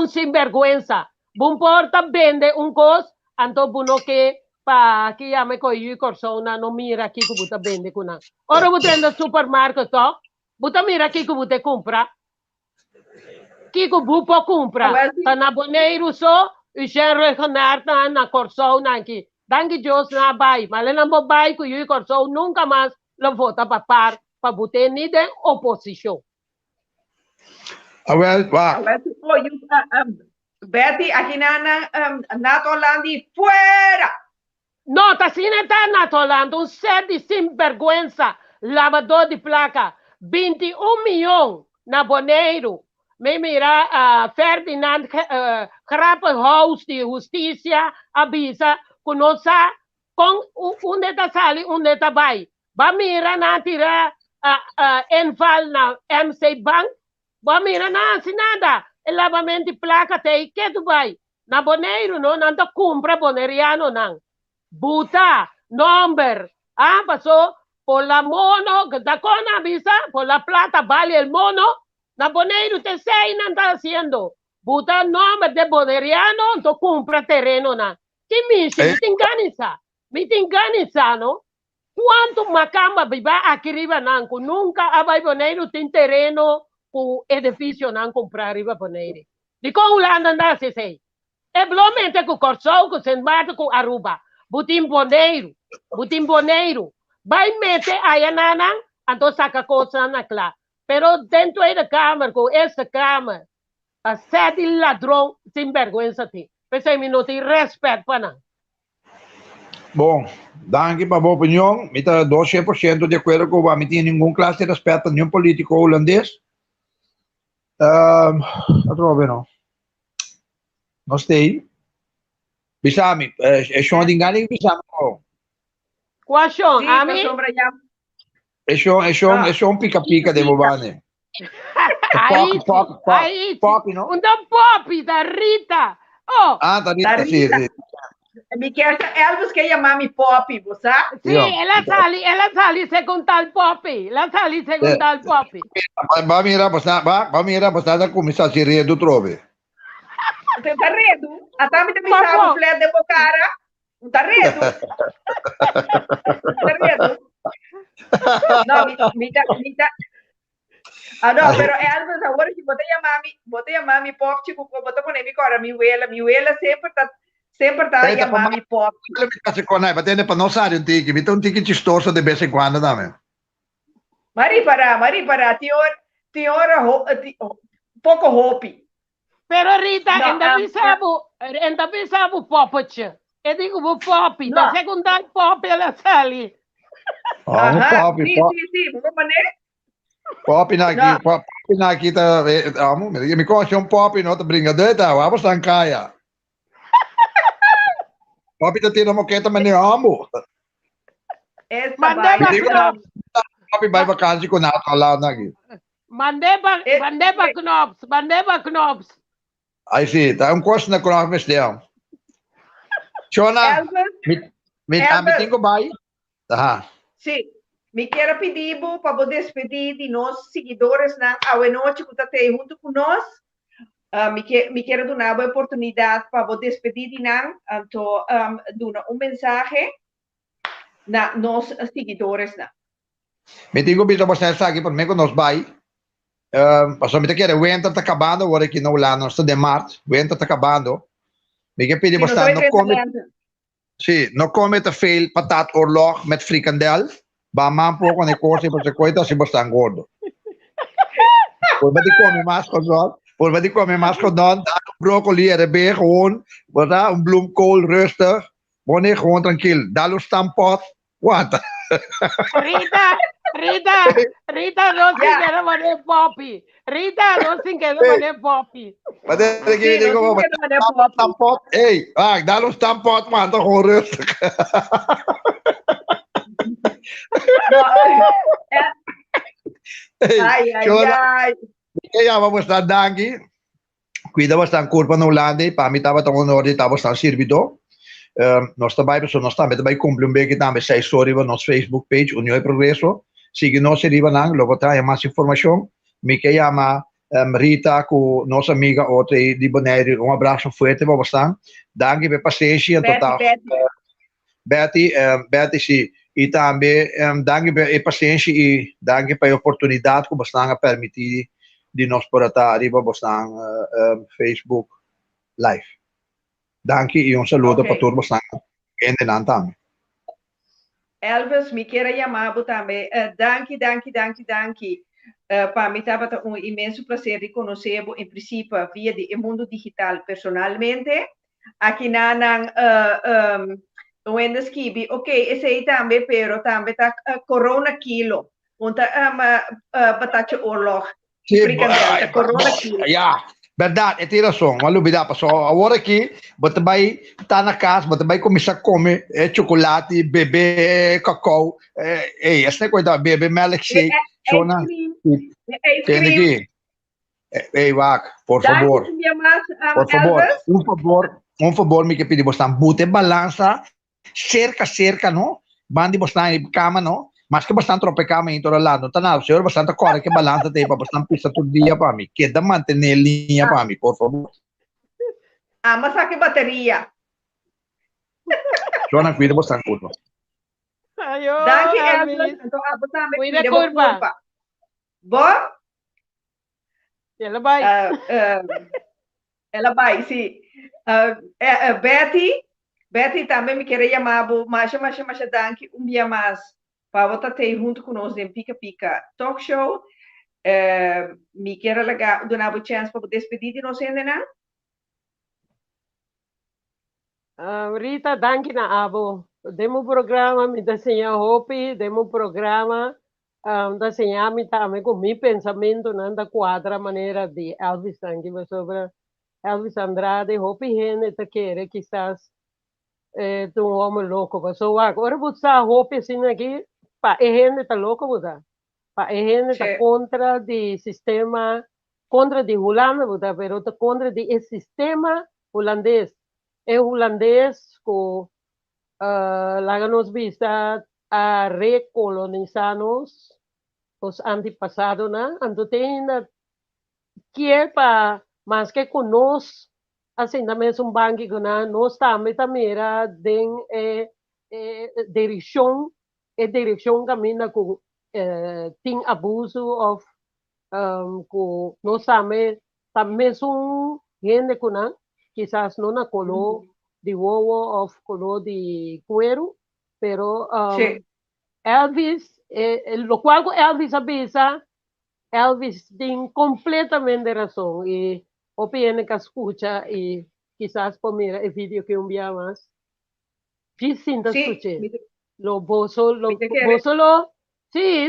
sinvergüenza. Bom porta vende coisa, anto buno que pa que ame ko yu persona no mira aqui que buta vende kuna. Ora buta no supermercado to, buta mira aqui que buta compra. Que bupo compra. Ta na boneiro so, e já reconar na persona aqui. Danke Deus na bai, mas na mo bai ko yu persona nunca mais lo vota para buta ni de oposição. Well, wow. Betty, aqui na Holandi, fuera! No, tá assim está na Holanda, um ser de sinvergüenza, lavador de placa, 21 milhões na Boneiro. Me mira Ferdinand Grappenhaus de Justiça avisa que nós com onde está sali, onde está vai. Ba mira na tira enval na MC Bank, ba mira na nada. El lavamento de placa tem que tu vai. Na Boneiro, no, nanda compra boneriano nang. Buta, number, pasó por la mono, da con avisa, por la plata vale el mono, na Boneiro te sei não está haciendo. Buta nombre de boneriano, to compra terreno na. Que me te enganiza, no? Quanto macamba viva aqui riba nanco, nunca abai Boneiro tem terreno com edifício não comprar riba Boneiro. De com Holanda anda se sei. É blomente com Corsou, com Sembate, com Aruba. Butim boneiro. Vai meter aí nana, então saca coisa na clá. Pero dentro da câmara, com essa câmara, a sete ladrão sem vergonha tem. Pensei que não tem respeito para não. Bom, danke para a boa opinião. Me está 200% de acordo com o não tem nenhuma classe de respeito a nenhum político holandês. Não sei. Bisami, Sean Dingani, Bisami. Qual Sean? Sim, A mim? Sean pica-pica de bobane. Aí, Pop, não? Um da Pop, da Rita. Oh, tá Rita, sim. Me quer Elvis que chamar-me Pop, você? Sim, ela sali secundar Pop. Ela sali secundar Pop. Vai mirar, você já começar a se rir do trove. Você tá redo? Até me pensava o flare de bocara. Não tá redo? Tá redo? Não, me dá. Não, pero Elvis, agora que botei a mami pop, tipo, botei por mim agora, mi abuela sempre tá a mami pop. Kasi ko na, batendo para nós área um tiki, então um tiki chistoso de vez em quando também. Mari para, tiora pouco hopi. Pero Rita, ainda pensava Popot. Eu digo Pop, da segunda Pop ela sali. Pop, sim, vamos maneira? Pop na aqui tá, me conta um pop não tá brincadeira, tá? Vamos lá caia. Pop tá tendo moqueta mas nem amo. Pop vai vacancy com nada lá na aqui. Mandeba Knops. Aí sim, tá costo na Knops mesmo. Chona, me tenho vai. Tá. Sim. Me quero pedir para poder despedir de nossos seguidores na noite que está junto com nós. Me quero dar uma oportunidade para poder despedir de nós. Então, dar mensagem na nossos seguidores. Me tenho visto você aqui por mim que nós vai. Passou me quero o winter está acabando, agora aqui na Holanda, nós estamos de março, o winter está acabando. Me quero pedir bastante, não come te veel patat oorlog met frikandel. Bama po kung ikosi pa sa koita si bastante gordo. Por ba di come mas ko doon, broccoli er gewoon, wat bloemkool rustig, wanneer gewoon tranquil. Dalo stampot, wat? Rita, no sin que no mané Poppy. Rita, no sin que no mané Poppy. Stampot, hey, dalo stampot man, toch gewoon rustig. Ai. Kaya vamos estar dangi. Cuida bastante curva na Holanda, para mim estava tão onde estava tão servido. Nós também nós também cumprimos um pouco também sei story no nosso Facebook page União e Progresso. Siga-nos ali nang, logo traz mais informação. Me chama Rita, com nossa amiga outra de Bonaire. Abraço forte para você. Danke pela paciência em total. Betty, sim. E também, danke pela paciência e danke pela oportunidade que você nos permitir de nós por estar arriba Facebook Live. Danke e saludo para todos vocês que estão também. Elvis, me quero chamar também. Danke. Para mim estava um imenso prazer de conhecer-vos, em princípio, via de mundo digital personalmente. Aqui na Wendes Kibi, ok, esse aí também, pero também tá corona kilo. Onde batata oorlog. Sim, Frikandel, tá corona kilo. yeah. Verdade, tem razão. Mas lubida pa. So, agora aqui, bota vai tá na casa, bota vai começar a comer chocolate, beber cacau, essa coisa, beber milk shake. So, na, Ice tem cream. aqui. Vac, por favor. Por favor, un favor, mi che pedi bostan bute balanza, cerca, no? Bandi bostan in cama, no? Mas che bostan troppe cama in tornado, tanal, se ora bostan corre che balanza te pa bostan pista tutto dia pa mi, che da mantenere linea pa mi, por favor. Mas aqui bateria. Suona qui bostan curva. Ayo, Danke, Elvis. Elvis. Então, Cuida curva. Bom? Ela vai. Ela vai, sim. Betty também me queria chamar, mas danke, dia mais. Para estar junto conosco em Pica Pica Talk Show. Me quero legal, dar uma chance para despedir de nós ainda, não? Rita, danke na abo. Demo programa, me desenha Hopi, demo programa, desenha me também com meu pensamento, nanda quadra maneira de Elvis Danke sobre Elvis Andrade, Hopi gente te quer quizás um homem louco, mas agora você Hopi assim aqui, pa gente tá louco você, pa gente tá contra de sistema, contra de Holanda, você, pero tá contra de esse sistema holandês. É holandês com lá nos vista a recolonizarnos os antepassados, né? Então tem que é para mais que conosco, assim também um banco que nós também era de direção caminha com tem abuso of com nós também gente com quizás não na color de ovo of color de cuero, pero Elvis, lo cual Elvis avisa, Elvis tem completamente razão e o PN que escucha e quizás por mirar o vídeo que envia mais, sinta escucha,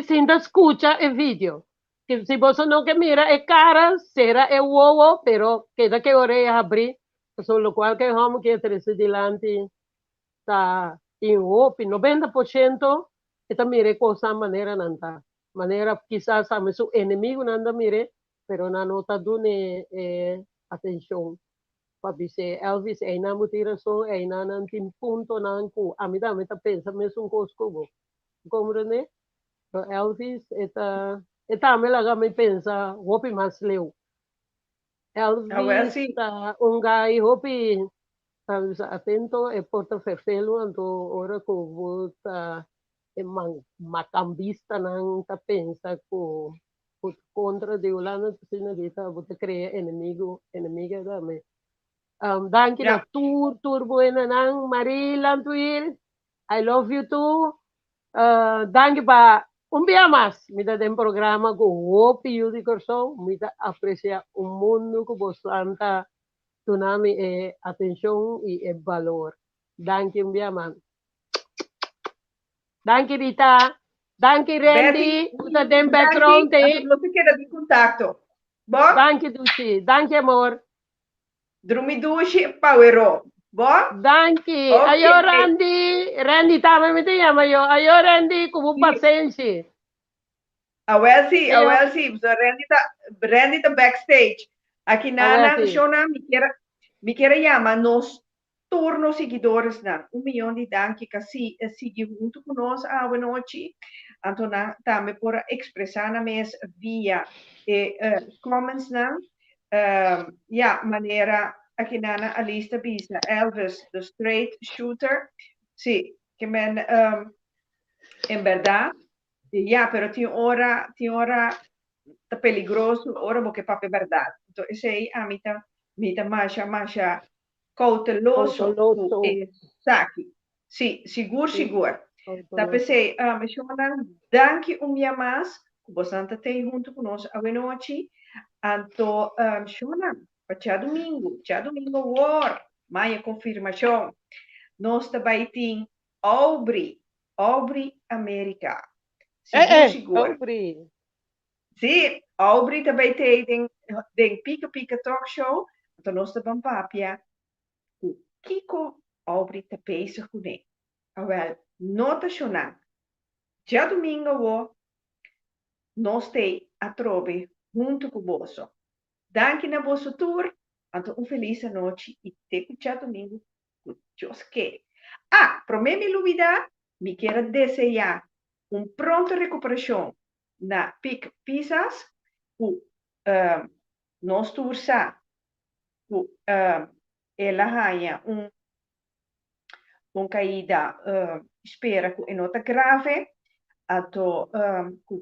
sinta escucha o vídeo. Que se você não que mira é cara, será é ovo, pero queda que orelha abrir. Lo cual que vamos que trazer delante está em 90% está mire cosa maneira nanta maneira quizás a meu inimigo nanda mire pero na nota dune atenção para dizer Elvis é na motivação é na nantim ponto nan ku a mim também tá pensa mesmo cosco compreende Elvis eta me laga me pensa hopi mais leu Elvis guy hopi atento e porta ferfelo anto ora ko vota macambista nang ta pensa ko contra de Holanda sina kita vota crea enemiga da me danke na tour buena nang Marie Lantuil I love you too danke pa dia mais me dá um programa com o Hopi de Corsão me dá apreciar mundo que bastante tunami atenção e valor. Danke dia mais. Danke Rita. Danke Randy. Uta den background te. Não fica de contato. Bom? Danke Dushi. Danke amor. Drumi Dushi Powero. Bom? Danke. Okay. Ayo Randy. Randy tama me te llama yo. Ayo Randy como paciência. Well, sim. So Randy tá backstage. Aqui na Shona me quer chamar nos turnos seguidores na 1 milhão de danke que sigue junto conosco a noite. Então também por expressar na mes via comments na maneira aqui na a lista bisa Elvis the straight shooter. Sim, que men em verdade pero tem hora tá peligroso, ora porque papo é verdade. Então, esse aí a mim tá mais cauteloso saque. Sim, seguro. Tá pensei, me chama danke dia mais bastante tem junto conosco a noite. Anto, Shona, para domingo, war, minha confirmação. Nós também tem Aubrey América. Seguro. Aubrey. Sim, Aubrey também tem Pica Pica Talk Show. Então nós também papia. O Kiko Aubrey te bezig com ele. Well, nota Shona. Já domingo, nós tem a trove junto com você. Danke na vosso tour. Então, feliz noite e te já domingo. Deus que. Para mim, me olvidar, me quero desejar pronta recuperação na PIC Pisas, nós tursa, ela ganha caída, espera que não está grave, então,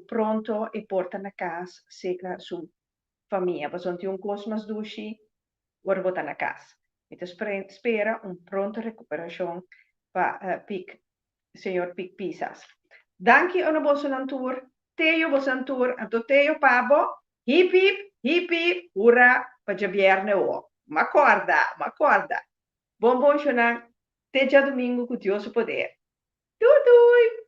pronto e porta na casa, seca sua família, mas não cosmas dushi, agora botar na casa. Então, espera pronta recuperação para senhor PIC Pisas. Danke a vosso tour, teio vosso tour, anto teio pabo, hip hip, ura, para vierne o. Ma corda. Bom, Shona, te já domingo com Deus o poder. Tudo.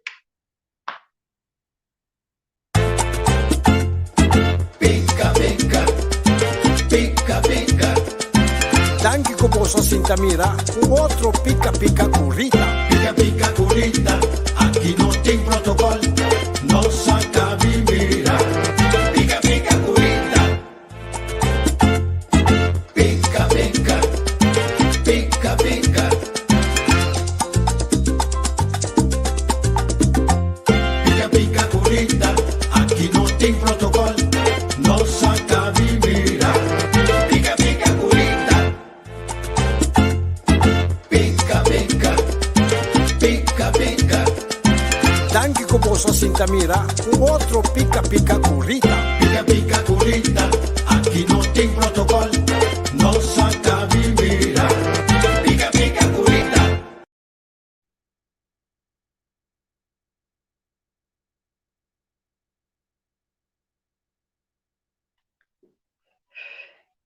Danke como posso Sintamira, outro pica-pica currita. Pica-pica currita, aqui não tem protocolo, nossa cabimira. Pica-pica currita. Pica-pica, pica-pica. Pica-pica currita, aqui não tem protocolo, nossa cabimira. Pica-pica currita. Pica-pica, pica-pica. Danke como posso Sintamira, outro pica-pica currita. Pica-pica currita, aqui não tem protocolo, nossa